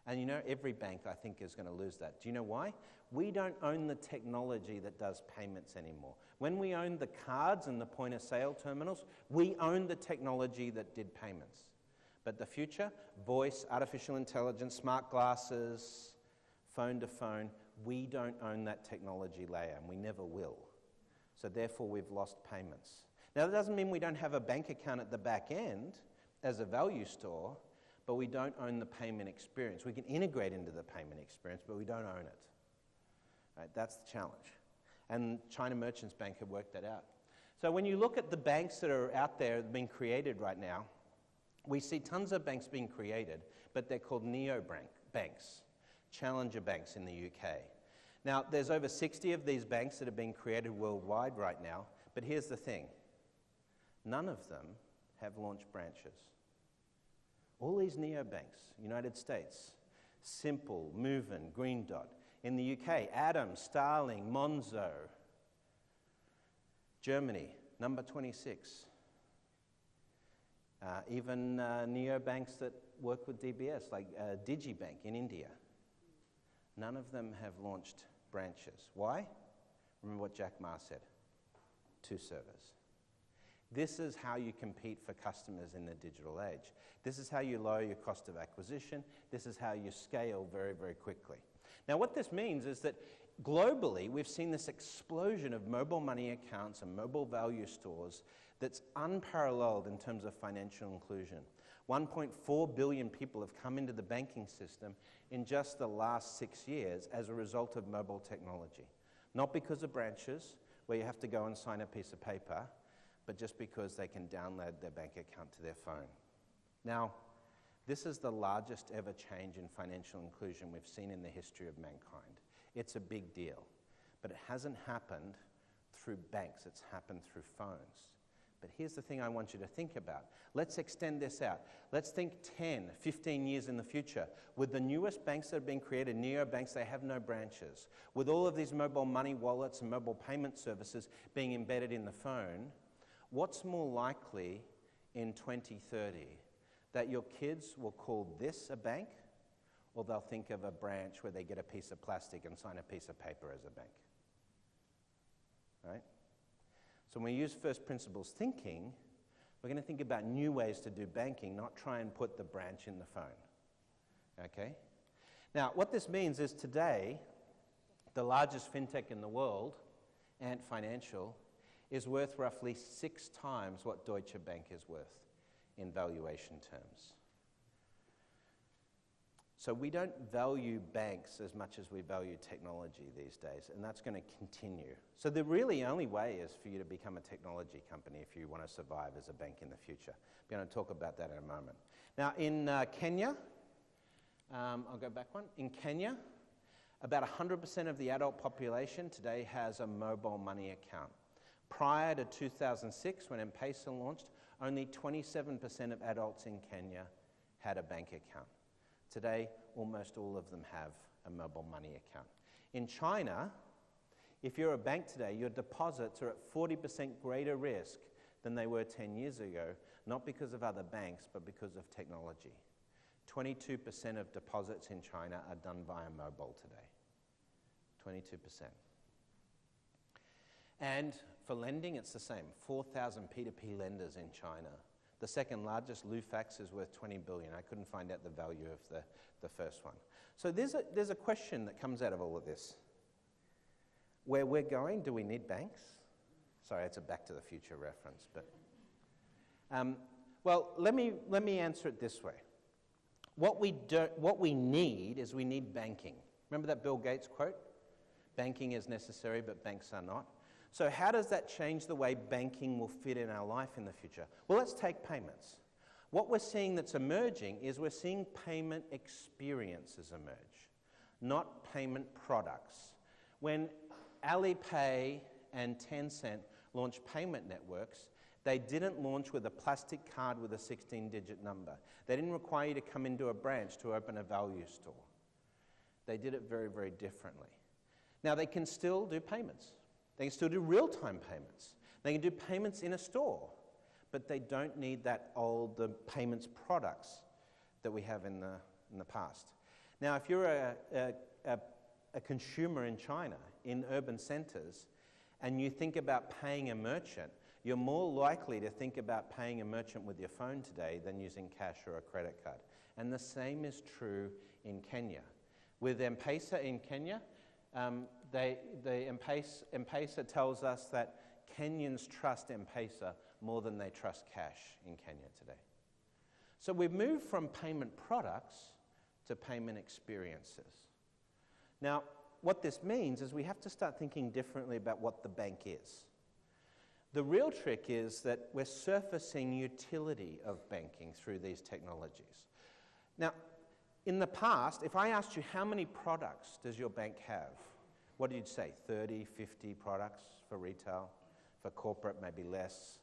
And you know, every bank, I think, is going to lose that. Do you know why? We don't own the technology that does payments anymore. When we owned the cards and the point-of-sale terminals, we owned the technology that did payments. But the future, voice, artificial intelligence, smart glasses, phone-to-phone, we don't own that technology layer, and we never will. So therefore, we've lost payments. Now, that doesn't mean we don't have a bank account at the back end as a value store, but we don't own the payment experience. We can integrate into the payment experience, but we don't own it. Right? That's the challenge. And China Merchants Bank had worked that out. So when you look at the banks that are out there being created right now, we see tons of banks being created, but they're called neo-banks, challenger banks in the UK. Now, there's over 60 of these banks that are being created worldwide right now, but here's the thing. None of them have launched branches. All these neobanks, United States, Simple, Movin, Green Dot. In the UK, Adam, Starling, Monzo. Germany, number 26. Even neobanks that work with DBS, like Digibank in India. None of them have launched branches. Why? Remember what Jack Ma said. 2 servers. This is how you compete for customers in the digital age. This is how you lower your cost of acquisition. This is how you scale very, very quickly. Now, what this means is that globally, we've seen this explosion of mobile money accounts and mobile value stores that's unparalleled in terms of financial inclusion. 1.4 billion people have come into the banking system in just the last 6 years as a result of mobile technology. Not because of branches, where you have to go and sign a piece of paper, but just because they can download their bank account to their phone. Now, this is the largest ever change in financial inclusion we've seen in the history of mankind. It's a big deal, but it hasn't happened through banks, it's happened through phones. But here's the thing I want you to think about. Let's extend this out. Let's think 10, 15 years in the future. With the newest banks that have been created, neobanks, they have no branches. With all of these mobile money wallets and mobile payment services being embedded in the phone, what's more likely in 2030? That your kids will call this a bank, or they'll think of a branch where they get a piece of plastic and sign a piece of paper as a bank? Right? So when we use first principles thinking, we're going to think about new ways to do banking, not try and put the branch in the phone. Okay? Now, what this means is today, the largest fintech in the world, Ant Financial, is worth roughly 6 times what Deutsche Bank is worth in valuation terms. So we don't value banks as much as we value technology these days, and that's going to continue. So the really only way is for you to become a technology company if you want to survive as a bank in the future. We're going to talk about that in a moment. Now, in Kenya, I'll go back one. In Kenya, about 100% of the adult population today has a mobile money account. Prior to 2006, when M-Pesa launched, only 27% of adults in Kenya had a bank account. Today, almost all of them have a mobile money account. In China, if you're a bank today, your deposits are at 40% greater risk than they were 10 years ago, not because of other banks, but because of technology. 22% of deposits in China are done via mobile today. 22%. And for lending, it's the same. 4,000 P2P lenders in China. The second largest, Lufax, is worth 20 billion. I couldn't find out the value of the first one. So there's a question that comes out of all of this. Where we're going, do we need banks? Sorry, it's a Back to the Future reference, but well, let me answer it this way. What we need is we need banking. Remember that Bill Gates quote? Banking is necessary, but banks are not. So how does that change the way banking will fit in our life in the future? Well, let's take payments. What we're seeing that's emerging is we're seeing payment experiences emerge, not payment products. When Alipay and Tencent launched payment networks, they didn't launch with a plastic card with a 16-digit number. They didn't require you to come into a branch to open a value store. They did it very, very differently. Now, they can still do payments. They can still do real-time payments. They can do payments in a store, but they don't need that old payments products that we have in the past. Now, if you're a consumer in China, in urban centers, and you think about paying a merchant, you're more likely to think about paying a merchant with your phone today than using cash or a credit card. And the same is true in Kenya. With M-Pesa in Kenya, M-Pesa tells us that Kenyans trust M-Pesa more than they trust cash in Kenya today. So we've moved from payment products to payment experiences. Now, what this means is we have to start thinking differently about what the bank is. The real trick is that we're surfacing utility of banking through these technologies. Now, in the past, if I asked you how many products does your bank have, what did you say? 30, 50 products for retail, for corporate maybe less.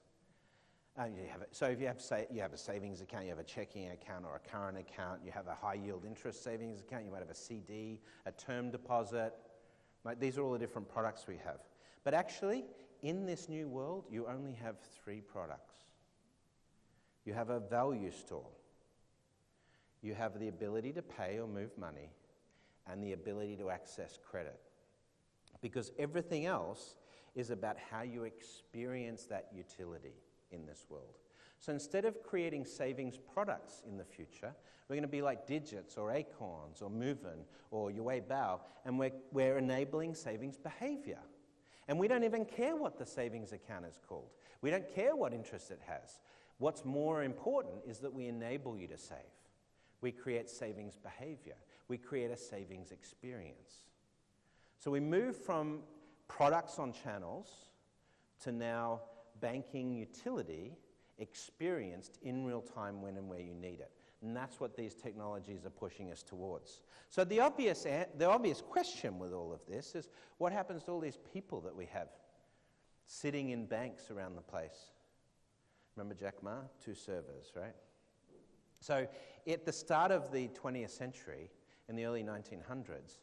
So if you have a savings account, you have a checking account or a current account, you have a high yield interest savings account, you might have a CD, a term deposit. Right? These are all the different products we have. But actually, in this new world, you only have 3 products. You have a value store. You have the ability to pay or move money and the ability to access credit. Because everything else is about how you experience that utility in this world. So instead of creating savings products in the future, we're going to be like Digits or Acorns or Movin or Yuebao, and we're enabling savings behavior. And we don't even care what the savings account is called. We don't care what interest it has. What's more important is that we enable you to save. We create savings behavior. We create a savings experience. So we move from products on channels to now banking utility experienced in real time when and where you need it. And that's what these technologies are pushing us towards. So the obvious question with all of this is, what happens to all these people that we have sitting in banks around the place? Remember Jack Ma? 2 servers, right? So at the start of the 20th century, in the early 1900s,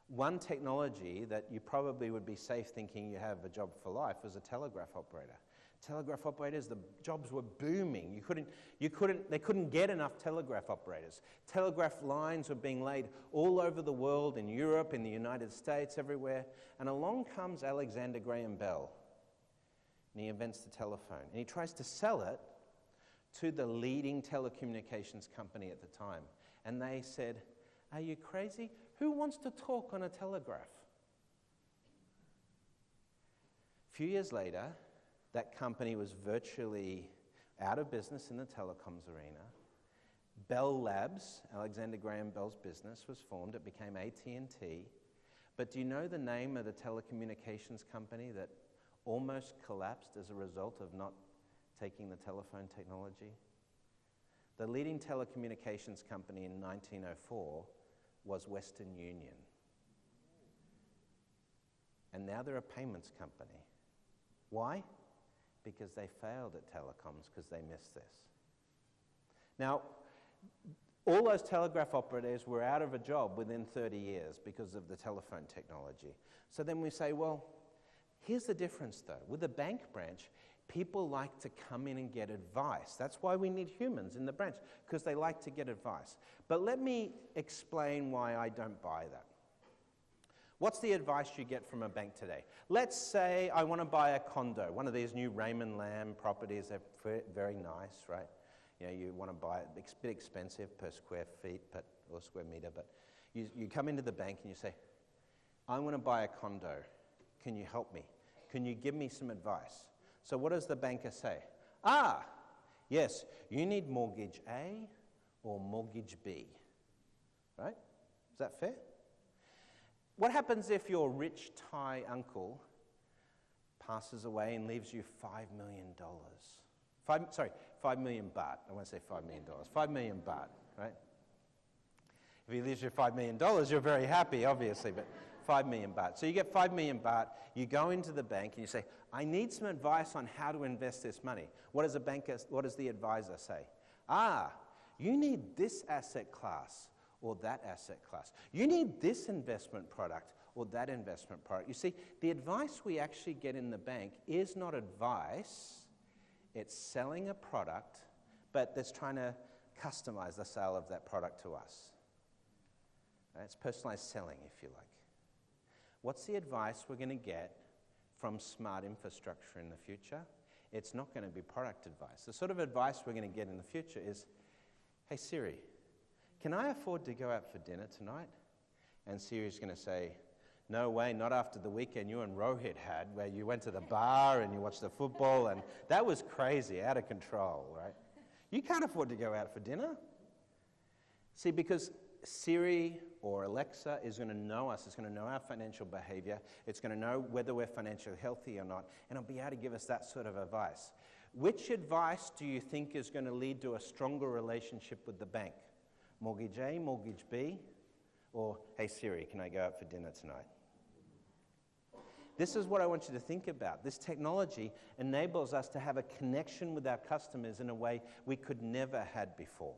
one technology that you probably would be safe thinking you have a job for life was a telegraph operator. Telegraph operators, the jobs were booming. They couldn't get enough telegraph operators. Telegraph lines were being laid all over the world, in Europe, in the United States, everywhere. And along comes Alexander Graham Bell, and he invents the telephone. And he tries to sell it to the leading telecommunications company at the time. And they said, "Are you crazy? Who wants to talk on a telegraph?" A few years later, that company was virtually out of business in the telecoms arena. Bell Labs, Alexander Graham Bell's business, was formed. It became AT&T. But do you know the name of the telecommunications company that almost collapsed as a result of not taking the telephone technology? The leading telecommunications company in 1904 was Western Union. And now they're a payments company. Why? Because they failed at telecoms, because they missed this. Now, all those telegraph operators were out of a job within 30 years because of the telephone technology. So then we say, well, here's the difference though. With a bank branch, people like to come in and get advice. That's why we need humans in the branch, because they like to get advice. But let me explain why I don't buy that. What's the advice you get from a bank today? Let's say I want to buy a condo, one of these new Raymond Lamb properties. They're very nice, right? You know, you want to buy it. It's a bit expensive per square feet or square meter, but you come into the bank and you say, I want to buy a condo. Can you help me? Can you give me some advice? So what does the banker say? Yes, you need mortgage A or mortgage B, right? Is that fair? What happens if your rich Thai uncle passes away and leaves you $5 million? 5 million baht. I want to say $5 million. 5 million baht, right? If he leaves you $5 million, you're very happy, obviously, but 5 million baht. So you get 5 million baht, you go into the bank and you say, I need some advice on how to invest this money. What does the advisor say? You need this asset class or that asset class. You need this investment product or that investment product. You see, the advice we actually get in the bank is not advice, it's selling a product, but that's trying to customize the sale of that product to us. It's personalized selling, if you like. What's the advice we're going to get from smart infrastructure in the future? It's not going to be product advice. The sort of advice we're going to get in the future is, hey Siri, can I afford to go out for dinner tonight? And Siri's going to say, no way, not after the weekend you and Rohit had, where you went to the bar and you watched the football, and that was crazy, out of control, right? You can't afford to go out for dinner. See, because Siri or Alexa is going to know us, it's going to know our financial behavior, it's going to know whether we're financially healthy or not, and it'll be able to give us that sort of advice. Which advice do you think is going to lead to a stronger relationship with the bank? Mortgage A, mortgage B, or, hey Siri, can I go out for dinner tonight? This is what I want you to think about. This technology enables us to have a connection with our customers in a way we could never had before.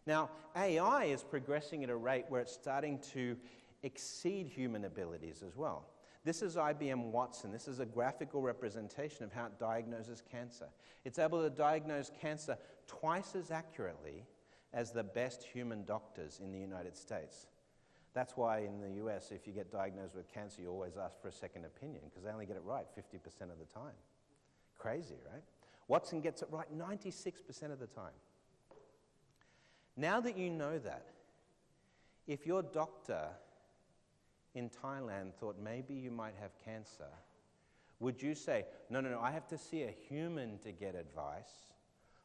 Now, AI is progressing at a rate where it's starting to exceed human abilities as well. This is IBM Watson. This is a graphical representation of how it diagnoses cancer. It's able to diagnose cancer twice as accurately as the best human doctors in the United States. That's why in the US, if you get diagnosed with cancer, you always ask for a second opinion, because they only get it right 50% of the time. Crazy, right? Watson gets it right 96% of the time. Now that you know that, if your doctor in Thailand thought maybe you might have cancer, would you say, no, I have to see a human to get advice,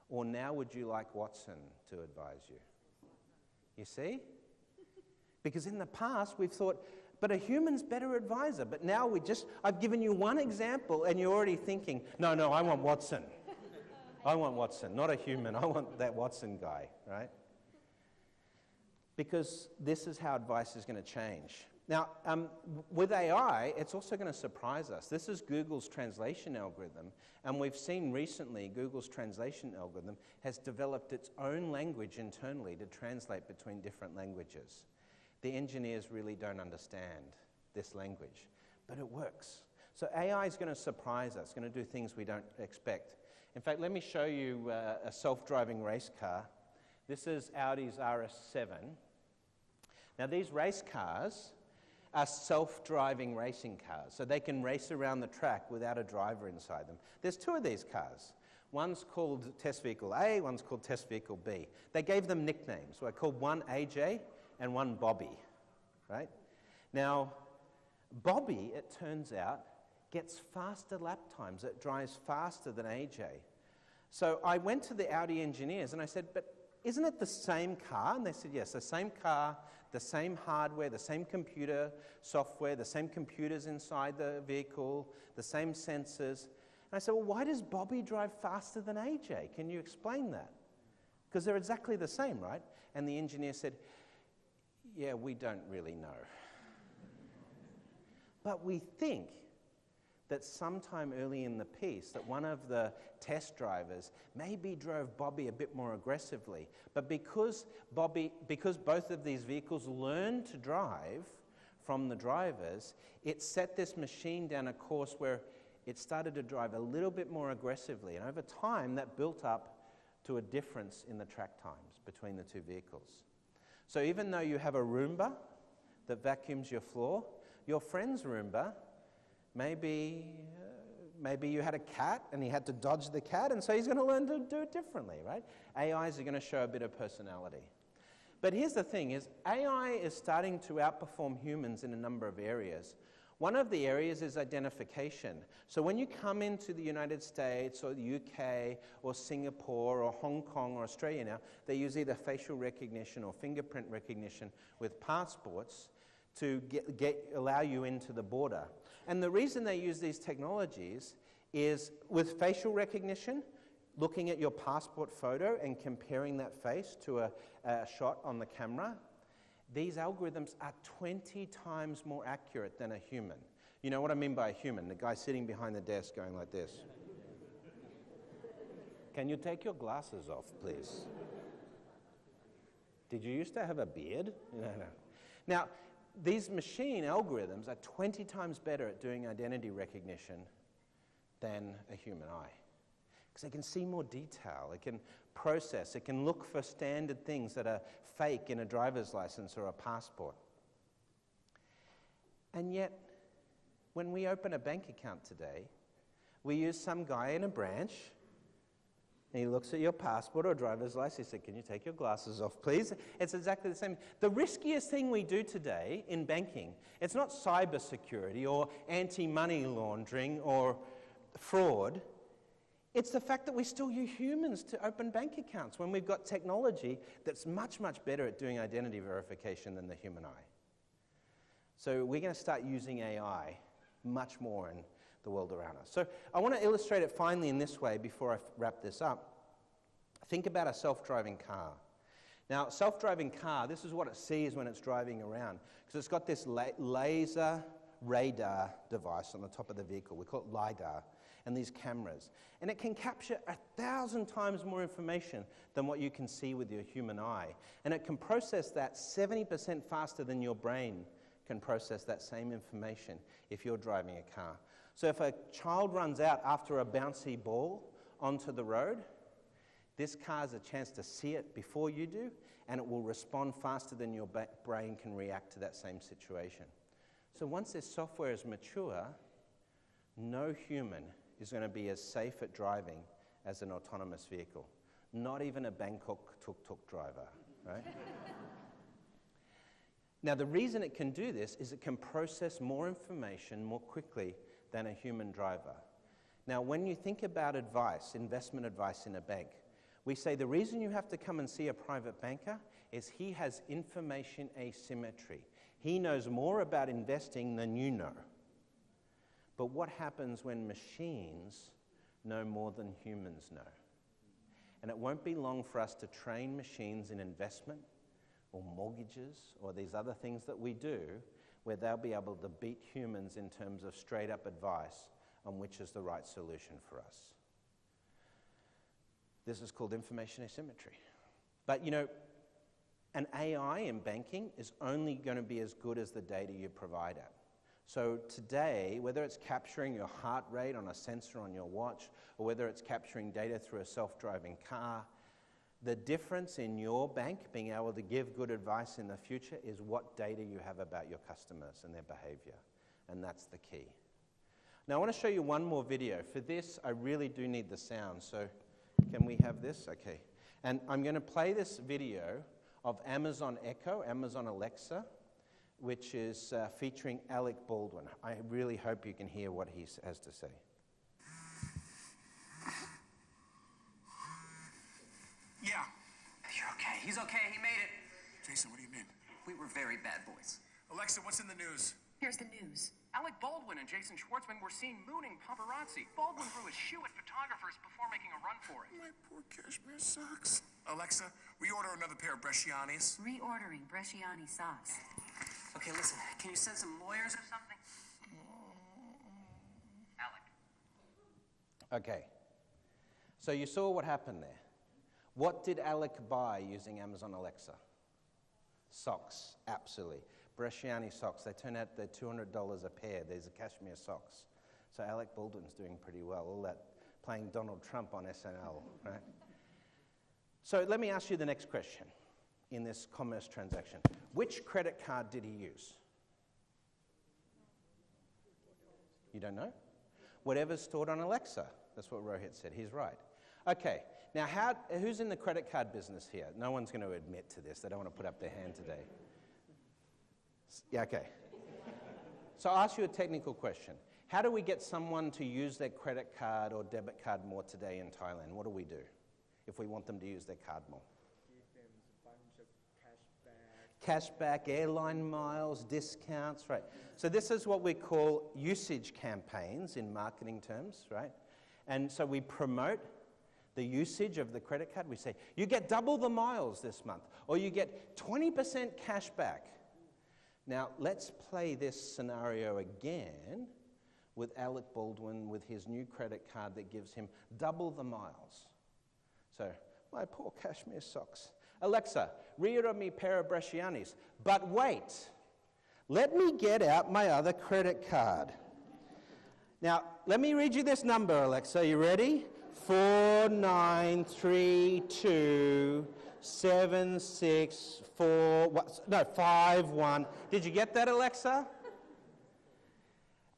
or now would you like Watson to advise you? You see? Because in the past we've thought, but a human's better advisor. But now I've given you one example and you're already thinking, no, I want Watson. I want Watson, not a human. I want that Watson guy, right? Because this is how advice is going to change. Now, with AI, it's also going to surprise us. This is Google's translation algorithm, and we've seen recently Google's translation algorithm has developed its own language internally to translate between different languages. The engineers really don't understand this language, but it works. So AI is going to surprise us, going to do things we don't expect. In fact, let me show you a self-driving race car. This is Audi's RS7. Now, these race cars are self-driving racing cars, so they can race around the track without a driver inside them. There's two of these cars. One's called Test Vehicle A, one's called Test Vehicle B. They gave them nicknames. So I called one AJ and one Bobby, right? Now, Bobby, it turns out, gets faster lap times. It drives faster than AJ. So I went to the Audi engineers and I said, but isn't it the same car? And they said, yes, the same car, the same hardware, the same computer software, the same computers inside the vehicle, the same sensors. And I said, well, why does Bobby drive faster than AJ? Can you explain that? Because they're exactly the same, right? And the engineer said, yeah, we don't really know. But we think that sometime early in the piece that one of the test drivers maybe drove Bobby a bit more aggressively. But because both of these vehicles learned to drive from the drivers, it set this machine down a course where it started to drive a little bit more aggressively. And over time, that built up to a difference in the track times between the two vehicles. So even though you have a Roomba that vacuums your floor, your friend's Roomba, maybe you had a cat and he had to dodge the cat, and so he's going to learn to do it differently, right? AIs are going to show a bit of personality. But here's the thing, is AI is starting to outperform humans in a number of areas. One of the areas is identification. So when you come into the United States or the UK or Singapore or Hong Kong or Australia now, they use either facial recognition or fingerprint recognition with passports to allow you into the border. And the reason they use these technologies is with facial recognition, looking at your passport photo and comparing that face to a shot on the camera, these algorithms are 20 times more accurate than a human. You know what I mean by a human? The guy sitting behind the desk going like this. Can you take your glasses off, please? Did you used to have a beard? No. Now, these machine algorithms are 20 times better at doing identity recognition than a human eye. Because they can see more detail, it can process, it can look for standard things that are fake in a driver's license or a passport. And yet, when we open a bank account today, we use some guy in a branch, and he looks at your passport or driver's license, he said, can you take your glasses off, please? It's exactly the same. The riskiest thing we do today in banking, it's not cybersecurity or anti-money laundering or fraud. It's the fact that we still use humans to open bank accounts when we've got technology that's much, much better at doing identity verification than the human eye. So we're going to start using AI much more in the world around us. So I want to illustrate it finally in this way before I wrap this up. Think about a self-driving car. Now, self-driving car, this is what it sees when it's driving around, because it's got this laser radar device on the top of the vehicle. We call it LiDAR, and these cameras. And it can capture 1,000 times more information than what you can see with your human eye. And it can process that 70% faster than your brain can process that same information if you're driving a car. So if a child runs out after a bouncy ball onto the road, this car has a chance to see it before you do, and it will respond faster than your brain can react to that same situation. So once this software is mature, no human is going to be as safe at driving as an autonomous vehicle. Not even a Bangkok tuk-tuk driver, right? Now, the reason it can do this is it can process more information more quickly than a human driver. Now, when you think about advice, investment advice in a bank, we say the reason you have to come and see a private banker is he has information asymmetry. He knows more about investing than you know. But what happens when machines know more than humans know? And it won't be long for us to train machines in investment or mortgages or these other things that we do where they'll be able to beat humans in terms of straight up advice on which is the right solution for us. This is called information asymmetry. But you know, an AI in banking is only going to be as good as the data you provide it. So today, whether it's capturing your heart rate on a sensor on your watch, or whether it's capturing data through a self-driving car, the difference in your bank being able to give good advice in the future is what data you have about your customers and their behavior. And that's the key. Now I want to show you one more video. For this, I really do need the sound. So can we have this? Okay. And I'm going to play this video of Amazon Echo, Amazon Alexa, which is featuring Alec Baldwin. I really hope you can hear what he has to say. Yeah. You're okay. He's okay. He made it. Jason, what do you mean? We were very bad boys. Alexa, what's in the news? Here's the news. Alec Baldwin and Jason Schwartzman were seen mooning paparazzi. Baldwin threw his shoe at photographers before making a run for it. My poor cashmere socks. Alexa, reorder another pair of Brescianis. Reordering Bresciani sauce. Okay, listen. Can you send some lawyers or something? Alec. Okay. So you saw what happened there. What did Alec buy using Amazon Alexa? Socks, absolutely. Bresciani socks. They turn out they're $200 a pair. These are cashmere socks. So Alec Baldwin's doing pretty well. All that playing Donald Trump on SNL, right? So let me ask you the next question in this commerce transaction. Which credit card did he use? You don't know? Whatever's stored on Alexa. That's what Rohit said. He's right. Okay. Now, who's in the credit card business here? No one's going to admit to this. They don't want to put up their hand today. Yeah, okay. So I'll ask you a technical question. How do we get someone to use their credit card or debit card more today in Thailand? What do we do if we want them to use their card more? Give them a bunch of cashback. Cashback, airline miles, discounts, right? So this is what we call usage campaigns in marketing terms, right? And so we promote the usage of the credit card. We say, you get double the miles this month, or you get 20% cash back. Now, let's play this scenario again with Alec Baldwin with his new credit card that gives him double the miles. So, my poor cashmere socks. Alexa, reorder me a pair of Brescianis. But wait, let me get out my other credit card. Now, let me read you this number, Alexa. Are you ready? 49327645. Did you get that, Alexa?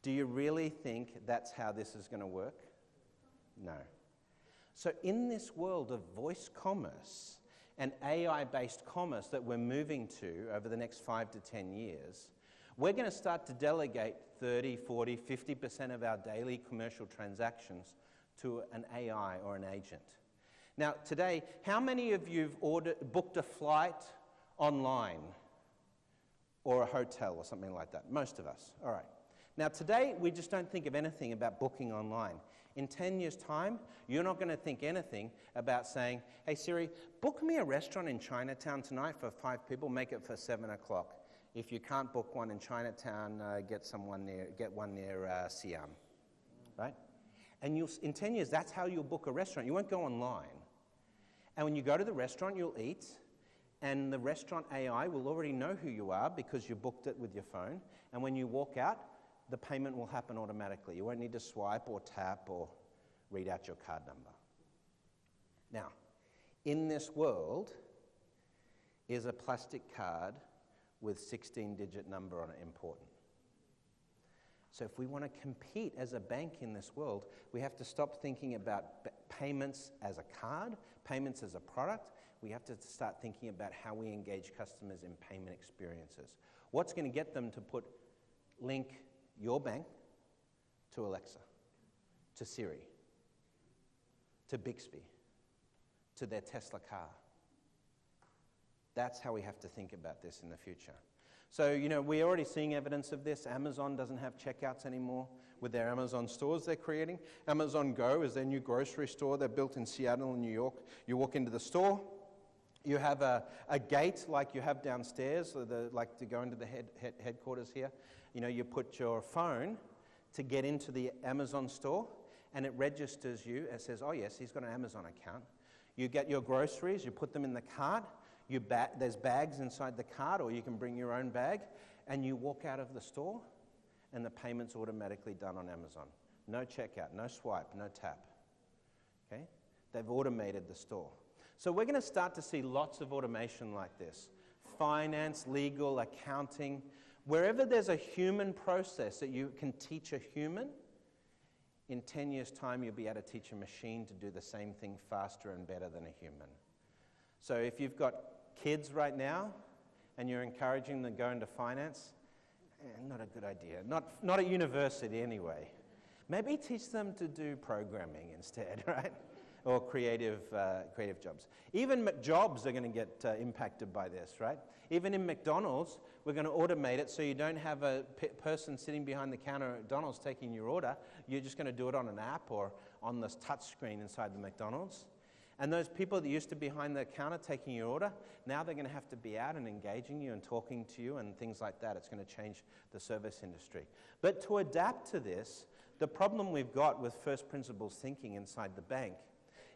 Do you really think that's how this is going to work? No. So in this world of voice commerce and AI-based commerce that we're moving to over the next 5 to 10 years, we're going to start to delegate 30, 40, 50% of our daily commercial transactions to an AI or an agent. Now, today, how many of you have booked a flight online or a hotel or something like that? Most of us. All right. Now, today, we just don't think of anything about booking online. In 10 years' time, you're not going to think anything about saying, hey, Siri, book me a restaurant in Chinatown tonight for 5 people, make it for 7 o'clock. If you can't book one in Chinatown, get one near Siam, right? And in 10 years, that's how you'll book a restaurant. You won't go online. And when you go to the restaurant, you'll eat, and the restaurant AI will already know who you are because you booked it with your phone. And when you walk out, the payment will happen automatically. You won't need to swipe or tap or read out your card number. Now, in this world is a plastic card with 16-digit number on it important. So if we want to compete as a bank in this world, we have to stop thinking about payments as a card, payments as a product. We have to start thinking about how we engage customers in payment experiences. What's going to get them to link your bank to Alexa, to Siri, to Bixby, to their Tesla car? That's how we have to think about this in the future. So, we're already seeing evidence of this. Amazon doesn't have checkouts anymore with their Amazon stores they're creating. Amazon Go is their new grocery store. They're built in Seattle and New York. You walk into the store, you have a gate like you have downstairs, like to go into the headquarters here. You put your phone to get into the Amazon store, and it registers you. It says, oh, yes, he's got an Amazon account. You get your groceries, you put them in the cart. There's bags inside the cart, or you can bring your own bag, and you walk out of the store, and the payment's automatically done on Amazon. No checkout, no swipe, no tap. Okay? They've automated the store. So we're going to start to see lots of automation like this. Finance, legal, accounting. Wherever there's a human process that you can teach a human, in 10 years' time, you'll be able to teach a machine to do the same thing faster and better than a human. So if you've got kids right now and you're encouraging them to go into finance, not a good idea. Not at university anyway. Maybe teach them to do programming instead, right? Or creative jobs. Even jobs are going to get impacted by this, right? Even in McDonald's, we're going to automate it so you don't have a person sitting behind the counter at McDonald's taking your order. You're just going to do it on an app or on this touch screen inside the McDonald's. And those people that used to be behind the counter taking your order, now they're going to have to be out and engaging you and talking to you and things like that. It's going to change the service industry. But to adapt to this, the problem we've got with first principles thinking inside the bank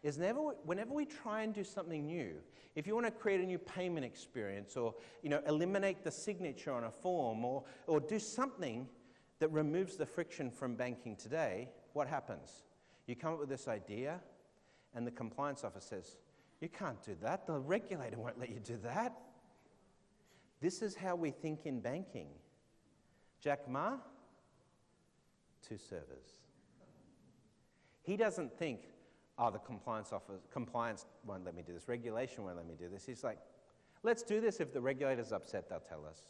is whenever we try and do something new, if you want to create a new payment experience or eliminate the signature on a form or do something that removes the friction from banking today, what happens? You come up with this idea, and the compliance officer says, you can't do that. The regulator won't let you do that. This is how we think in banking. Jack Ma, 2 servers. He doesn't think, the compliance won't let me do this. Regulation won't let me do this. He's like, let's do this. If the regulator's upset, they'll tell us.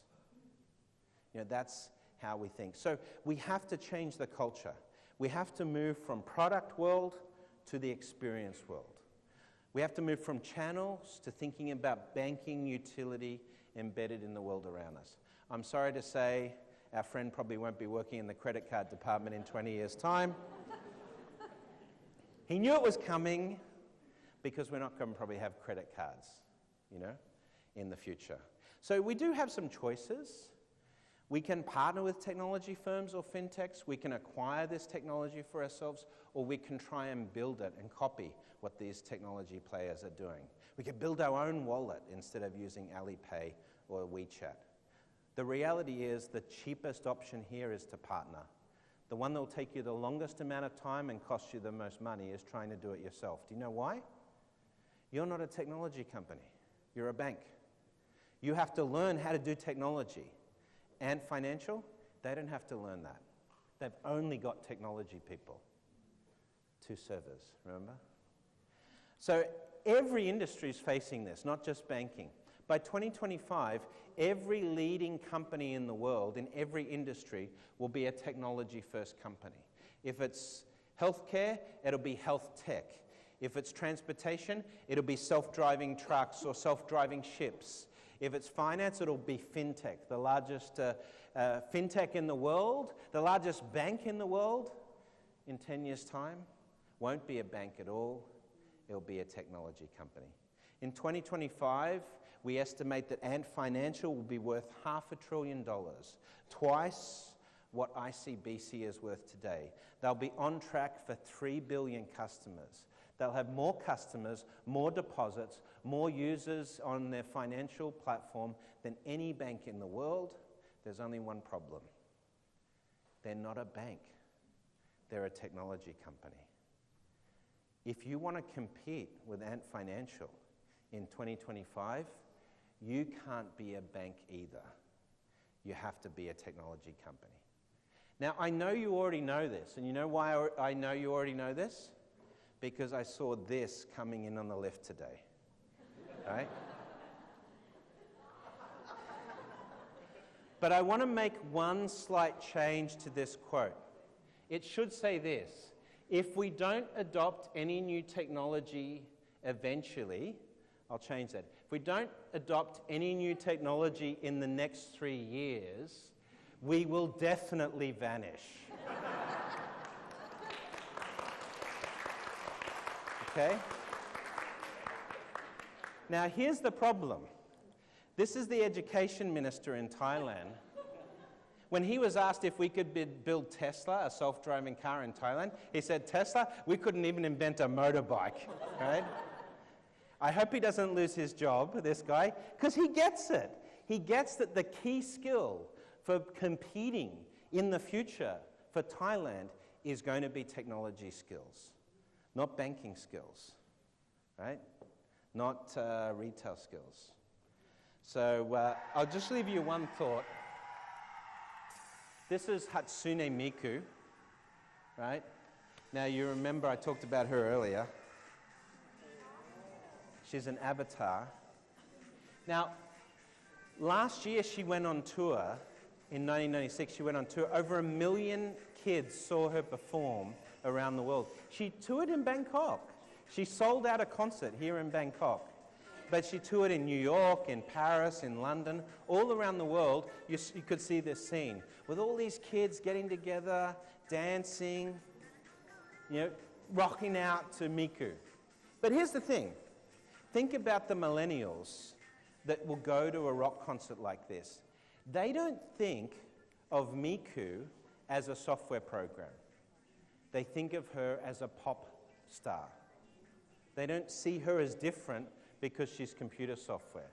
That's how we think. So we have to change the culture. We have to move from product world to the experience world. We have to move from channels to thinking about banking utility embedded in the world around us. I'm sorry to say our friend probably won't be working in the credit card department in 20 years' time. He knew it was coming because we're not going to probably have credit cards, in the future. So we do have some choices. We can partner with technology firms or fintechs. We can acquire this technology for ourselves, or we can try and build it and copy what these technology players are doing. We can build our own wallet instead of using Alipay or WeChat. The reality is the cheapest option here is to partner. The one that will take you the longest amount of time and cost you the most money is trying to do it yourself. Do you know why? You're not a technology company. You're a bank. You have to learn how to do technology. And financial, they don't have to learn that. They've only got technology people. 2 servers, remember? So every industry is facing this, not just banking. By 2025, every leading company in the world, in every industry, will be a technology-first company. If it's Healthcare, it'll be health tech. If it's transportation, it'll be self-driving trucks or self-driving ships. If it's finance, it'll be fintech, the largest fintech in the world, the largest bank in the world in 10 years' time. Won't be a bank at all, it'll be a technology company. In 2025, we estimate that Ant Financial will be worth $500 billion, twice what ICBC is worth today. They'll be on track for 3 billion customers. They'll have more customers, more deposits, more users on their financial platform than any bank in the world. There's only one problem. They're not a bank. They're a technology company. If you want to compete with Ant Financial in 2025, you can't be a bank either. You have to be a technology company. Now, I know you already know this, and you know why I know you already know this? Because I saw this coming in on the lift today, right? But I want to make one slight change to this quote. It should say this: if we don't adopt any new technology eventually, I'll change that. If we don't adopt any new technology in the next 3 years, we will definitely vanish. Okay? Now, here's the problem. This is the education minister in Thailand. When he was asked if we could build Tesla, a self-driving car in Thailand, he said, Tesla, we couldn't even invent a motorbike, right? I hope he doesn't lose his job, this guy, because he gets it. He gets that the key skill for competing in the future for Thailand is going to be technology skills, not banking skills, right? Not retail skills. So I'll just leave you one thought. This is Hatsune Miku, right? Now, you remember I talked about her earlier. She's an avatar. Now, last year she went on tour. In 1996, she went on tour. Over 1 million kids saw her perform around the world. She toured in Bangkok. She sold out a concert here in Bangkok. But she toured in New York, in Paris, in London, all around the world. You could see this scene with all these kids getting together, dancing, rocking out to Miku. But here's the thing. Think about the millennials that will go to a rock concert like this. They don't think of Miku as a software program. They think of her as a pop star. They don't see her as different because she's computer software.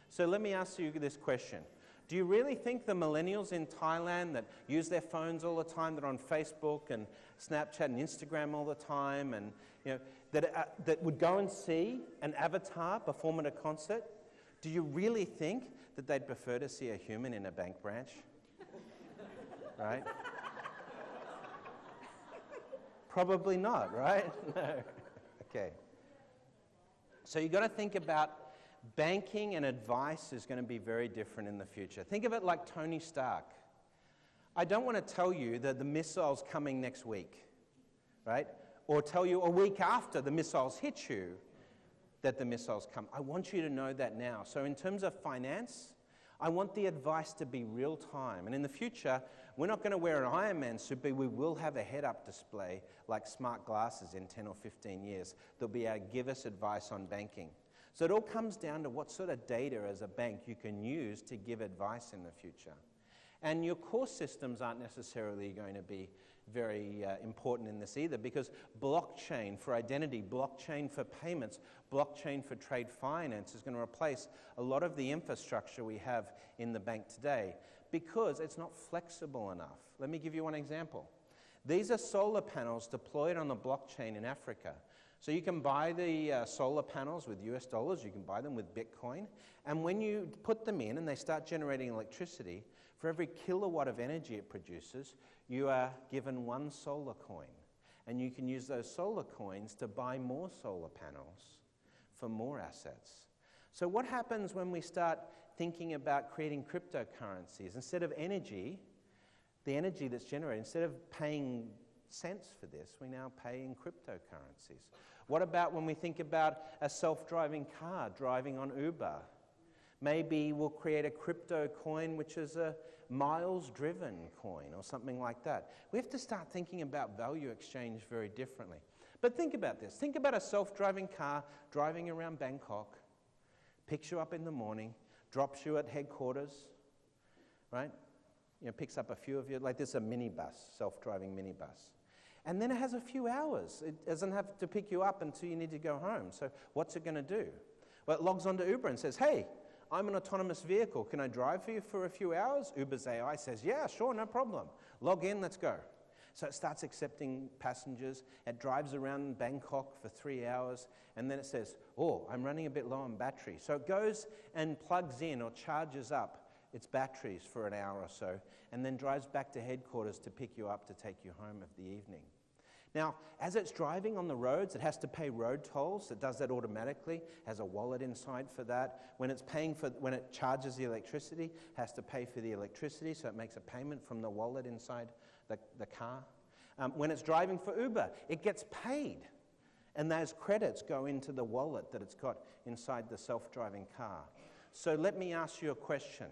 So let me ask you this question. Do you really think the millennials in Thailand that use their phones all the time, that are on Facebook and Snapchat and Instagram all the time, and that would go and see an avatar perform at a concert, do you really think that they'd prefer to see a human in a bank branch? Right? Probably not, right? No. Okay. So you've got to think about banking and advice is going to be very different in the future. Think of it like Tony Stark. I don't want to tell you that the missile's coming next week, right? Or tell you a week after the missiles hit you that the missiles come. I want you to know that now. So in terms of finance, I want the advice to be real time. And in the future, we're not going to wear an Iron Man suit, but we will have a head-up display like smart glasses in 10 or 15 years that'll be able to give us advice on banking. So it all comes down to what sort of data as a bank you can use to give advice in the future. And your core systems aren't necessarily going to be very important in this either, because blockchain for identity, blockchain for payments, blockchain for trade finance is going to replace a lot of the infrastructure we have in the bank today because it's not flexible enough. Let me give you one example. These are solar panels deployed on the blockchain in Africa. So you can buy the solar panels with US dollars, you can buy them with Bitcoin, and when you put them in and they start generating electricity, for every kilowatt of energy it produces, you are given 1 solar coin. And you can use those solar coins to buy more solar panels for more assets. So what happens when we start thinking about creating cryptocurrencies? Instead of energy, the energy that's generated, instead of paying cents for this. We now pay in cryptocurrencies. What about when we think about a self-driving car driving on Uber? Maybe we'll create a crypto coin which is a miles-driven coin or something like that. We have to start thinking about value exchange very differently. But think about this. Think about a self-driving car driving around Bangkok, picks you up in the morning, drops you at headquarters, right? You know, picks up a few of you, like this is a minibus, self-driving minibus. And then it has a few hours. It doesn't have to pick you up until you need to go home. So what's it going to do? Well, it logs onto Uber and says, hey, I'm an autonomous vehicle. Can I drive for you for a few hours? Uber's AI says, yeah, sure, no problem. Log in, let's go. So it starts accepting passengers. It drives around Bangkok for 3 hours. And then it says, oh, I'm running a bit low on battery. So it goes and plugs in or charges up its batteries for an hour or so, and then drives back to headquarters to pick you up to take you home of the evening. Now, as it's driving on the roads, it has to pay road tolls. It does that automatically, has a wallet inside for that. When it charges the electricity, it has to pay for the electricity, so it makes a payment from the wallet inside the car. When it's driving for Uber, it gets paid, and those credits go into the wallet that it's got inside the self-driving car. So let me ask you a question.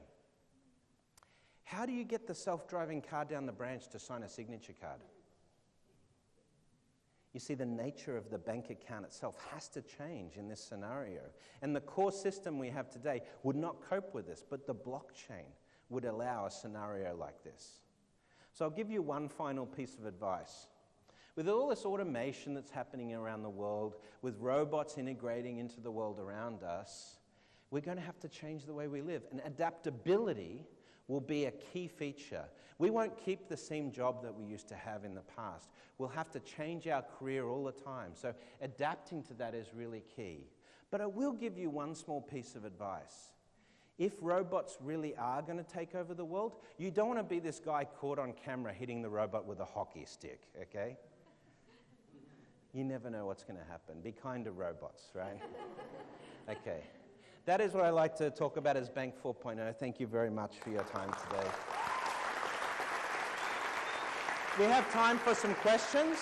How do you get the self-driving car down the branch to sign a signature card? You see, the nature of the bank account itself has to change in this scenario. And the core system we have today would not cope with this, but the blockchain would allow a scenario like this. So I'll give you one final piece of advice. With all this automation that's happening around the world, with robots integrating into the world around us, we're going to have to change the way we live. And adaptability will be a key feature. We won't keep the same job that we used to have in the past. We'll have to change our career all the time. So adapting to that is really key. But I will give you one small piece of advice. If robots really are going to take over the world, you don't want to be this guy caught on camera hitting the robot with a hockey stick, okay? You never know what's going to happen. Be kind to robots, right? Okay. That is what I like to talk about as Bank 4.0. Thank you very much for your time today. We have time for some questions.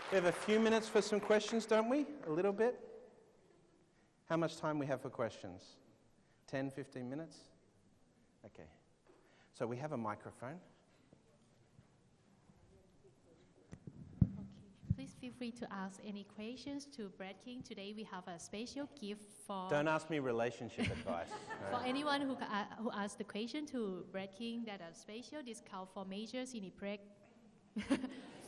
We have a few minutes for some questions, don't we? A little bit? How much time we have for questions? 10, 15 minutes? Okay. So we have a microphone. Please feel free to ask any questions to Brad King. Today we have a special gift for... Don't ask me relationship advice. For anyone who asks the question to Brad King, that a special discount for major Cineplex.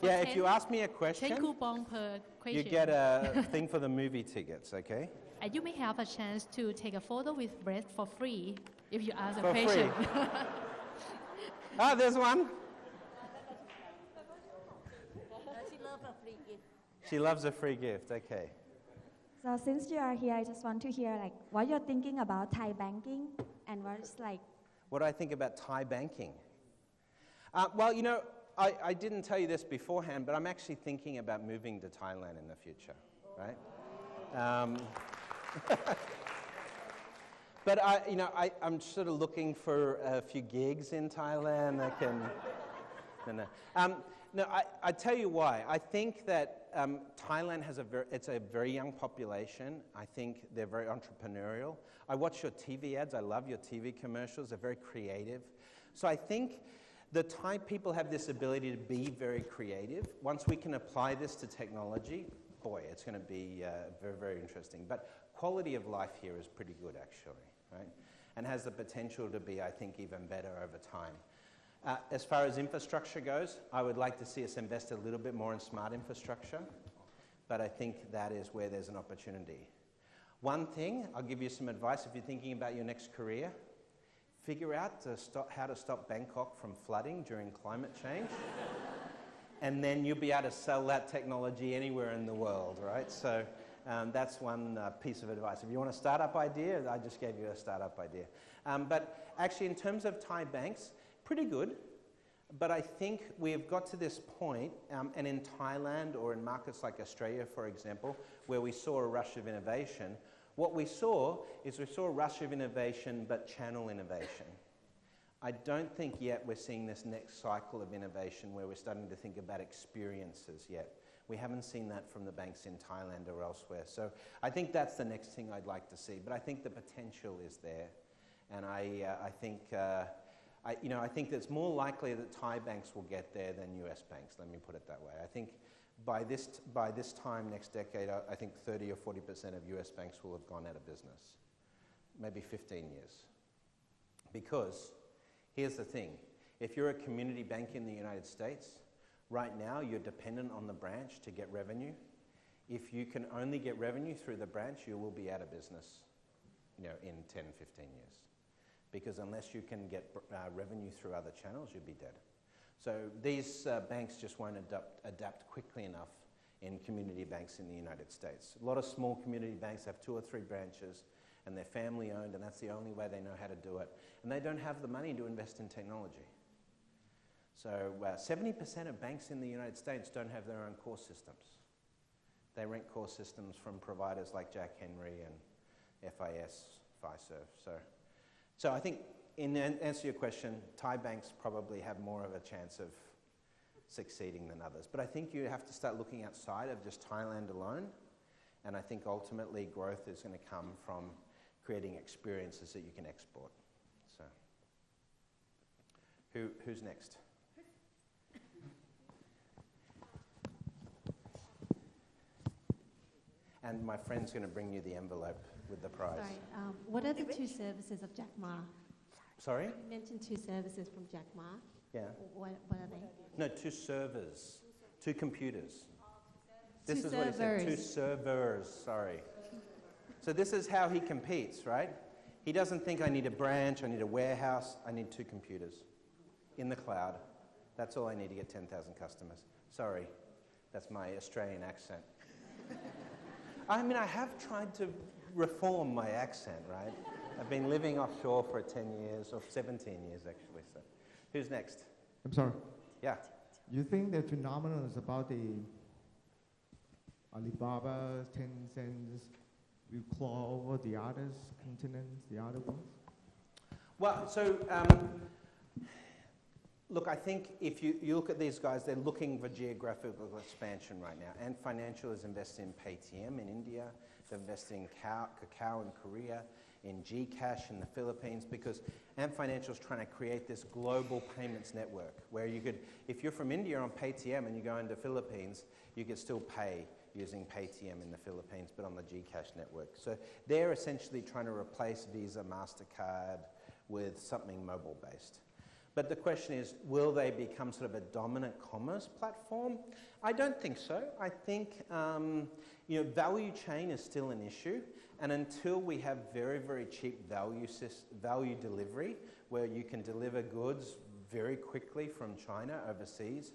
Yeah, if you ask me a question, 10 coupon per question. You get a thing for the movie tickets, okay? And you may have a chance to take a photo with Brad for free if you ask For a question. free. Ah, there's one. She loves a free gift, okay. So since you are here, I just want to hear like what you're thinking about Thai banking and what it's like. What do I think about Thai banking? Well, you know, I didn't tell you this beforehand, but I'm actually thinking about moving to Thailand in the future, right? But I'm sort of looking for a few gigs in Thailand. I can. No, I tell you why. I think that Thailand has it's a very young population. I think they're very entrepreneurial. I watch your TV ads. I love your TV commercials. They're very creative. So I think the Thai people have this ability to be very creative. Once we can apply this to technology, boy, it's going to be very, very interesting. But quality of life here is pretty good, actually, right? And has the potential to be, I think, even better over time. As far as infrastructure goes, I would like to see us invest a little bit more in smart infrastructure, but I think that is where there's an opportunity. One thing, I'll give you some advice if you're thinking about your next career. Figure out how to stop Bangkok from flooding during climate change, and then you'll be able to sell that technology anywhere in the world, right? So that's one piece of advice. If you want a startup idea, I just gave you a startup idea. But actually, in terms of Thai banks, pretty good, but I think we've got to this point, and in Thailand or in markets like Australia, for example, where we saw a rush of innovation, what we saw is a rush of innovation, but channel innovation. I don't think yet we're seeing this next cycle of innovation where we're starting to think about experiences yet. We haven't seen that from the banks in Thailand or elsewhere. So I think that's the next thing I'd like to see. But I think the potential is there. And I think it's more likely that Thai banks will get there than US banks, let me put it that way. I think by this time next decade, I think 30 or 40% of US banks will have gone out of business. Maybe 15 years. Because here's the thing. If you're a community bank in the United States, right now you're dependent on the branch to get revenue. If you can only get revenue through the branch, you will be out of business, in 10, 15 years. Because unless you can get revenue through other channels, you'll be dead. So these banks just won't adapt quickly enough in community banks in the United States. A lot of small community banks have 2 or 3 branches, and they're family owned, and that's the only way they know how to do it. And they don't have the money to invest in technology. So 70% of banks in the United States don't have their own core systems. They rent core systems from providers like Jack Henry and FIS, Fiserv. So I think, in answer to your question, Thai banks probably have more of a chance of succeeding than others. But I think you have to start looking outside of just Thailand alone. And I think ultimately growth is going to come from creating experiences that you can export. So, who's next? And my friend's going to bring you the envelope with the prize. Sorry, what are the 2 services of Jack Ma? Sorry? You mentioned 2 services from Jack Ma. Yeah. What are they? No, 2 servers, 2 computers. Two This is what he said, 2 servers, sorry. So this is how he competes, right? He doesn't think I need a branch, I need a warehouse, I need 2 computers in the cloud. That's all I need to get 10,000 customers. Sorry, that's my Australian accent. I mean, I have tried to reform my accent, right? I've been living offshore for 10 years, or 17 years actually. So, who's next? I'm sorry. Yeah. You think the phenomenon is about the Alibaba, Tencent, will claw over the others continents, the other ones? Well, so look, I think if you look at these guys, they're looking for geographical expansion right now. Ant Financial is investing in Paytm in India. They're investing in Kakao in Korea, in Gcash in the Philippines, because Ant Financial is trying to create this global payments network where you could, if you're from India on Paytm and you go into Philippines, you could still pay using Paytm in the Philippines, but on the Gcash network. So they're essentially trying to replace Visa, MasterCard with something mobile-based. But the question is, will they become sort of a dominant commerce platform? I don't think so. I think value chain is still an issue, and until we have very, very cheap value delivery, where you can deliver goods very quickly from China overseas,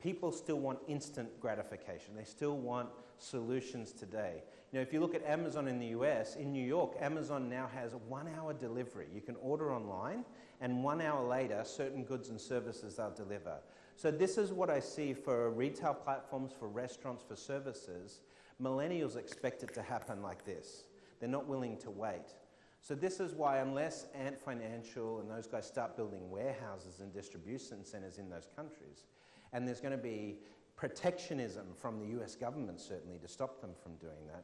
people still want instant gratification. They still want solutions today. If you look at Amazon in the US, in New York, Amazon now has a 1-hour delivery. You can order online, and 1 hour later, certain goods and services they'll deliver. So this is what I see for retail platforms, for restaurants, for services. Millennials expect it to happen like this. They're not willing to wait. So this is why, unless Ant Financial and those guys start building warehouses and distribution centers in those countries, and there's going to be protectionism from the US government, certainly, to stop them from doing that.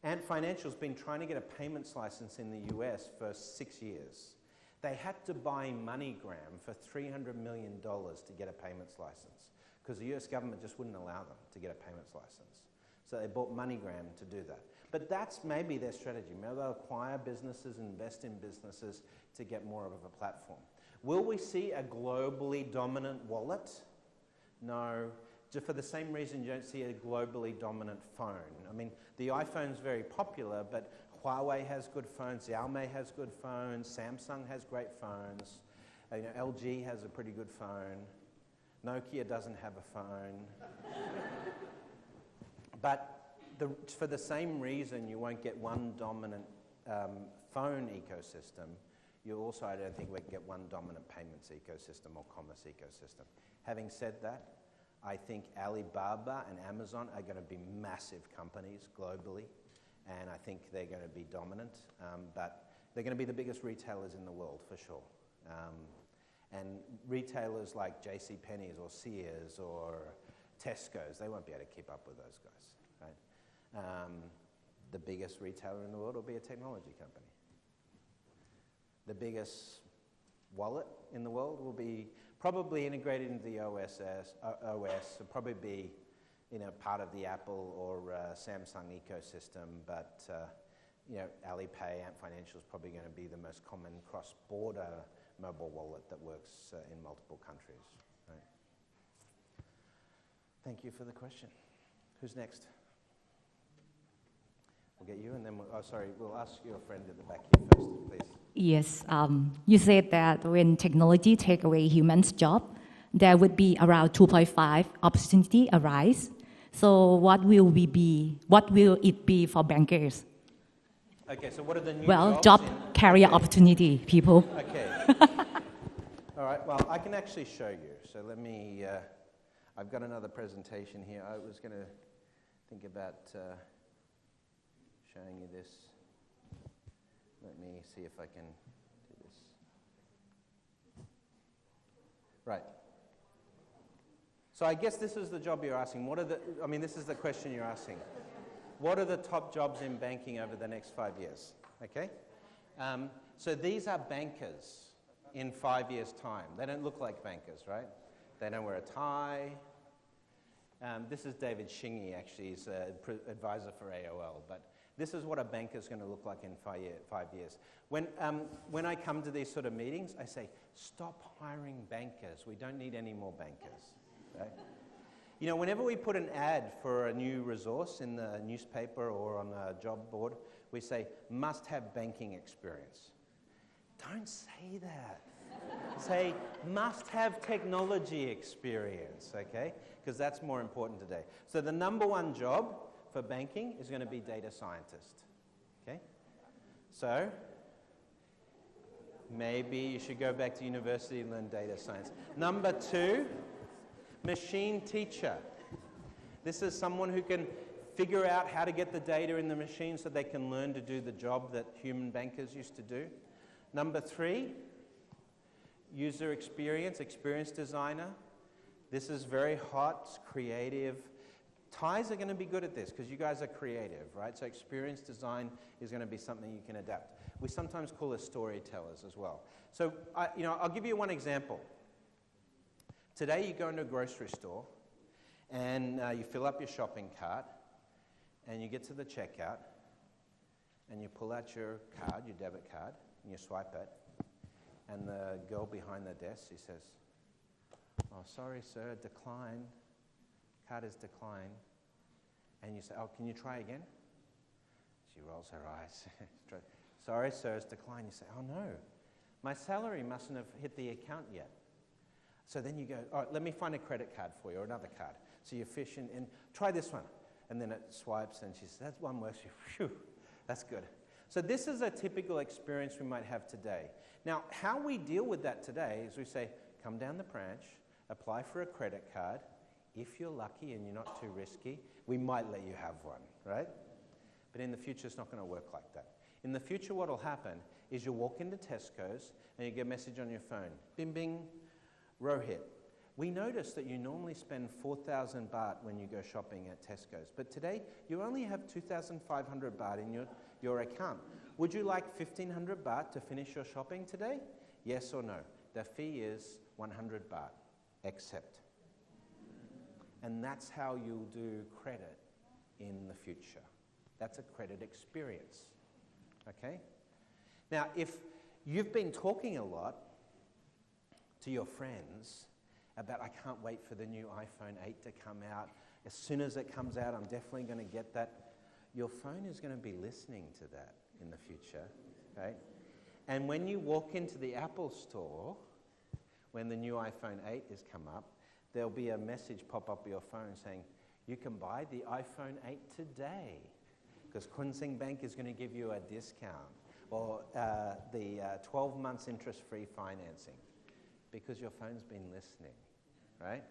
Ant Financial's been trying to get a payments license in the US for 6 years. They had to buy MoneyGram for $300 million to get a payments license, because the US government just wouldn't allow them to get a payments license. So they bought MoneyGram to do that. But that's maybe their strategy. Maybe they'll acquire businesses, invest in businesses to get more of a platform. Will we see a globally dominant wallet? No, just for the same reason you don't see a globally dominant phone. I mean, the iPhone's very popular, but Huawei has good phones, Xiaomi has good phones, Samsung has great phones, LG has a pretty good phone, Nokia doesn't have a phone. But for the same reason you won't get one dominant phone ecosystem, you also, I don't think, we can get one dominant payments ecosystem or commerce ecosystem. Having said that, I think Alibaba and Amazon are going to be massive companies globally, and I think they're going to be dominant, but they're going to be the biggest retailers in the world for sure. And retailers like JCPenney's or Sears or Tesco's, they won't be able to keep up with those guys, right? The biggest retailer in the world will be a technology company. The biggest wallet in the world will be probably integrated into the OS, will probably be part of the Apple or Samsung ecosystem, but Alipay, Ant Financial is probably going to be the most common cross-border mobile wallet that works in multiple countries. Right? Thank you for the question. Who's next? We'll get you, and then we'll ask your friend at the back here first, please. Yes, you said that when technology take away humans' job, there would be around 2.5 opportunity arise. So what will it be for bankers? Okay, so what are the new job career opportunity, people. Okay. All right, well, I can actually show you. So let me, I've got another presentation here. I was going to think about showing you this. Let me see if I can do this. Right. So I guess this is the job you're asking. This is the question you're asking. What are the top jobs in banking over the next 5 years? Okay? So these are bankers in 5 years' time. They don't look like bankers, right? They don't wear a tie. This is David Shingy, actually. He's an advisor for AOL. But this is what a banker is going to look like in 5 years. When I come to these sort of meetings, I say, stop hiring bankers. We don't need any more bankers. Right? Whenever we put an ad for a new resource in the newspaper or on a job board, we say, must have banking experience. Don't say that. Say, must have technology experience, okay? Because that's more important today. So the number one job for banking is going to be data scientist, okay? So maybe you should go back to university and learn data science. Number two, machine teacher. This is someone who can figure out how to get the data in the machine so they can learn to do the job that human bankers used to do. Number three, user experience designer. This is very hot, it's creative. Ties are going to be good at this because you guys are creative, right? So experience design is going to be something you can adapt. We sometimes call us storytellers as well. So, I'll give you one example. Today you go into a grocery store and you fill up your shopping cart and you get to the checkout and you pull out your card, your debit card, and you swipe it. And the girl behind the desk, she says, "Oh, sorry, sir, declined. Card is declined." And you say, "Oh, can you try again?" She rolls her eyes. "Sorry, sir, it's declined." You say, "Oh, no, my salary mustn't have hit the account yet." So then you go, "All right, let me find a credit card for you or another card." So you fish in and try this one. And then it swipes and she says, "That one works." Phew, that's good. So this is a typical experience we might have today. Now, how we deal with that today is we say, come down the branch, apply for a credit card. If you're lucky and you're not too risky, we might let you have one, right? But in the future, it's not going to work like that. In the future, what will happen is you'll walk into Tesco's and you get a message on your phone. Bing, bing, Rohit. We notice that you normally spend 4,000 baht when you go shopping at Tesco's, but today you only have 2,500 baht in your account. Would you like 1,500 baht to finish your shopping today? Yes or no? The fee is 100 baht. Accept. And that's how you'll do credit in the future. That's a credit experience. Okay? Now, if you've been talking a lot to your friends about, "I can't wait for the new iPhone 8 to come out. As soon as it comes out, I'm definitely going to get that." Your phone is going to be listening to that in the future, right? And when you walk into the Apple store, when the new iPhone 8 has come up, there'll be a message pop up on your phone saying, "You can buy the iPhone 8 today because Khun Sing Bank is going to give you a discount," or the 12 months interest-free financing, because your phone's been listening, right?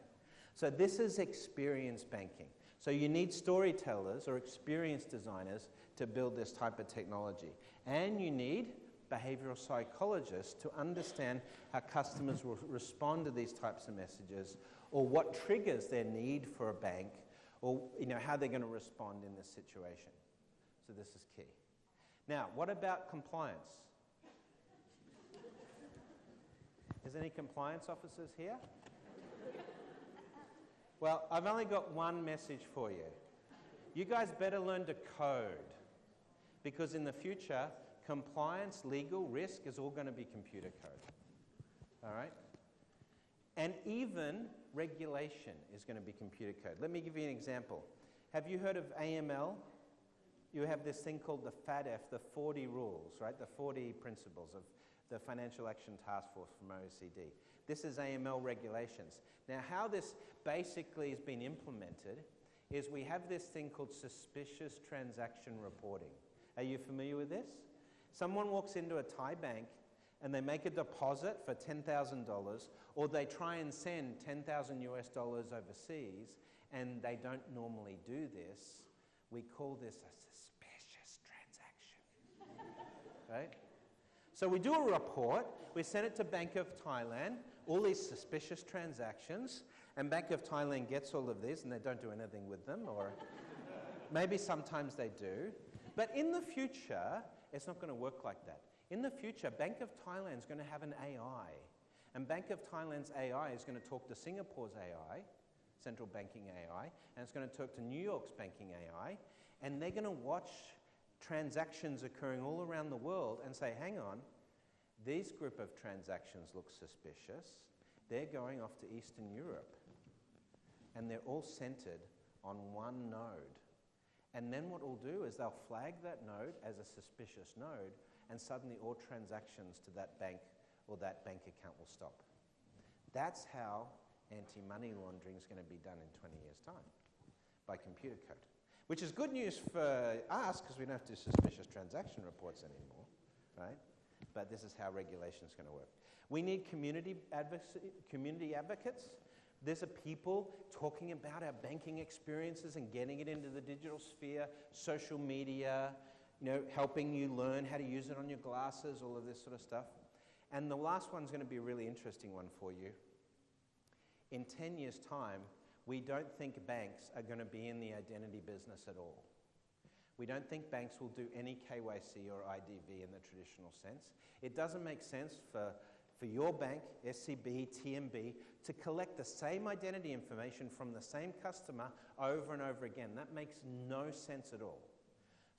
So this is experience banking. So you need storytellers or experience designers to build this type of technology. And you need behavioral psychologists to understand how customers will respond to these types of messages, or what triggers their need for a bank, or how they're going to respond in this situation. So this is key. Now, what about compliance? Is there any compliance officers here? Well, I've only got one message for you. You guys better learn to code, because in the future, compliance, legal, risk is all going to be computer code. All right? And even regulation is going to be computer code. Let me give you an example. Have you heard of AML? You have this thing called the FATF, the 40 rules, right? The 40 principles of the Financial Action Task Force from OECD. This is AML regulations. Now, how this basically has been implemented is we have this thing called suspicious transaction reporting. Are you familiar with this? Someone walks into a Thai bank and they make a deposit for $10,000, or they try and send $10,000 US overseas, and they don't normally do this. We call this a suspicious transaction, right? So we do a report, we send it to Bank of Thailand, all these suspicious transactions, and Bank of Thailand gets all of these and they don't do anything with them, or maybe sometimes they do. But in the future, it's not going to work like that. In the future, Bank of Thailand is going to have an AI, and Bank of Thailand's AI is going to talk to Singapore's AI, central banking AI, and it's going to talk to New York's banking AI, and they're going to watch transactions occurring all around the world and say, hang on, these group of transactions look suspicious. They're going off to Eastern Europe, and they're all centered on one node. And then what we'll do is they'll flag that node as a suspicious node, and suddenly all transactions to that bank or that bank account will stop. That's how anti-money laundering is going to be done in 20 years' time, by computer code. Which is good news for us, because we don't have to do suspicious transaction reports anymore, right? But this is how regulation is going to work. We need community advocates. These are people talking about our banking experiences and getting it into the digital sphere, social media, helping you learn how to use it on your glasses, all of this sort of stuff. And the last one's going to be a really interesting one for you. In 10 years' time, we don't think banks are going to be in the identity business at all. We don't think banks will do any KYC or IDV in the traditional sense. It doesn't make sense for your bank, SCB, TMB, to collect the same identity information from the same customer over and over again. That makes no sense at all.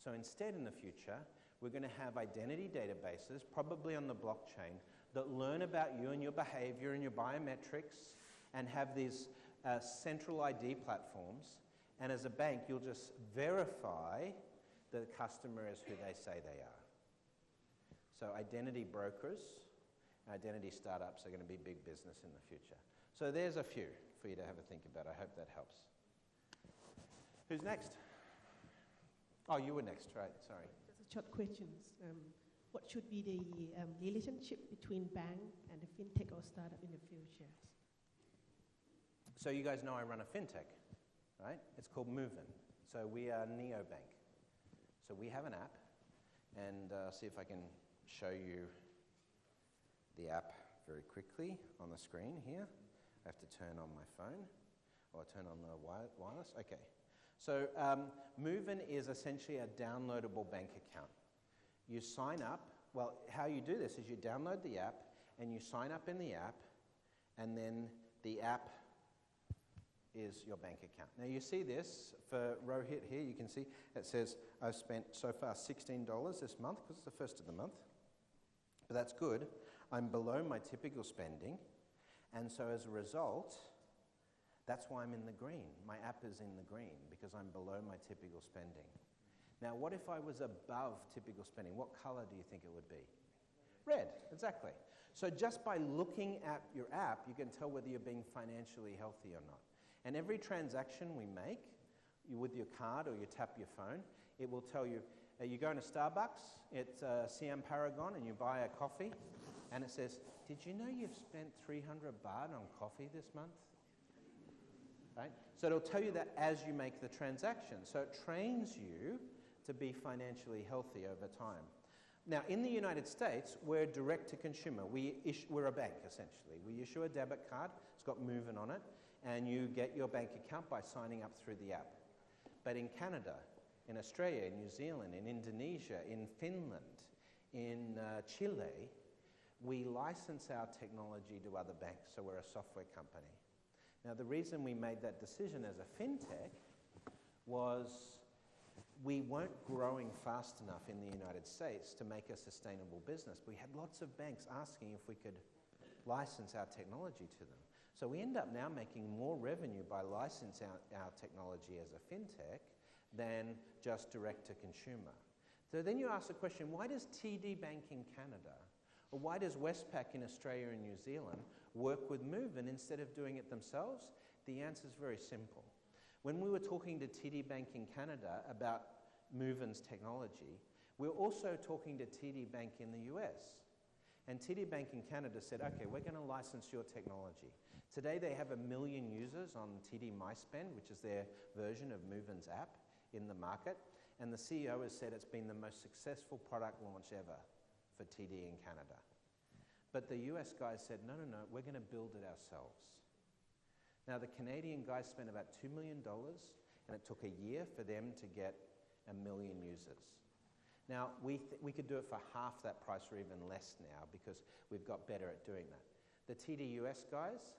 So instead, in the future, we're going to have identity databases, probably on the blockchain, that learn about you and your behavior and your biometrics, and have these central ID platforms. And as a bank, you'll just verify that the customer is who they say they are. So identity brokers, identity startups are going to be big business in the future. So there's a few for you to have a think about. I hope that helps. Who's next? Oh, you were next, right, sorry. Just a short question. What should be the relationship between bank and the fintech or startup in the future? So you guys know I run a fintech, right? It's called Movin. So we are neobank. So we have an app, and see if I can show you the app very quickly on the screen here. I have to turn on my phone, or turn on the wireless. Okay. So Movin is essentially a downloadable bank account. You sign up. Well, how you do this is you download the app, and you sign up in the app, and then the app is your bank account. Now you see this for Rohit here. You can see it says I've spent so far $16 this month, because it's the first of the month. But that's good. I'm below my typical spending, and so as a result, that's why I'm in the green. My app is in the green because I'm below my typical spending. Now, what if I was above typical spending? What color do you think it would be? Red, exactly. So just by looking at your app, you can tell whether you're being financially healthy or not. And every transaction we make, with your card or you tap your phone, it will tell you, you go into Starbucks, it's Siam Paragon, and you buy a coffee, and it says, did you know you've spent 300 baht on coffee this month? Right? So it'll tell you that as you make the transaction. So it trains you to be financially healthy over time. Now, in the United States, we're direct to consumer. We're a bank, essentially. We issue a debit card, it's got Movin on it, and you get your bank account by signing up through the app. But in Canada, in Australia, in New Zealand, in Indonesia, in Finland, in Chile, we license our technology to other banks, so we're a software company. Now, the reason we made that decision as a fintech was we weren't growing fast enough in the United States to make a sustainable business. We had lots of banks asking if we could license our technology to them. So we end up now making more revenue by licensing our technology as a fintech than just direct to consumer. So then you ask the question, why does TD Bank in Canada, or why does Westpac in Australia and New Zealand work with Movin instead of doing it themselves? The answer is very simple. When we were talking to TD Bank in Canada about Movin's technology, we were also talking to TD Bank in the US. And TD Bank in Canada said, okay, we're going to license your technology. Today they have 1 million users on TD MySpend, which is their version of Movin's app in the market. And the CEO has said it's been the most successful product launch ever for TD in Canada. But the US guys said, no, we're going to build it ourselves. Now, the Canadian guys spent about $2 million, and it took a year for them to get 1 million users. Now, we could do it for half that price or even less now because we've got better at doing that. The TD US guys,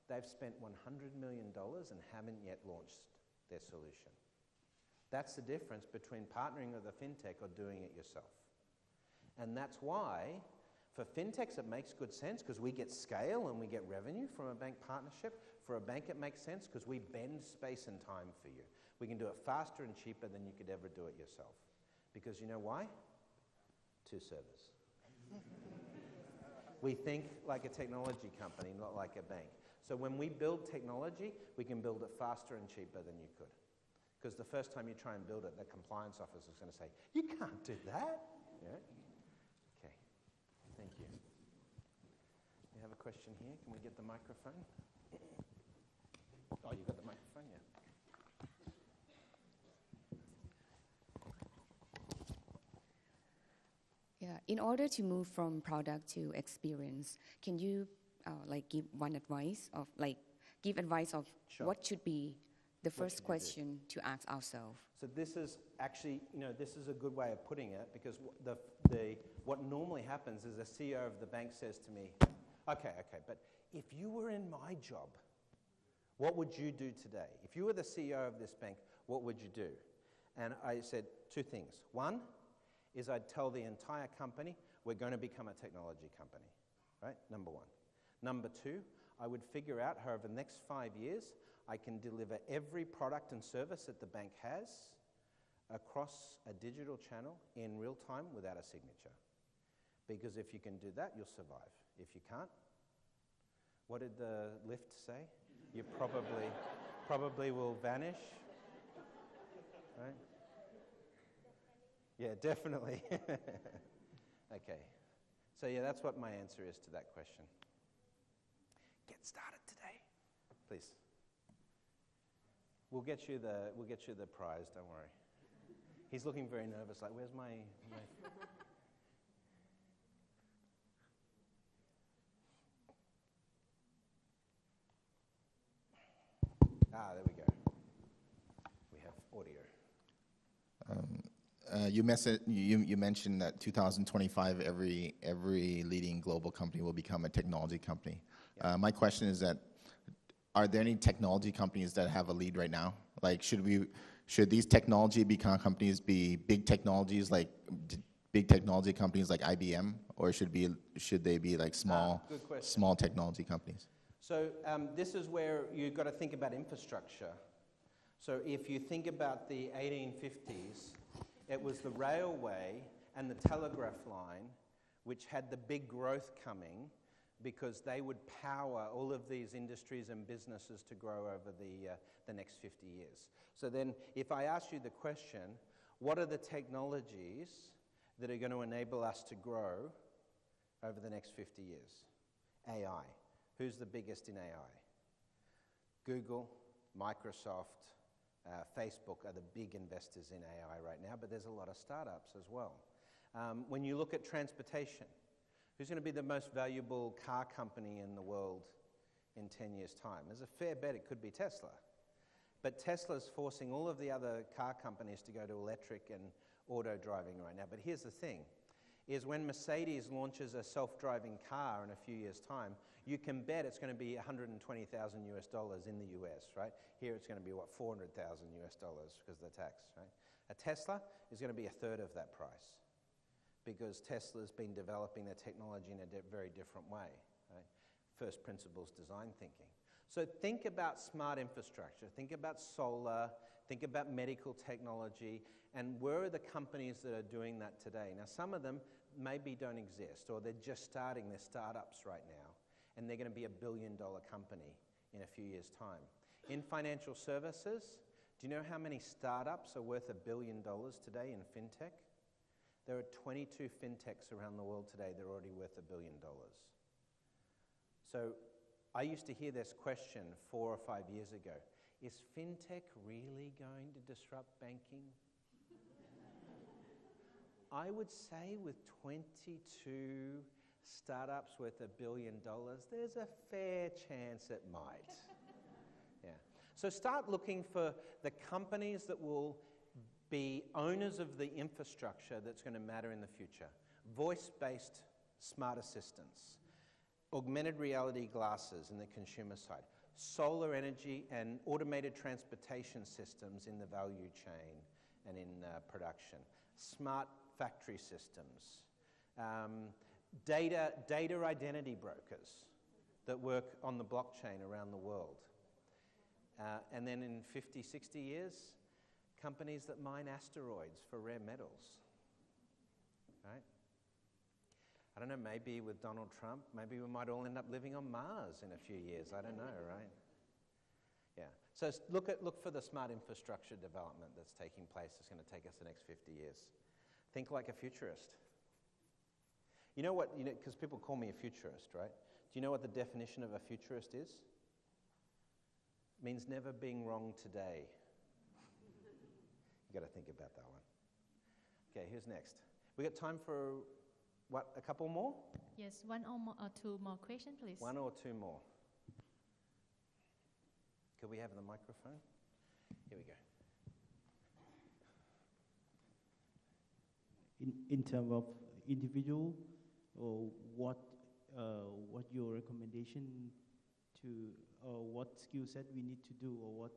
they've spent $100 million and haven't yet launched their solution. That's the difference between partnering with a fintech or doing it yourself. And that's why, for fintechs, it makes good sense because we get scale and we get revenue from a bank partnership. For a bank, it makes sense because we bend space and time for you. We can do it faster and cheaper than you could ever do it yourself. Because you know why? 2 servers. We think like a technology company, not like a bank. So when we build technology, we can build it faster and cheaper than you could. Because the first time you try and build it, the compliance officer is going to say, you can't do that. Yeah? Okay, thank you. You have a question here? Can we get the microphone? Oh, you got the microphone? Yeah. Yeah, in order to move from product to experience, can you give advice of Sure. what should be the first question to ask ourselves? So this is actually, this is a good way of putting it because what normally happens is the CEO of the bank says to me, okay, but if you were in my job, what would you do today? If you were the CEO of this bank, what would you do? And I said 2 things. One is I'd tell the entire company, we're going to become a technology company, right? Number 1. Number 2, I would figure out how over the next 5 years, I can deliver every product and service that the bank has across a digital channel in real time without a signature. Because if you can do that, you'll survive. If you can't, what did the lift say? You probably will vanish, right? Yeah, definitely. Okay. So yeah, that's what my answer is to that question. Get started today, please. We'll get you the prize. Don't worry. He's looking very nervous. Like, where's my... there we go. We have audio. You mentioned that 2025, every leading global company will become a technology company. Yeah. My question is that, are there any technology companies that have a lead right now? Like, should these technology become companies be big technology companies like IBM, or should they be like small technology companies? So this is where you've got to think about infrastructure. So if you think about the 1850s, it was the railway and the telegraph line which had the big growth coming because they would power all of these industries and businesses to grow over the next 50 years. So then if I ask you the question, what are the technologies that are going to enable us to grow over the next 50 years? AI. Who's the biggest in AI? Google, Microsoft, Facebook are the big investors in AI right now, but there's a lot of startups as well. When you look at transportation, who's going to be the most valuable car company in the world in 10 years' time? There's a fair bet it could be Tesla. But Tesla's forcing all of the other car companies to go to electric and auto driving right now. But here's the thing, is when Mercedes launches a self-driving car in a few years' time, you can bet it's going to be $120,000 in the US, right? Here it's going to be, what, $400,000 because of the tax, right? A Tesla is going to be a third of that price because Tesla's been developing their technology in a very different way, right? First principles design thinking. So think about smart infrastructure, think about solar, think about medical technology, and where are the companies that are doing that today? Now, some of them maybe don't exist, or they're just starting, they're startups right now, and they're going to be $1 billion company in a few years' time. In financial services, do you know how many startups are worth $1 billion today in fintech? There are 22 fintechs around the world today that are already worth $1 billion. So I used to hear this question 4 or 5 years ago. Is fintech really going to disrupt banking? I would say with 22 startups worth $1 billion, there's a fair chance it might. Yeah. So start looking for the companies that will be owners of the infrastructure that's going to matter in the future. Voice-based smart assistants, augmented reality glasses in the consumer side, solar energy and automated transportation systems in the value chain and in production, smart factory systems, data identity brokers that work on the blockchain around the world. And then in 50, 60 years, companies that mine asteroids for rare metals, right? I don't know, maybe with Donald Trump, maybe we might all end up living on Mars in a few years. I don't know, right? Yeah. So look for the smart infrastructure development that's taking place. It's going to take us the next 50 years. Think like a futurist. You know what, because people call me a futurist, right? Do you know what the definition of a futurist is? It means never being wrong today. You've got to think about that one. Okay, who's next? We got time for, what, a couple more? Yes, one or two more questions, please. One or two more. Could we have the microphone? Here we go. In terms of individual, or what your recommendation to, what skill set we need to do, or what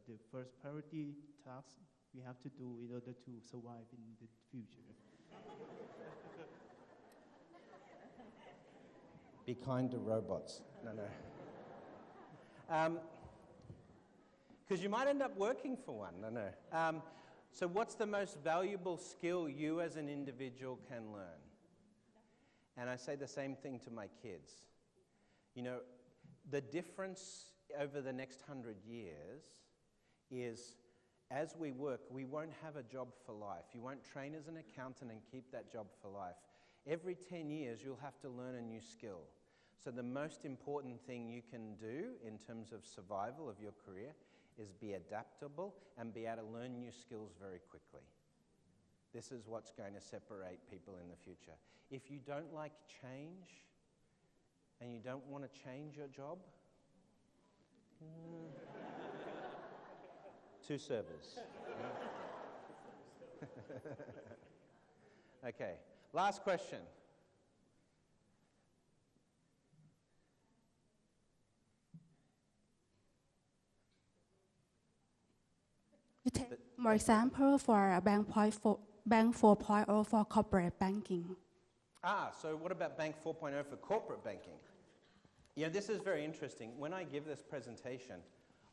the first priority task we have to do in order to survive in the future? Be kind to robots. No. Because you might end up working for one. No. So what's the most valuable skill you as an individual can learn? And I say the same thing to my kids. You know, the difference over the next 100 years is as we work, we won't have a job for life. You won't train as an accountant and keep that job for life. Every 10 years, you'll have to learn a new skill. So the most important thing you can do in terms of survival of your career is be adaptable and be able to learn new skills very quickly. This is what's going to separate people in the future. If you don't like change and you don't want to change your job, two servers. Okay, last question. You take more example for Bank 4.0 for corporate banking. So what about Bank 4.0 for corporate banking? Yeah, this is very interesting. When I give this presentation,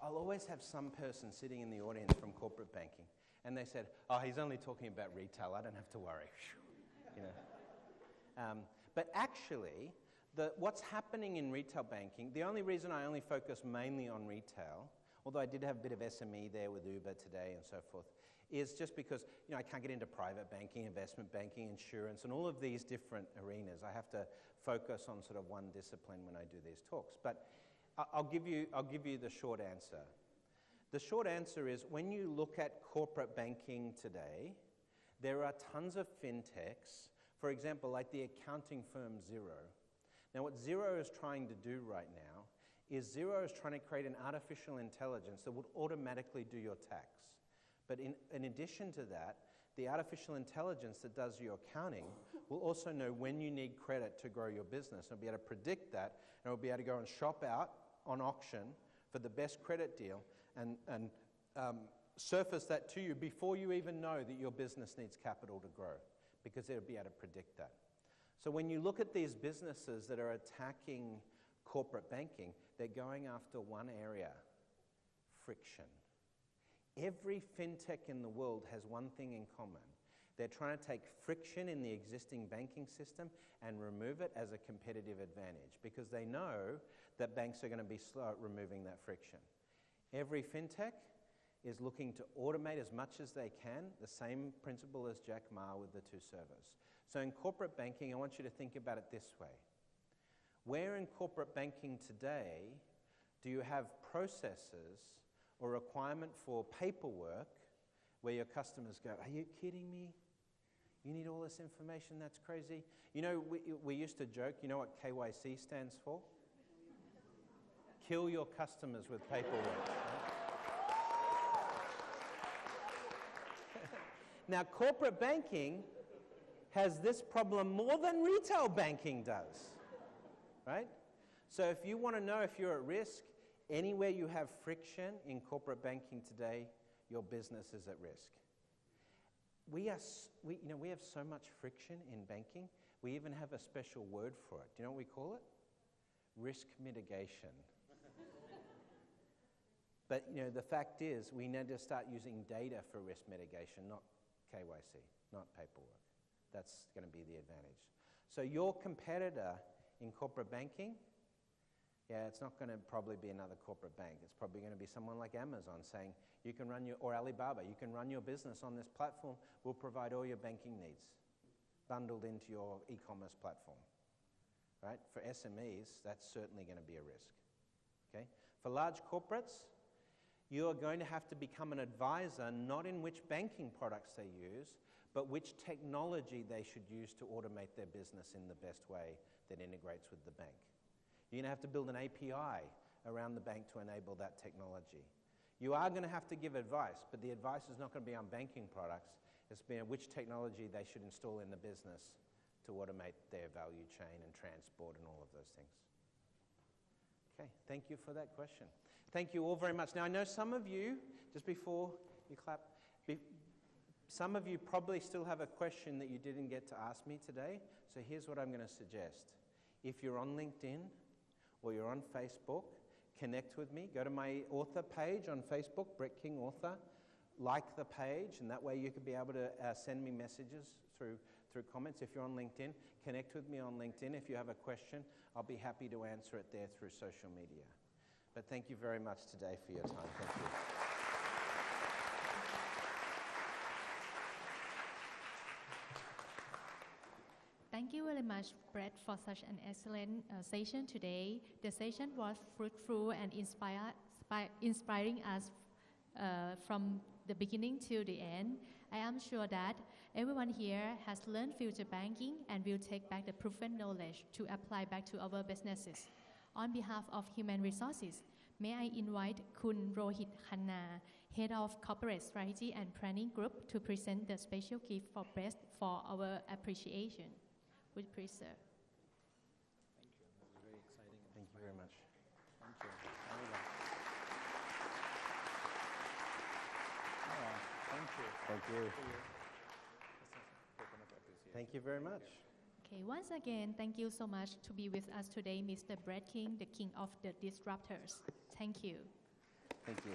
I'll always have some person sitting in the audience from corporate banking, and they said, "Oh, he's only talking about retail. I don't have to worry." You know. But actually, what's happening in retail banking, the only reason I only focus mainly on retail, although I did have a bit of SME there with Uber today and so forth, is just because I can't get into private banking, investment banking, insurance, and all of these different arenas. I have to focus on sort of one discipline when I do these talks. But I'll give you the short answer. The short answer is when you look at corporate banking today, There are tons of fintechs, for example, like the accounting firm Xero. Now, what Xero is trying to do right now is Xero is trying to create an artificial intelligence that would automatically do your tax. But in addition to that, the artificial intelligence that does your accounting will also know when you need credit to grow your business. It'll be able to predict that, and it'll be able to go and shop out on auction for the best credit deal and surface that to you before you even know that your business needs capital to grow, because it'll be able to predict that. So when you look at these businesses that are attacking corporate banking, they're going after one area: friction. Every fintech in the world has one thing in common. They're trying to take friction in the existing banking system and remove it as a competitive advantage, because they know that banks are going to be slow at removing that friction. Every fintech is looking to automate as much as they can, the same principle as Jack Ma with the 2 servers. So in corporate banking, I want you to think about it this way. Where in corporate banking today do you have processes or requirement for paperwork where your customers go, "Are you kidding me? You need all this information? That's crazy." You know, we used to joke, you know what KYC stands for? Kill your customers with paperwork. Now, corporate banking has this problem more than retail banking does, right? So if you want to know if you're at risk, anywhere you have friction in corporate banking today, your business is at risk. We have so much friction in banking, we even have a special word for it. Do you know what we call it? Risk mitigation. But the fact is, we need to start using data for risk mitigation, not KYC, not paperwork. That's going to be the advantage. So your competitor in corporate banking, it's not going to probably be another corporate bank. It's probably going to be someone like Amazon saying, you can run or Alibaba, you can run your business on this platform. We'll provide all your banking needs bundled into your e-commerce platform, right? For SMEs, that's certainly going to be a risk, okay? For large corporates, you are going to have to become an advisor, not in which banking products they use, but which technology they should use to automate their business in the best way that integrates with the bank. You're going to have to build an API around the bank to enable that technology. You are going to have to give advice, but the advice is not going to be on banking products. It's been which technology they should install in the business to automate their value chain and transport and all of those things. Okay, thank you for that question. Thank you all very much. Now, I know some of you, just before you clap, some of you probably still have a question that you didn't get to ask me today, so here's what I'm going to suggest. If you're on LinkedIn or you're on Facebook, connect with me. Go to my author page on Facebook, Brett King Author. Like the page, and that way you can be able to send me messages through comments. If you're on LinkedIn, connect with me on LinkedIn. If you have a question, I'll be happy to answer it there through social media. But thank you very much today for your time. Thank you. Thank you very much, Brett, for such an excellent session today. The session was fruitful and inspiring us from the beginning to the end. I am sure that everyone here has learned future banking and will take back the proven knowledge to apply back to our businesses. On behalf of Human Resources, may I invite Kun Rohit Khanna, Head of Corporate Strategy and Planning Group, to present the special gift for Brett for our appreciation. Would you please, sir? Thank you. That was very exciting. Thank you very much. Thank you. Thank you. Thank you. Thank you very much. Okay, once again, thank you so much to be with us today, Mr. Brett King, the king of the disruptors. Thank you. Thank you.